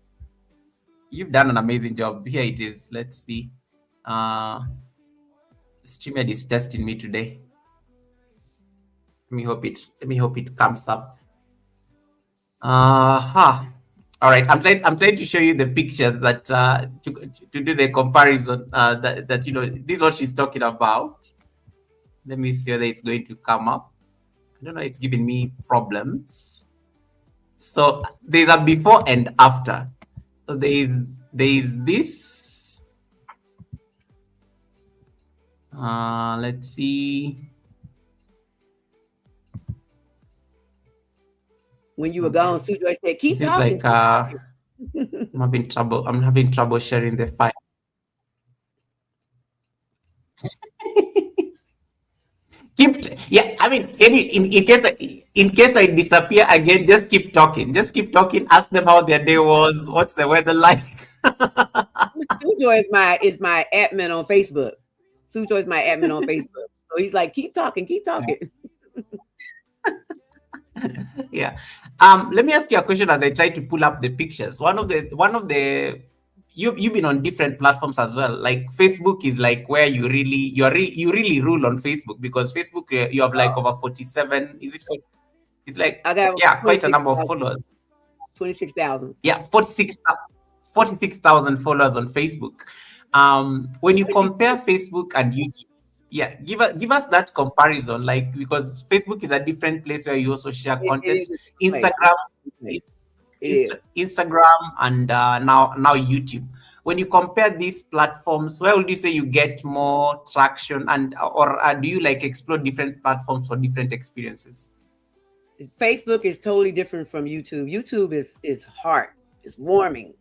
you've done an amazing job. Here it is. Let's see. Uh StreamYard is testing me today. Let me hope it comes up. All right. I'm trying to show you the pictures that to do the comparison, that this is what she's talking about. Let me see whether it's going to come up. I don't know, it's giving me problems. So there's a before and after. So there is this. Let's see. When you were gone, Sujoy said, "Keep This is talking, like keep talking." I'm having trouble sharing the file. Yeah, I mean, in case I disappear again, just keep talking. Just keep talking. Ask them how their day was. What's the weather like? Sujo is my admin on Facebook. Sujo is my admin on Facebook. So he's like, keep talking, keep talking. Yeah. Let me ask you a question as I try to pull up the pictures. You've been on different platforms as well. Like Facebook is like where you really rule on Facebook, because Facebook, you have like over 47. Is it? It's like, I got yeah, quite a number of 26,000. followers. 26,000. Yeah, 46,000 followers on Facebook. When you compare Facebook and YouTube, yeah, give us that comparison, like, because Facebook is a different place where you also share It content. is a different place. Instagram, Place. It is. Instagram, and now YouTube. When you compare these platforms, where would you say you get more traction, and or do you like explore different platforms for different experiences? Facebook is totally different from YouTube. YouTube is hot. It's warming.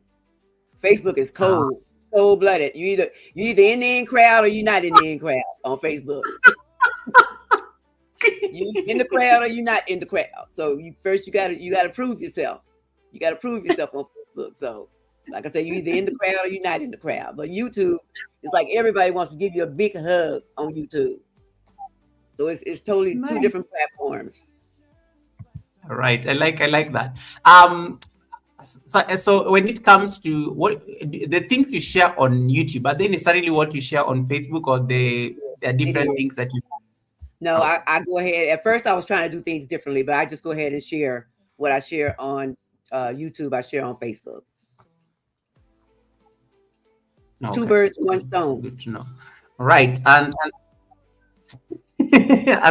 Facebook is Uh, cold. Cold blooded. You either in the in crowd or you're not in the in crowd on Facebook. You in the crowd or you're not in the crowd. So you gotta prove yourself. You gotta prove yourself on Facebook. So like I said, you either in the crowd or you're not in the crowd. But YouTube, it's like everybody wants to give you a big hug on YouTube. So it's totally two nice. different platforms. Right. I like that. So when it comes to what the things you share on YouTube, are they necessarily what you share on Facebook, or there are It different is. things that you? No, Okay. I go ahead. At first, I was trying to do things differently, but I just go ahead and share what I share on YouTube. I share on Facebook. Two Okay. birds, one stone. Good to know. Right. As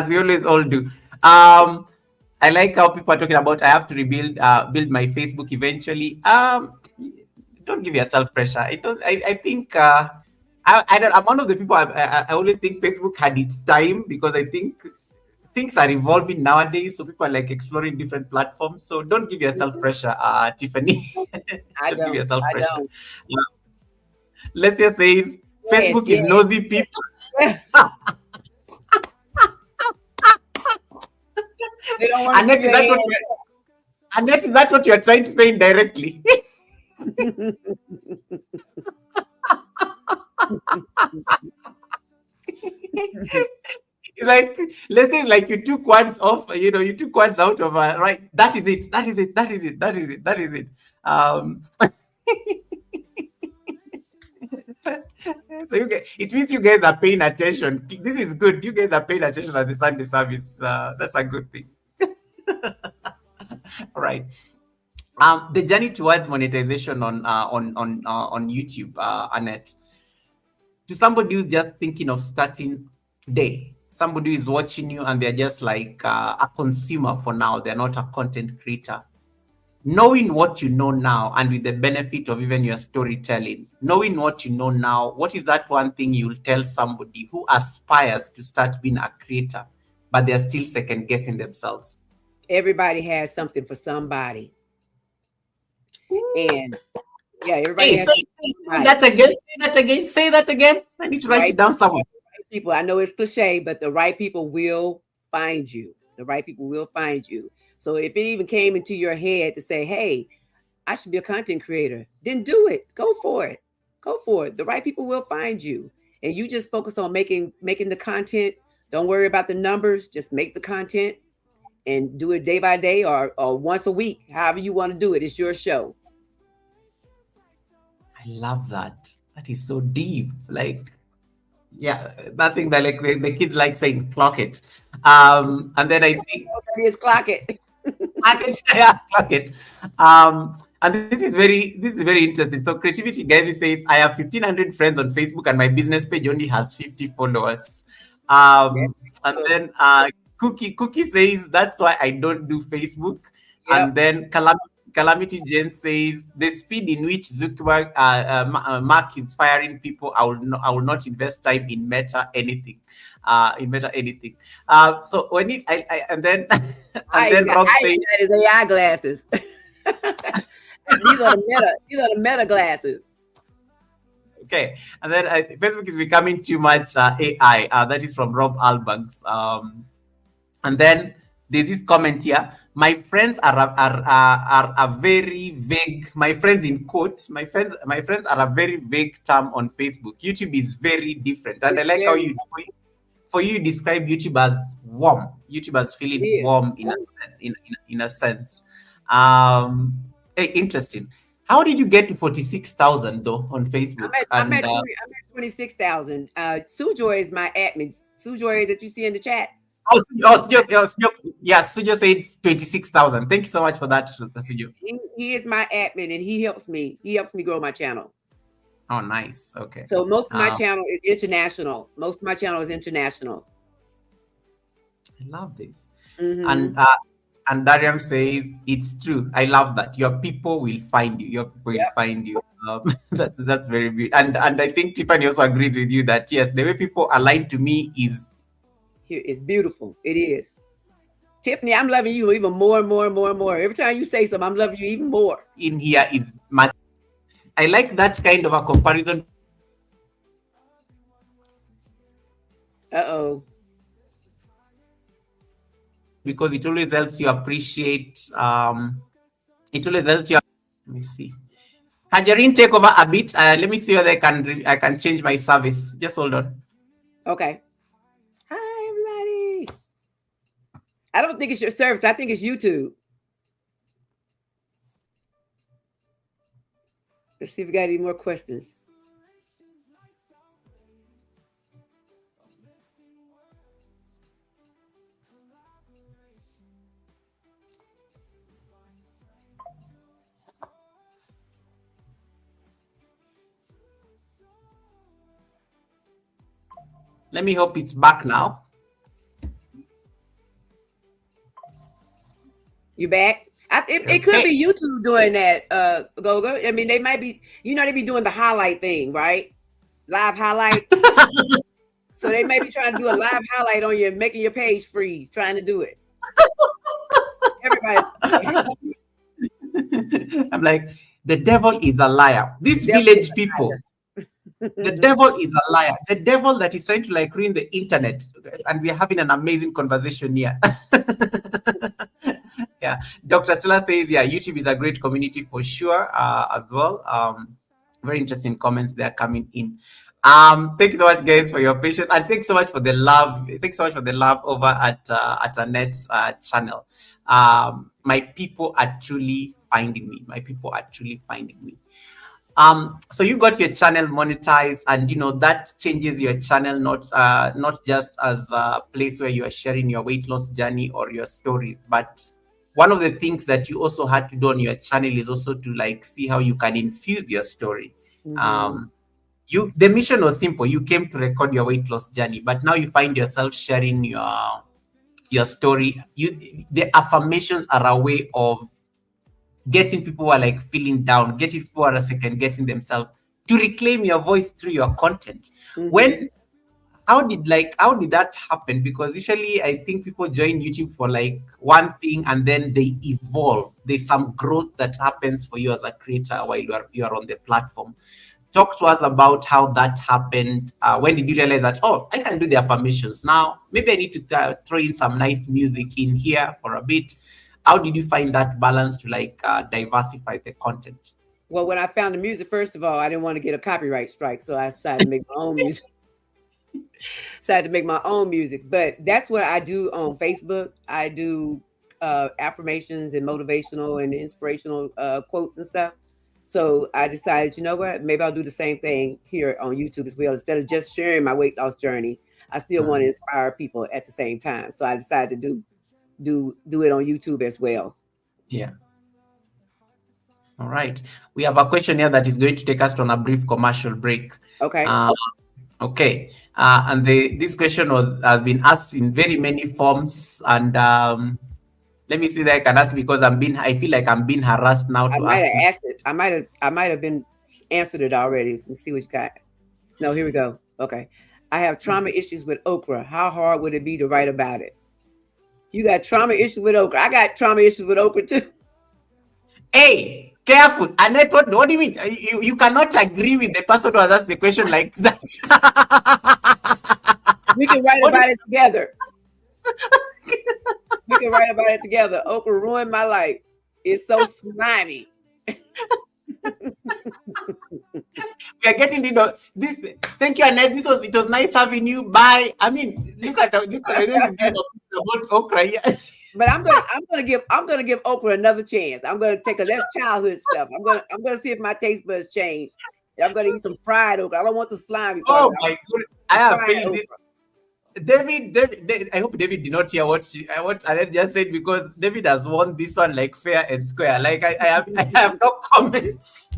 we always all do. I like how people are talking about I have to build my Facebook eventually. Don't give yourself pressure. I think I'm one of the people I always think Facebook had its time, because I think things are evolving nowadays, so people are like exploring different platforms. So don't give yourself Mhm. pressure, Tiffany. I Don't give don't. yourself I pressure. don't. Let's just say Yes, Facebook is yes. nosy people. They don't want to Annette, give is you a that what hand. you're, Annette, is that what you're trying to say indirectly? It's like, let's say, like, you took words off, you took words out of, right. That is it. That is it. That is it. That is it. That is it. So it means you guys are paying attention. This is good. You guys are paying attention at the Sunday service. That's a good thing. All right. The journey towards monetization on YouTube, Annette, to somebody who's just thinking of starting today, somebody who is watching you and they're just like a consumer for now, they're not a content creator. Knowing what you know now, and with the benefit of even your storytelling, knowing what you know now, what is that one thing you'll tell somebody who aspires to start being a creator, but they're still second guessing themselves? Everybody has something for somebody, and yeah, everybody Hey, has say, something say for somebody. that again. Say that again. Say that again. I need to The write it right down somewhere. people. I know it's cliche, but the right people will find you. The right people will find you. So if it even came into your head to say, "Hey, I should be a content creator," then do it. Go for it. Go for it. The right people will find you, and you just focus on making the content. Don't worry about the numbers. Just make the content and do it day by day or once a week, however you want to do it. It's your show. I love that. That is so deep. Like, yeah, that thing that like the kids like saying, clock it. And then I think That is clock it. clock it, yeah, clock it. And this is very interesting. So creativity guys, we says I have 1,500 friends on Facebook and my business page only has 50 followers. That's And good. then Cookie says that's why I don't do Facebook. And Yep. then Calamity Jane says the speed in which Zuckerberg Mark is firing people, I will not invest time in Meta anything. In Meta anything. So when it I and then and then Rob I says, even got his AI glasses. These are the meta glasses. Okay, and then Facebook is becoming too much AI. That is from Rob Albanks. And then there's this comment here. My friends are a very vague. My friends in quotes. My friends are a very vague term on Facebook. YouTube is very different, and I It's like how very, you for you describe YouTube as warm. YouTube as it feeling is. warm in a sense. Hey, interesting. How did you get to 46,000 though on I'm Facebook? at I'm And at 26,000. Sujoy is my admin. Sujoy that you see in the chat. yeah, Sujo said 26,000. Thank you so much for that, Sujo. He is my admin and he helps me. He helps me grow my channel. Oh, nice. Okay. So most of my Um, channel is international. Most of my channel is international. I love this. Mm-hmm. And Dariam says it's true. I love that. Your people will find you. Your people will Yep. find you. That's very good. And I think Tiffany also agrees with you that yes, the way people align to me is Here it's beautiful. It is. Tiffany, I'm loving you even more and more and more and more. Every time you say something, I'm loving you even more. in here is much. I like that kind of a comparison Uh-oh. because it always helps you appreciate. It always helps you. Let me see. Harjarene, take over a bit. Let me see whether I can change my service. Just hold on. Okay. Hi, everybody. I don't think it's your service. I think it's YouTube. Let's see if we got any more questions. Let me hope it's back now. You back? It could be YouTube doing that, Goga. I mean, they might be, they be doing the highlight thing, right? Live highlight. So they may be trying to do a live highlight on you, making your page freeze, trying to do it. Everybody. I'm like, the devil is a liar. These village people, the devil is a liar. The devil that is trying to like ruin the internet. And we're having an amazing conversation here. Yeah. Dr. Stella says, yeah, YouTube is a great community for sure, as well. Very interesting comments that are coming in. Thank you so much, guys, for your patience, and thanks so much for the love. Thanks so much for the love over at Annette's channel. My people are truly finding me. My people are truly finding me. So you got your channel monetized, and that changes your channel not just as a place where you are sharing your weight loss journey or your stories, but one of the things that you also had to do on your channel is also to like see how you can infuse your story. Mm-hmm. The mission was simple. You came to record your weight loss journey, but now you find yourself sharing your story. The affirmations are a way of getting people who are like feeling down, getting people who are second guessing themselves to reclaim your voice through your content. Mm-hmm. How did that happen? Because usually I think people join YouTube for like one thing and then they evolve. There's some growth that happens for you as a creator while you are on the platform. Talk to us about how that happened. When did you realize that, oh, I can do the affirmations now? Maybe I need to throw in some nice music in here for a bit. How did you find that balance to like diversify the content? Well, when I found the music, first of all, I didn't want to get a copyright strike, so I decided to make my own music. But that's what I do on Facebook. I do affirmations and motivational and inspirational quotes and stuff. So I decided, you know what? Maybe I'll do the same thing here on YouTube as well. Instead of just sharing my weight loss journey, I still want to inspire people at the same time. So I decided to do it on YouTube as well. Yeah. All right. We have a question here that is going to take us on a brief commercial break. Okay. Okay. And this question has been asked in very many forms, and let me see that I can ask because I feel like I'm being harassed now I to might ask. have asked it. I might have been answered it already. Let's see what you got. No, here we go. Okay. I have trauma issues with okra. How hard would it be to write about it? You got trauma issues with okra. I got trauma issues with okra too. Hey, Careful. Annette, what do you mean? You cannot agree with the person who has asked the question like that. We can write What do about it together. We can write about it together. Okra ruined my life. It's so slimy. we are getting rid of this? Thank you, Annette. It was nice having you. Bye. I mean, look at I know she's giving about okra here. But I'm gonna give okra another chance. I'm gonna take, cause that's childhood stuff. I'm gonna see if my taste buds change. I'm gonna eat some fried okra. I don't want the slimy part of Oh it. my god, I The have fried failed this. okra. David, I hope David did not hear what Annette just said, because David has won this one like fair and square. Like I have no comments.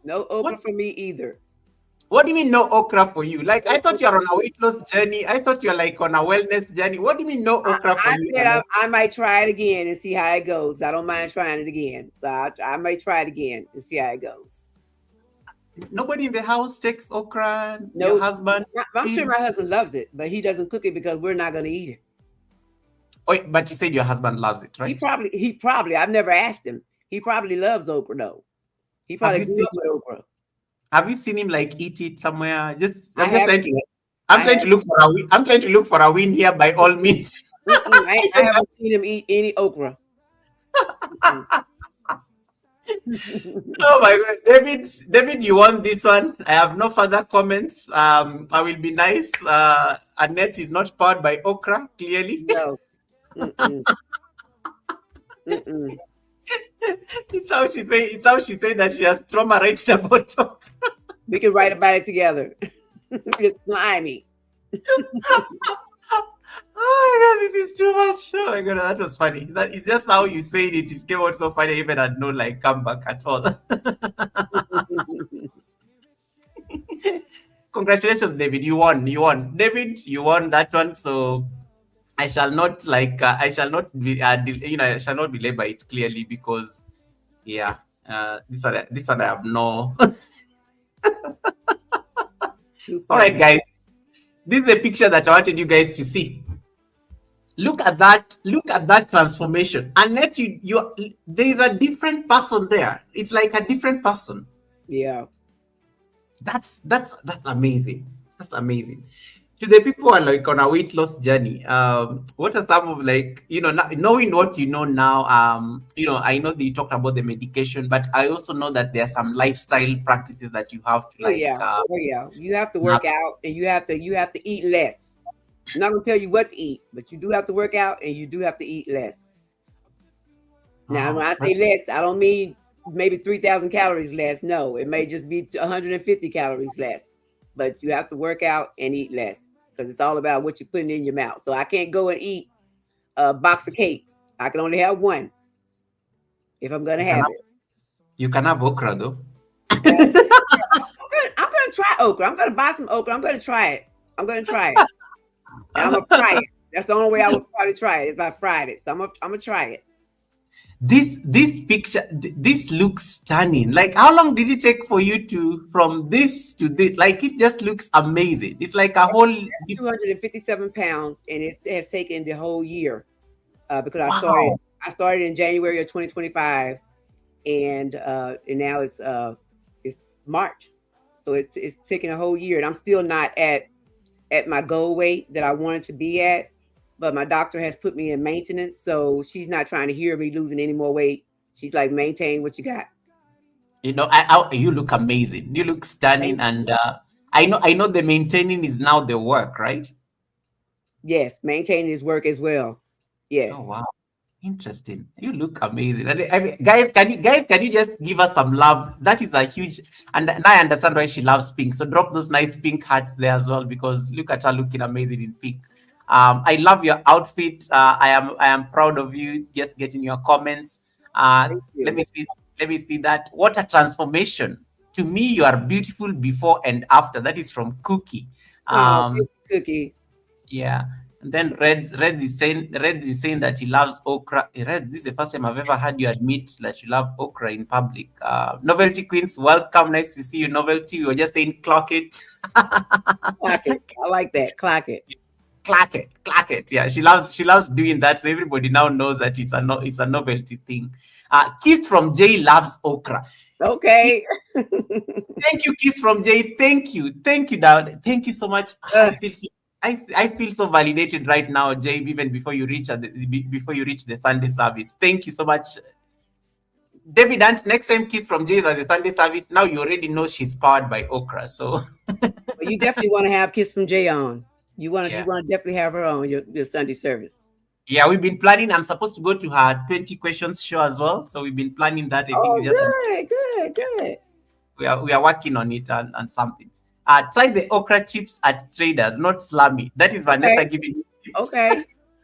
No okra What for me either. what do you mean no okra for you? Like I thought you are on a weight loss journey. I thought you're like on a wellness journey. What do you mean no okra for I you, said Annette? I might try it again and see how it goes. I don't mind trying it again. So I may try it again and see how it goes. Nobody in the house takes okra. Your No, husband, I'm sure my kids. husband loves it, but he doesn't cook it because we're not going to eat it. Oh, but you said your husband loves it, right? He probably, I've never asked him. He probably loves okra though. He Have probably you grew seen up with okra. Have you seen him like eat it somewhere? I I'm just trying haven't. to I'm I trying to haven't. look for a win. I'm trying to look for a win here by all means. I haven't seen him eat any okra. Mm-mm. Oh my god, David, you won this one. I have no further comments. I will be nice. Annette is not powered by okra, clearly. No. Mm-mm. Mm-mm. It's how she say that she has trauma right about okra. We can write about it together. It's slimy. Oh my god, this is too much. Oh my god, that was funny. That is just how you said it. It came out so funny. I even had no like comeback at all. Congratulations, David. You won. You won. David, you won that one. So I shall not belabor it clearly, because yeah, this one I have no. Too All right, funny. guys. This is the picture that I wanted you guys to see. Look at that. Look at that transformation. Annette, there is a different person there. It's like a different person. Yeah. That's amazing. That's amazing. To the people who are like on a weight loss journey, what are some of, like, knowing what you know now? I know that you talked about the medication, but I also know that there are some lifestyle practices that you have to Oh yeah. Oh yeah. You have to work out and you have to eat less. I'm not gonna tell you what to eat, but you do have to work out and you do have to eat less. Now, when I say less, I don't mean maybe 3,000 calories less. No, it may just be 150 calories less. But you have to work out and eat less because it's all about what you're putting in your mouth. So I can't go and eat a box of cakes. I can only have one if I'm gonna you can have have, it. you can have okra though. I'm gonna try okra. I'm gonna buy some okra. I'm gonna try it. I'm gonna try it. And I'm gonna fry it. That's the only way I would probably try it if I fried it. So I'm gonna try it. This picture, this looks stunning. Like, how long did it take for you to from this to this? Like, it just looks amazing. It's like a whole. That's 257 pounds, and it has taken the whole year because I started. Wow. I started in January of 2025, and now it's March, so it's taken a whole year, and I'm still not at my goal weight that I wanted to be at. But my doctor has put me in maintenance, so she's not trying to hear me losing any more weight. She's like, maintain what you got. You look amazing. You look stunning, Thank and I know the maintaining is now the work, right? Yes, maintaining his work as well. Oh Yes. wow, interesting. You look amazing. I mean, guys, can you just give us some love? That is a huge, and now I understand why she loves pink. So drop those nice pink hearts there as well, because look at her looking amazing in pink. I love your outfit. I am proud of you. Just getting your comments. Thank Let you. me see. Let me see that. What a transformation! To me, you are beautiful before and after. That is from Cookie. Oh, thank Um, you, Cookie. yeah. And then Red is saying that he loves okra. Red, this is the first time I've ever heard you admit that you love okra in public. Novelty Queens, welcome. Nice to see you, Novelty. We were just saying clock it. Clock it. I like that. Clock it. clack it. Yeah, she loves doing that. So everybody now knows that it's a novelty thing. Kiss from Jay loves okra. Okay. Thank you, Kiss from Jay. Thank you, Dad. Thank you so much. Uh, I feel so validated right now, Jay. Even before you reach before you reach the Sunday service. Thank you so much, David. And next time, Kiss from Jay is at the Sunday service. Now you already know she's powered by okra. So well, you definitely want to have Kiss from Jay on. You yeah, want to definitely have her on your Sunday service. yeah. We've been planning. I'm supposed to go to her 20 questions show as well. So we've been planning that. I think Oh, it's just good. we are working on it and something. Try the okra chips at Traders, not Slummy. That is Vanessa Okay. giving you tips. Okay.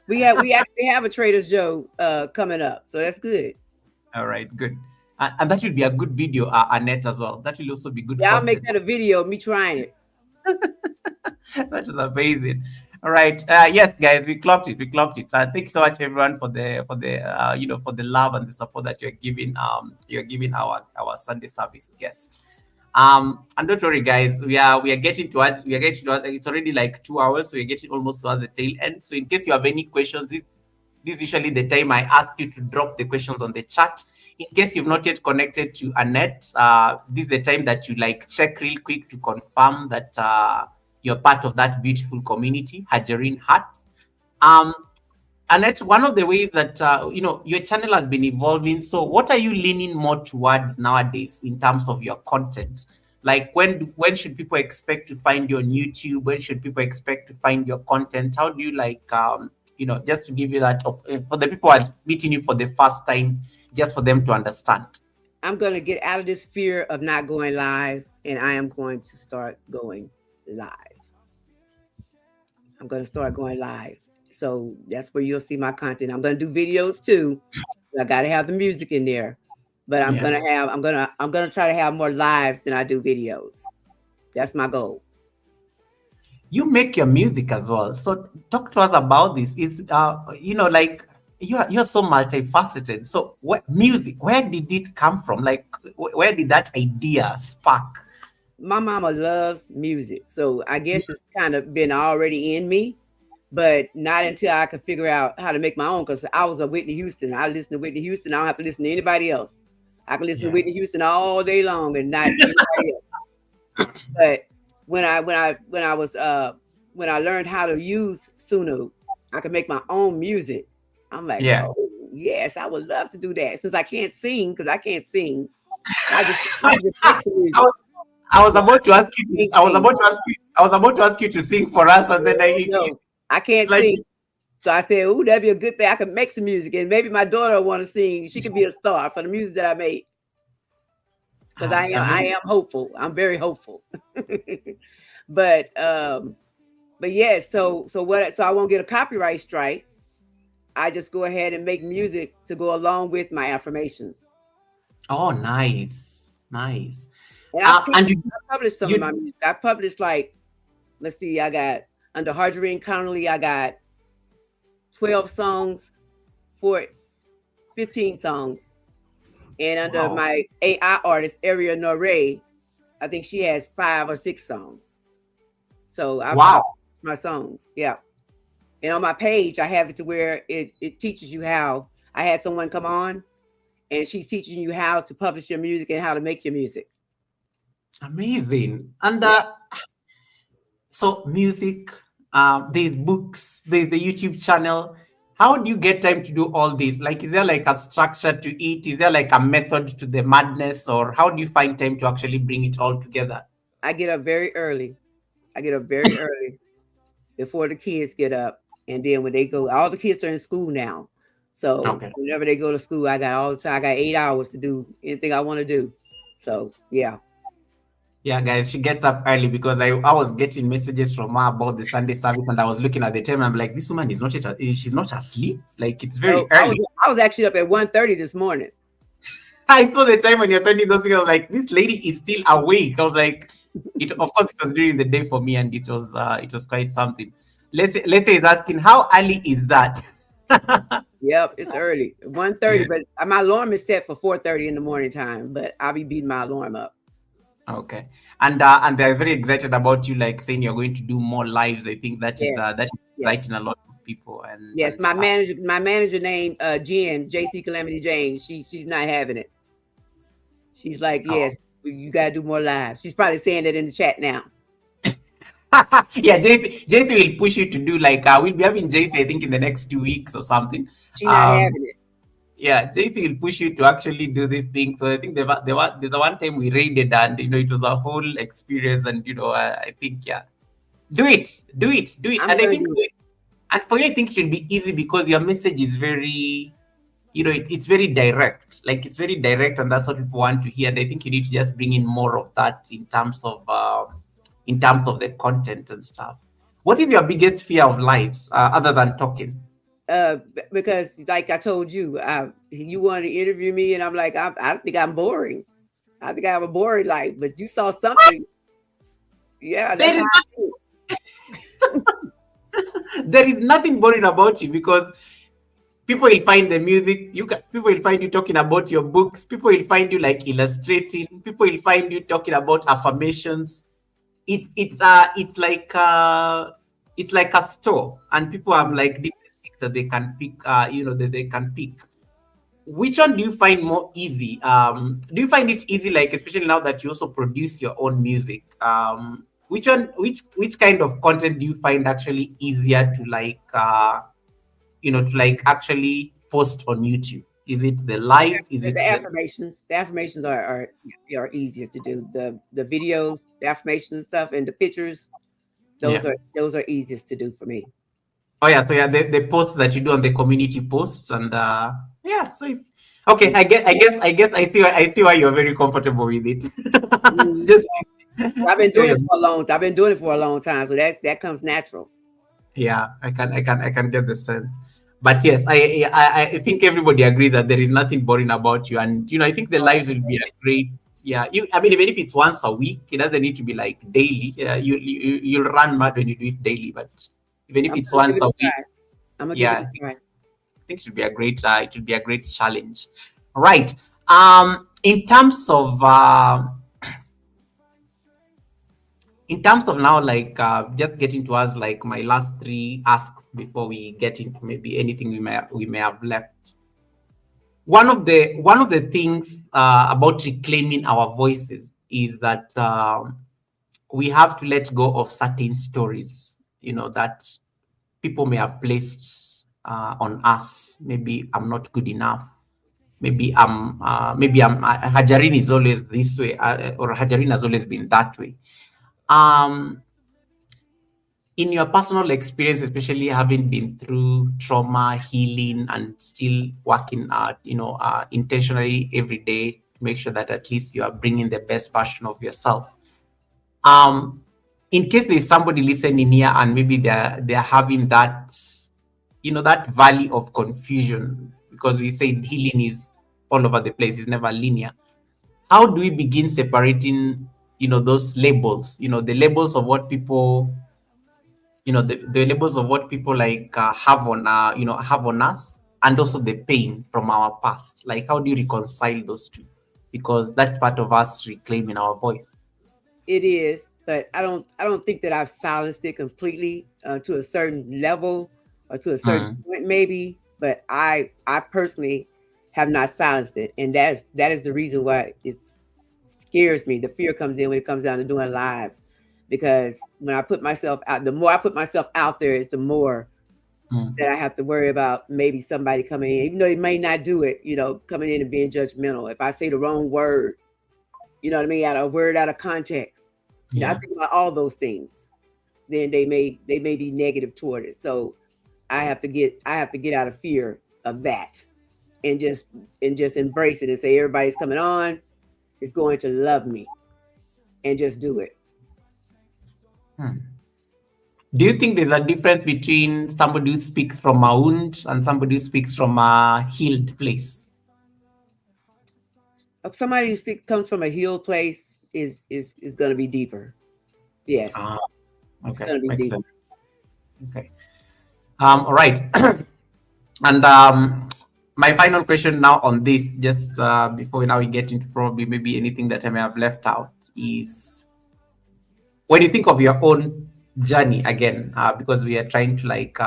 We actually have a Trader Joe coming up, so that's good. All right, good. And that will be a good video, Annette, as well. That will also be good Yeah, I'll make content. that a video of me trying it. That is amazing. All right. Yes, guys, we clocked it. We clocked it. Thank you so much, everyone, for the for the love and the support that you're giving our Sunday service guest. And don't worry, guys, we are getting towards it's already like 2 hours, so we're getting almost towards the tail end. So in case you have any questions, this is usually the time I ask you to drop the questions on the chat. In case you've not yet connected to Annette, this is the time that you like check real quick to confirm that you're part of that beautiful community, Harjarene Heart. Um, Annette, one of the ways that your channel has been evolving. So, what are you leaning more towards nowadays in terms of your content? Like, when should people expect to find you on YouTube? When should people expect to find your content? How do you like just to give you that for the people who are meeting you for the first time, just for them to understand? I'm going to get out of this fear of not going live, and I am going to start going live. I'm going to start going live. So that's where you'll see my content. I'm going to do videos too. I got to have the music in there, but I'm going to try to have more lives than I do videos. That's my goal. You make your music as well. So talk to us about this. Is like you're so multifaceted. So what music? Where did it come from? Like where did that idea spark? My mama loves music, so I guess it's kind of been already in me, but not until I could figure out how to make my own. Because I was a Whitney Houston. I listen to Whitney Houston. I don't have to listen to anybody else. I can listen to Whitney Houston all day long and not anybody else. But when I learned how to use Suno, I could make my own music. I'm like, oh yes, I would love to do that. Since I can't sing, I just make some music. I was about to ask you. I was about to ask you to sing for us, and then I can't sing. So I said, "Ooh, that'd be a good thing. I could make some music, and maybe my daughter will want to sing. She could be a star for the music that I made." Because I am hopeful. I'm very hopeful. but yes. So I won't get a copyright strike. I just go ahead and make music to go along with my affirmations. Oh, nice. And I published some of my music. I published let's see, I got under Harjarene currently, I got 12 songs, 15 songs. And under my AI artist, Ariel Norre, I think she has 5 or 6 songs. So I published my songs. Yeah. And on my page, I have it to where it teaches you how. I had someone come on and she's teaching you how to publish your music and how to make your music. Amazing. And so music, there's books, there's the YouTube channel. How do you get time to do all this? Like, is there like a structure to it? Is there like a method to the madness? Or how do you find time to actually bring it all together? I get up very early. Before the kids get up. And then when they go, all the kids are in school now. So whenever they go to school, I got all the time. I got 8 hours to do anything I want to do. So, yeah. Yeah, guys, she gets up early because I was getting messages from her about the Sunday service, and I was looking at the time. I'm like, this woman is not she's not asleep. Like, it's very early. I was actually up at 1:30 this morning. I saw the time when you're sending those things. I was like, this lady is still awake. I was like, of course, it was during the day for me, and it was quite something. Let's say it's asking, how early is that? Yep, it's early, 1:30. But my alarm is set for 4:30 in the morning time. But I'll be beating my alarm up. Okay, and they're very excited about you, like saying you're going to do more lives. I think that is Yes. exciting a lot of people Yes. and My stuff. manager named Jen, JC Calamity Jane. She's not having it. She's like, Oh. yes, you gotta do more lives. She's probably saying that in the chat now. Yeah, JC will push you to do like we'll be having JC I think in the next 2 weeks or something. She not Um, having it. yeah, JC will push you to actually do this thing. So I think there's a one time we raided and it was a whole experience and I think yeah, do it, I'm and I gonna think do it. and for you I think it should be easy because your message is very it's very direct, like it's very direct and that's what people want to hear, and I think you need to just bring in more of that in terms of the content and stuff. What is your biggest fear of lives other than talking? Because like I told you, you wanted to interview me, and I'm like, I think I'm boring. I think I have a boring life, but you saw something. Yeah, There that's how is I feel. there is nothing boring about you because people will find the music people will find you talking about your books, people will find you like illustrating, people will find you talking about affirmations. It's like a store and people have like different things that they can pick that they can pick. Which one do you find more easy? Do you find it easy, like especially now that you also produce your own music? Which kind of content do you find actually easier to actually post on YouTube? Is it the lives? Is it The the affirmations. The affirmations are easier to do. The videos, the affirmations stuff, and the pictures. yeah? Those are easiest to do for me. Oh yeah, so yeah, the posts that you do on the community posts and yeah. So okay, I see why you're very comfortable with it. It's Mhm. just I've I been see why doing it you're for a long. I've been doing it for a long time, so that comes natural. Yeah, I can get the sense. But yes, I think everybody agrees that there is nothing boring about you, and I think the lives will be a great. Yeah, I mean, even if it's once a week, it doesn't need to be like daily. Yeah, you'll run mad when you do it daily, but even if I'm it's gonna give once it a a week, try. I'm gonna give yeah, it a try. I think it should be a great. It will be a great challenge, right? In terms of now, like just getting to us, like my last three asks before we get into maybe anything we may have left. One of the things about reclaiming our voices is that we have to let go of certain stories, that people may have placed on us. Maybe I'm not good enough. Harjarene is always this way, or Harjarene has always been that way. Um, in your personal experience, especially having been through trauma healing and still working out intentionally every day to make sure that at least you are bringing the best version of yourself, in case there's somebody listening here and maybe they're having that valley of confusion, because we say healing is all over the place, it's never linear. How do we begin separating those labels, the labels of what people the labels of what people like have on us, and also the pain from our past? Like, how do you reconcile those two? Because that's part of us reclaiming our voice. It is, but I don't think that I've silenced it completely to a certain level or to a certain Mm, point, maybe. But I personally have not silenced it, and that is the reason why it scares me. The fear comes in when it comes down to doing lives, because when I put myself out, the more I put myself out there, is the more mm, that I have to worry about maybe somebody coming in, even though they may not do it, coming in and being judgmental. If I say the wrong word, you know what I mean, out of a word out of context, I yeah. think about all those things. Then they may be negative toward it. So I have to get out of fear of that, and just embrace it and say everybody's coming on is going to love me, and just do it. Hmm. Do you think there's a difference between somebody who speaks from a wound and somebody who speaks from a healed place? If somebody who comes from a healed place is going to be deeper. Yes, Ah, it's okay, going to be makes deeper. sense. Okay. All right. And my final question now on this, just before now we get into probably maybe anything that I may have left out, is when you think of your own journey again, because we are trying to like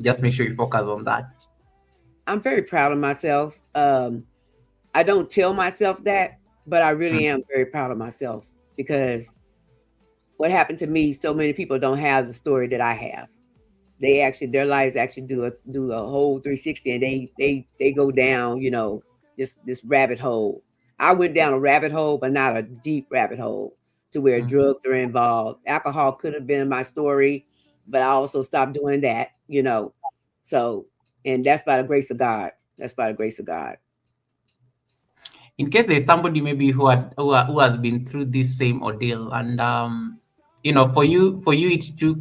just make sure you focus on that. I'm very proud of myself. I don't tell myself that, but I Mm, really am very proud of myself because what happened to me, so many people don't have the story that I have. They actually, their lives actually do a whole 360, and they go down, this rabbit hole. I went down a rabbit hole, but not a deep rabbit hole to where mm. drugs are involved. Alcohol could have been my story, but I also stopped doing that. So, and that's by the grace of God. That's by the grace of God. In case there's somebody maybe who has been through this same ordeal, and for you it took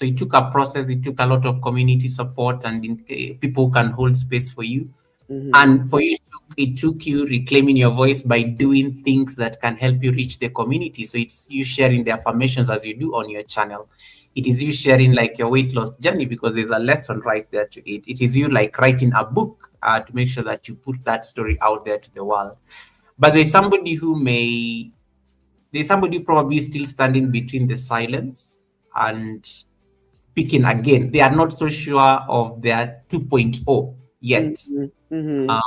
it took a process, it took a lot of community support, and people who can hold space for you. Hmm. And for you, it took you reclaiming your voice by doing things that can help you reach the community. So it's you sharing the affirmations as you do on your channel. It is you sharing like your weight loss journey because there's a lesson right there to it. It is you like writing a book to make sure that you put that story out there to the world. But there's somebody probably still standing between the silence and speaking again. They are not so sure of their 2.0 yet. Hmm. Hmm. Um,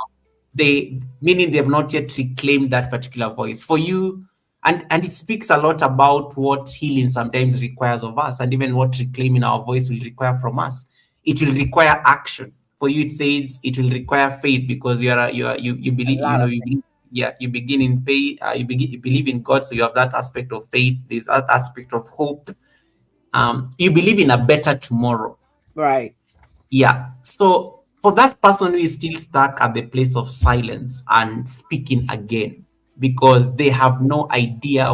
they meaning they've not yet reclaimed that particular voice for you, and it speaks a lot about what healing sometimes requires of us, and even what reclaiming our voice will require from us. It will require action. For you, it says it will require faith because you A believe, lot of you believe, yeah, you begin in faith, you believe in God, so you have that aspect of faith. There's that aspect of hope. You believe in a better tomorrow. right. Yeah. So for that person who is still stuck at the place of silence and speaking again, because they have no idea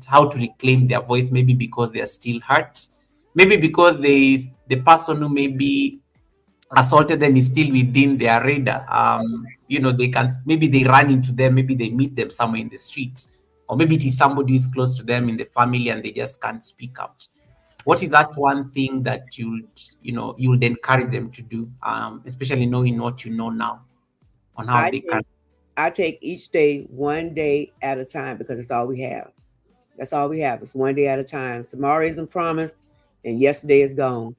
how to reclaim their voice, maybe because they are still hurt, maybe because the person who maybe assaulted them is still within their radar. They can, maybe they run into them, maybe they meet them somewhere in the streets, or maybe it is somebody who is close to them in the family and they just can't speak out. What is that one thing that you would encourage them to do, especially knowing what you know now on how I they can? take I take each day one day at a time because it's all we have. That's all we have. It's one day at a time. Tomorrow isn't promised, and yesterday is gone.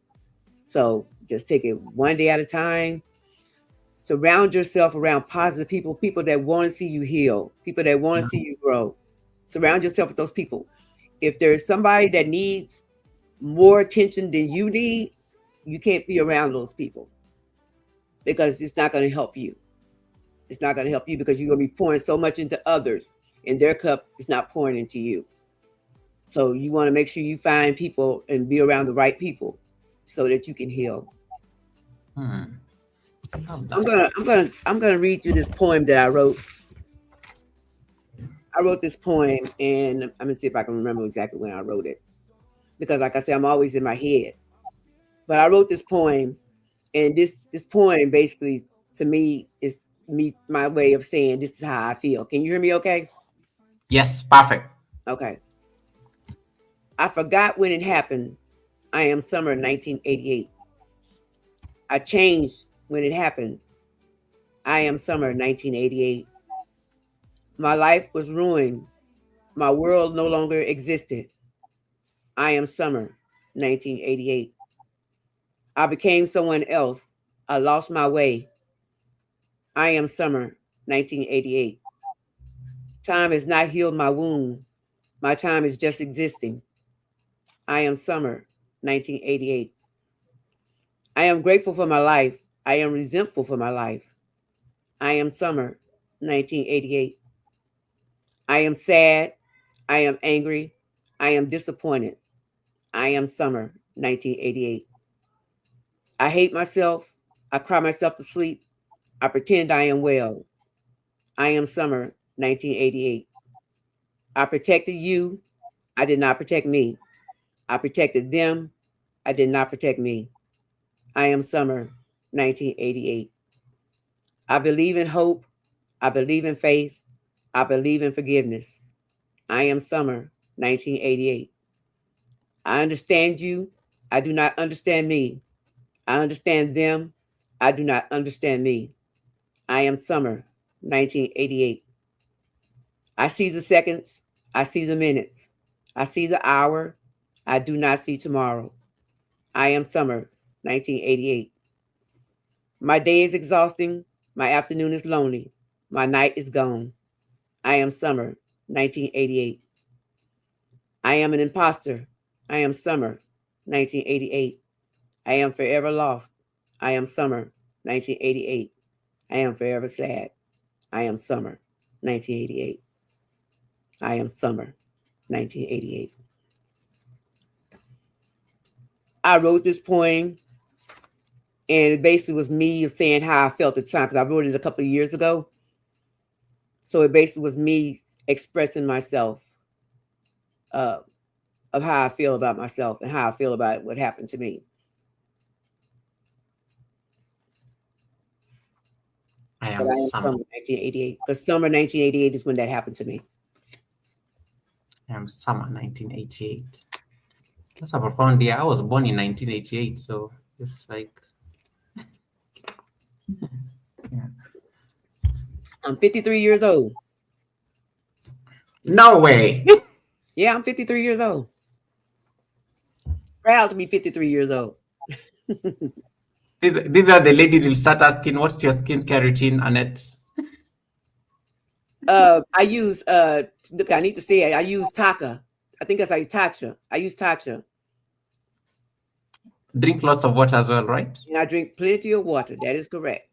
So just take it one day at a time. Surround yourself around positive people, people that want to see you heal, people that want to see you grow. Surround yourself with those people. If there's somebody that needs more attention than you need, you can't be around those people because it's not going to help you. It's not going to help you because you're going to be pouring so much into others and their cup is not pouring into you. So you want to make sure you find people and be around the right people so that you can heal. Hmm, I love I'm that. gonna I'm gonna I'm gonna read you this poem that I wrote. I wrote this poem and I'm gonna see if I can remember exactly when I wrote it. Because like I said, I'm always in my head. But I wrote this poem and this poem basically to me is me my way of saying this is how I feel. Can you hear me okay? Yes, perfect. Okay. I forgot when it happened. I am summer 1988. I changed when it happened. I am summer 1988. My life was ruined. My world no longer existed. I am summer 1988. I became someone else. I lost my way. I am summer 1988. Time has not healed my wound. My time is just existing. I am summer 1988. I am grateful for my life. I am resentful for my life. I am summer 1988. I am sad. I am angry. I am disappointed. I am summer 1988. I hate myself. I cry myself to sleep. I pretend I am well. I am summer 1988. I protected you. I did not protect me. I protected them. I did not protect me. I am summer 1988. I believe in hope. I believe in faith. I believe in forgiveness. I am summer 1988. I understand you. I do not understand me. I understand them. I do not understand me. I am summer 1988. I see the seconds. I see the minutes. I see the hour. I do not see tomorrow. I am summer, 1988. My day is exhausting. My afternoon is lonely. My night is gone. I am summer, 1988. I am an imposter. I am summer, 1988. I am forever lost. I am summer, 1988. I am forever sad. I am summer, 1988. I am summer, 1988. I wrote this poem, and it basically was me saying how I felt at the time because I wrote it a couple of years ago. So it basically was me expressing myself uh, of how I feel about myself and how I feel about what happened to me. I But am I am summer. summer 1988. Because summer 1988 is when that happened to me. I am summer 1988. That's a profound year. I was born in 1988, so it's like, yeah. I'm 53 years old. No way. Yeah, I'm 53 years old. Proud to be 53 years old. These are the ladies will start asking, what's your skincare routine, Annette? I use look, I need to say it. I use Taka. I think that's how you Tatcha. I use Tatcha. Drink lots of water as well, right? And I drink plenty of water. That is correct.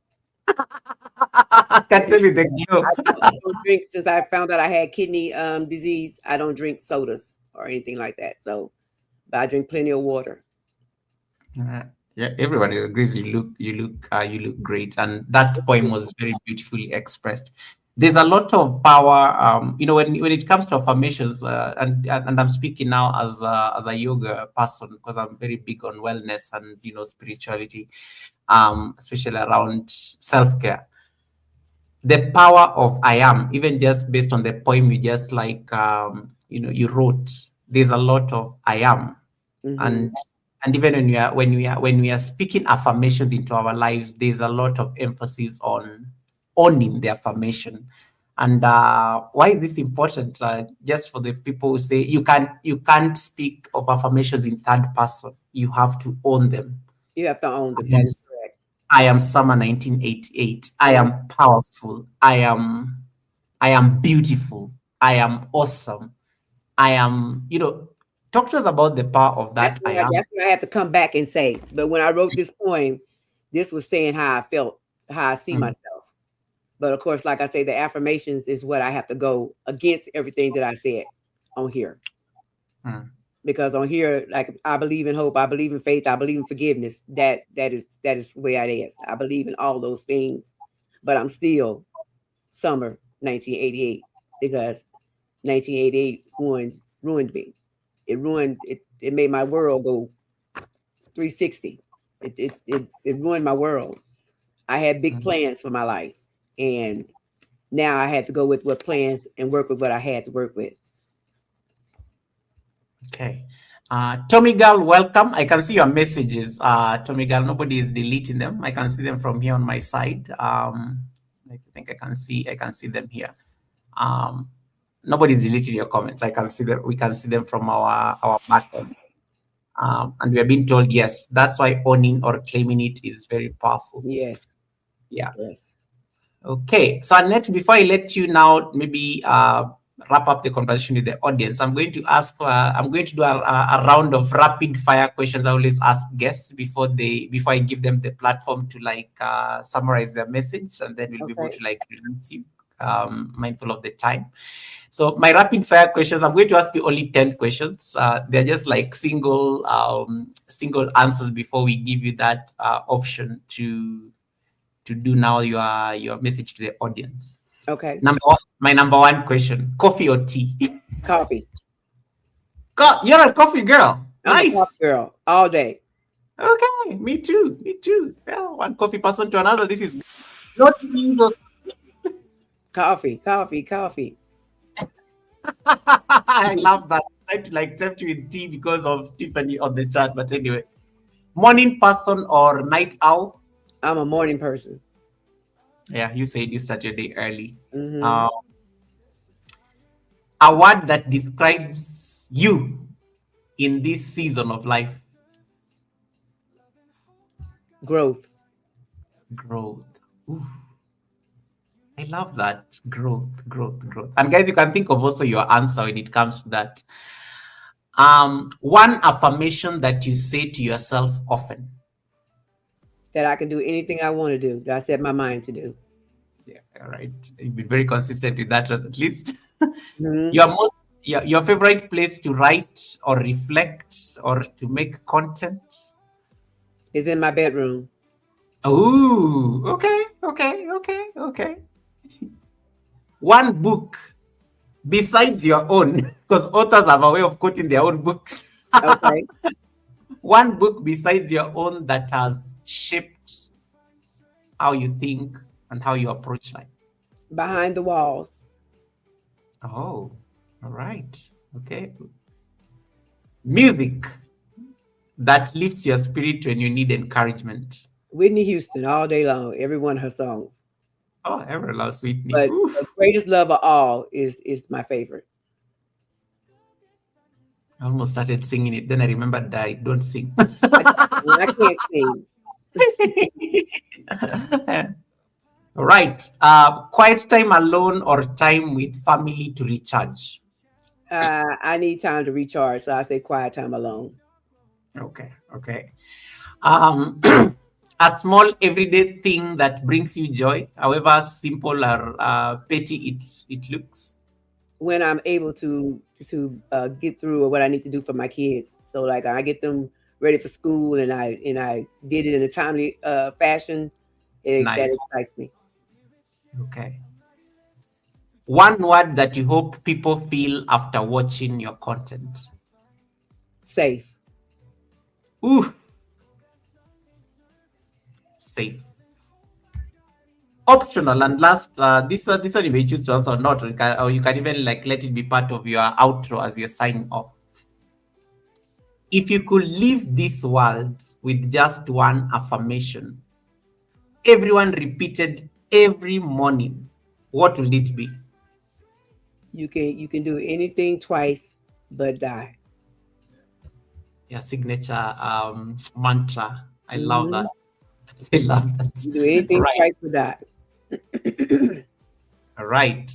I can tell you the glow. I don't drink since I found out I had kidney disease. I don't drink sodas or anything like that. So, but I drink plenty of water. Yeah, everybody agrees you look great, and that poem was very beautifully expressed. There's a lot of power, when it comes to affirmations, and I'm speaking now as a yoga person because I'm very big on wellness and spirituality, especially around self care. The power of I am, even just based on the poem you just you wrote, there's a lot of I am. Mm-hmm. And even when we are speaking affirmations into our lives, there's a lot of emphasis on owning the affirmation. And why is this important? Just for the people who say you can't speak of affirmations in third person. You have to own them. You have to own them. That is correct. I am summer 1988. I am powerful. I am beautiful. I am awesome. I am, talk to us about the power of that I am. That's what I have to come back and say. But when I wrote this poem, this was saying how I felt, how I see myself. But of course, like I say, the affirmations is what I have to go against everything that I said on here. Because on here, like I believe in hope, I believe in faith, I believe in forgiveness. That is the way it is. I believe in all those things, but I'm still summer 1988 because 1988 ruined me. It ruined it. It made my world go 360. It ruined my world. I had big plans for my life, and now I had to go with what plans and work with what I had to work with. Okay. Tommy Girl, welcome. I can see your messages. Tommy Girl, nobody is deleting them. I can see them from here on my side. I think I can see them here. Nobody's deleting your comments. I can see them. We can see them from our back end. And we are being told, yes, that's why owning or claiming it is very powerful. Yes. Yeah. Yes. Okay. So Annette, before I let you now maybe wrap up the conversation with the audience, I'm going to do a round of rapid fire questions. I always ask guests before I give them the platform to summarize their message, and then we'll be able to release you, mindful of the time. So my rapid fire questions, I'm going to ask you only 10 questions. They're just like single answers before we give you that option to do now your message to the audience. Okay. My number one question: coffee or tea? Coffee. You're a coffee girl. I'm Nice. a coffee girl all day. Okay, me too. Well, one coffee person to another. This is not those. Coffee. I love that. I tried to tempt you with tea because of Tiffany on the chat, but anyway. Morning person or night owl? I'm a morning person. Yeah, you said you start your day early. Mm-hmm. A word that describes you in this season of life? Growth. Growth. Ooh, I love that. Growth, growth, growth. And guys, you can think of also your answer when it comes to that. One affirmation that you say to yourself often. That I can do anything I want to do, that I set my mind to do. Yeah, all right. You've been very consistent with that at least. Hmm. Your most your favorite place to write or reflect or to make content? Is in my bedroom. Oh, okay, okay, okay, okay. One book besides your own, because authors have a way of quoting their own books. Okay. One book besides your own that has shaped how you think and how you approach life. Behind the walls. Oh, all right. Okay. Music that lifts your spirit when you need encouragement. Whitney Houston all day long, every one of her songs. Oh, ever loves Whitney. But the Oof. greatest love of all is my favorite. I almost started singing it. Then I remembered that I don't sing. I can't sing. All right. Quiet time alone or time with family to recharge. I need time to recharge, so I say quiet time alone. Okay. Okay. Um, a small everyday thing that brings you joy, however simple or petty it looks. When I'm able to get through what I need to do for my kids. So like I get them ready for school, and I did it in a timely fashion. That Nice. excites me. Okay. One word that you hope people feel after watching your content. Safe. Ooh, safe. Optional and last, this one you may choose to answer or not, or you can even like let it be part of your outro as you're signing off. If you could leave this world with just one affirmation, everyone repeated every morning, what will it be? You can do anything twice but die. Your signature mantra. I love that. Hmm. I love that. You do anything Right. twice but die. All right.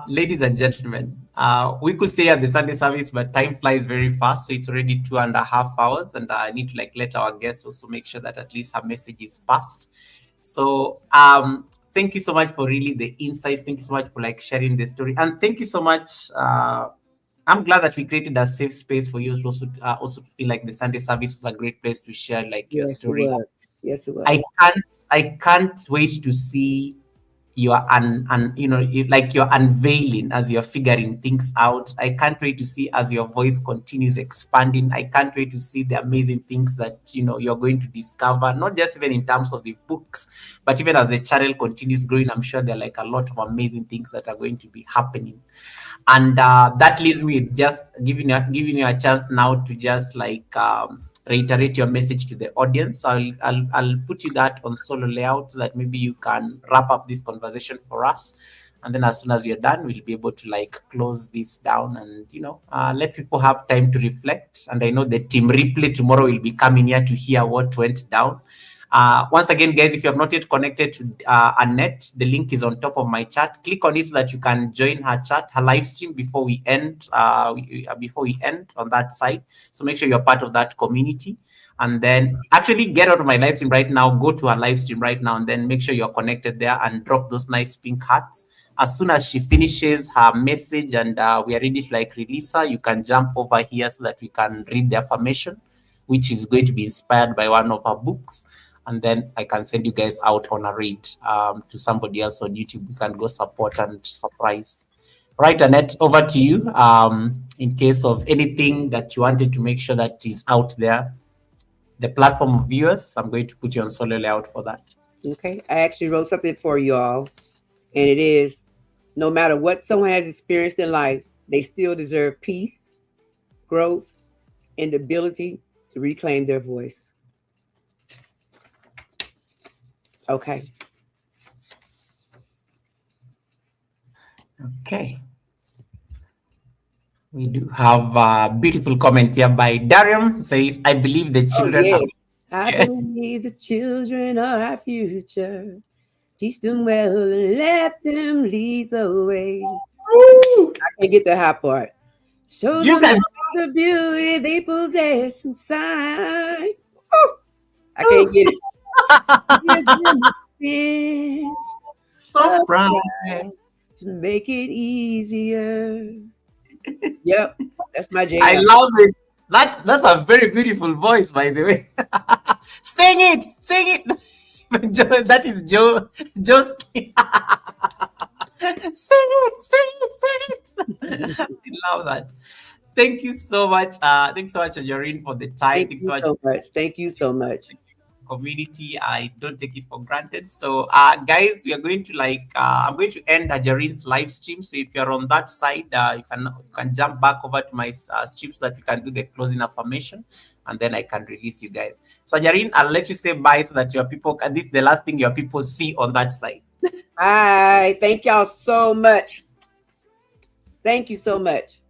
Ladies and gentlemen, we could say at the Sunday service, but time flies very fast. So it's already 2.5 hours, and I need to like let our guests also make sure that at least her message is passed. So thank you so much for really the insights. Thank you so much for like sharing the story, and thank you so much. I'm glad that we created a safe space for you to also to feel like the Sunday service was a great place to share like your Yes, it story. was. Yes, it I was. can't wait to see your like you're unveiling as you're figuring things out. I can't wait to see as your voice continues expanding. I can't wait to see the amazing things that you're going to discover, not just even in terms of the books, but even as the channel continues growing. I'm sure there are like a lot of amazing things that are going to be happening. And that leaves me with just giving you a chance now to just like reiterate your message to the audience. I'll put you that on solo layout so that maybe you can wrap up this conversation for us, and then as soon as you're done, we'll be able to like close this down and let people have time to reflect. And I know the team replay tomorrow will be coming here to hear what went down. Once again, guys, if you have not yet connected to Annette, the link is on top of my chat. Click on it so that you can join her chat, her live stream before we end. Before we end on that side, so make sure you're part of that community. And then actually get out of my live stream right now. Go to her live stream right now, and then make sure you're connected there and drop those nice pink hearts. As soon as she finishes her message and we are ready to like release her, you can jump over here so that we can read the affirmation, which is going to be inspired by one of her books, and then I can send you guys out on a read to somebody else on YouTube. You can go support and surprise. Right, Annette, over to you. In case of anything that you wanted to make sure that is out there, the platform of viewers, I'm going to put you on solo layout for that. Okay. I actually wrote something for you all, and it is: no matter what someone has experienced in life, they still deserve peace, growth, and the ability to reclaim their voice. Okay. Okay. We do have a beautiful comment here by Darium. Says, I believe the Oh, children are. yes. I Yeah. believe the children are our future. Teach them well and let them lead the way. I can't get the high part. Show You them can all the beauty they possess inside. Woo! I can't get it. Give them a sense so of proud. pride to make it easier. Yep, that's my I jam. love it. That's a very beautiful voice, by the way. Sing it, sing it. That is Joe. Just sing it, sing it, sing it. I love that. Thank you so much. Thanks so much, Jareen, for the time. Thank Thanks you so much so much. Thank you so much. community. I don't take it for granted. So, guys, we are going to I'm going to end Hajarine's live stream. So, if you're on that side, you can jump back over to my stream so that you can do the closing affirmation, and then I can release you guys. So, Hajarine, I'll let you say bye so that your people. This is the last thing your people see on that side. Hi. Thank y'all so much. Thank you so much.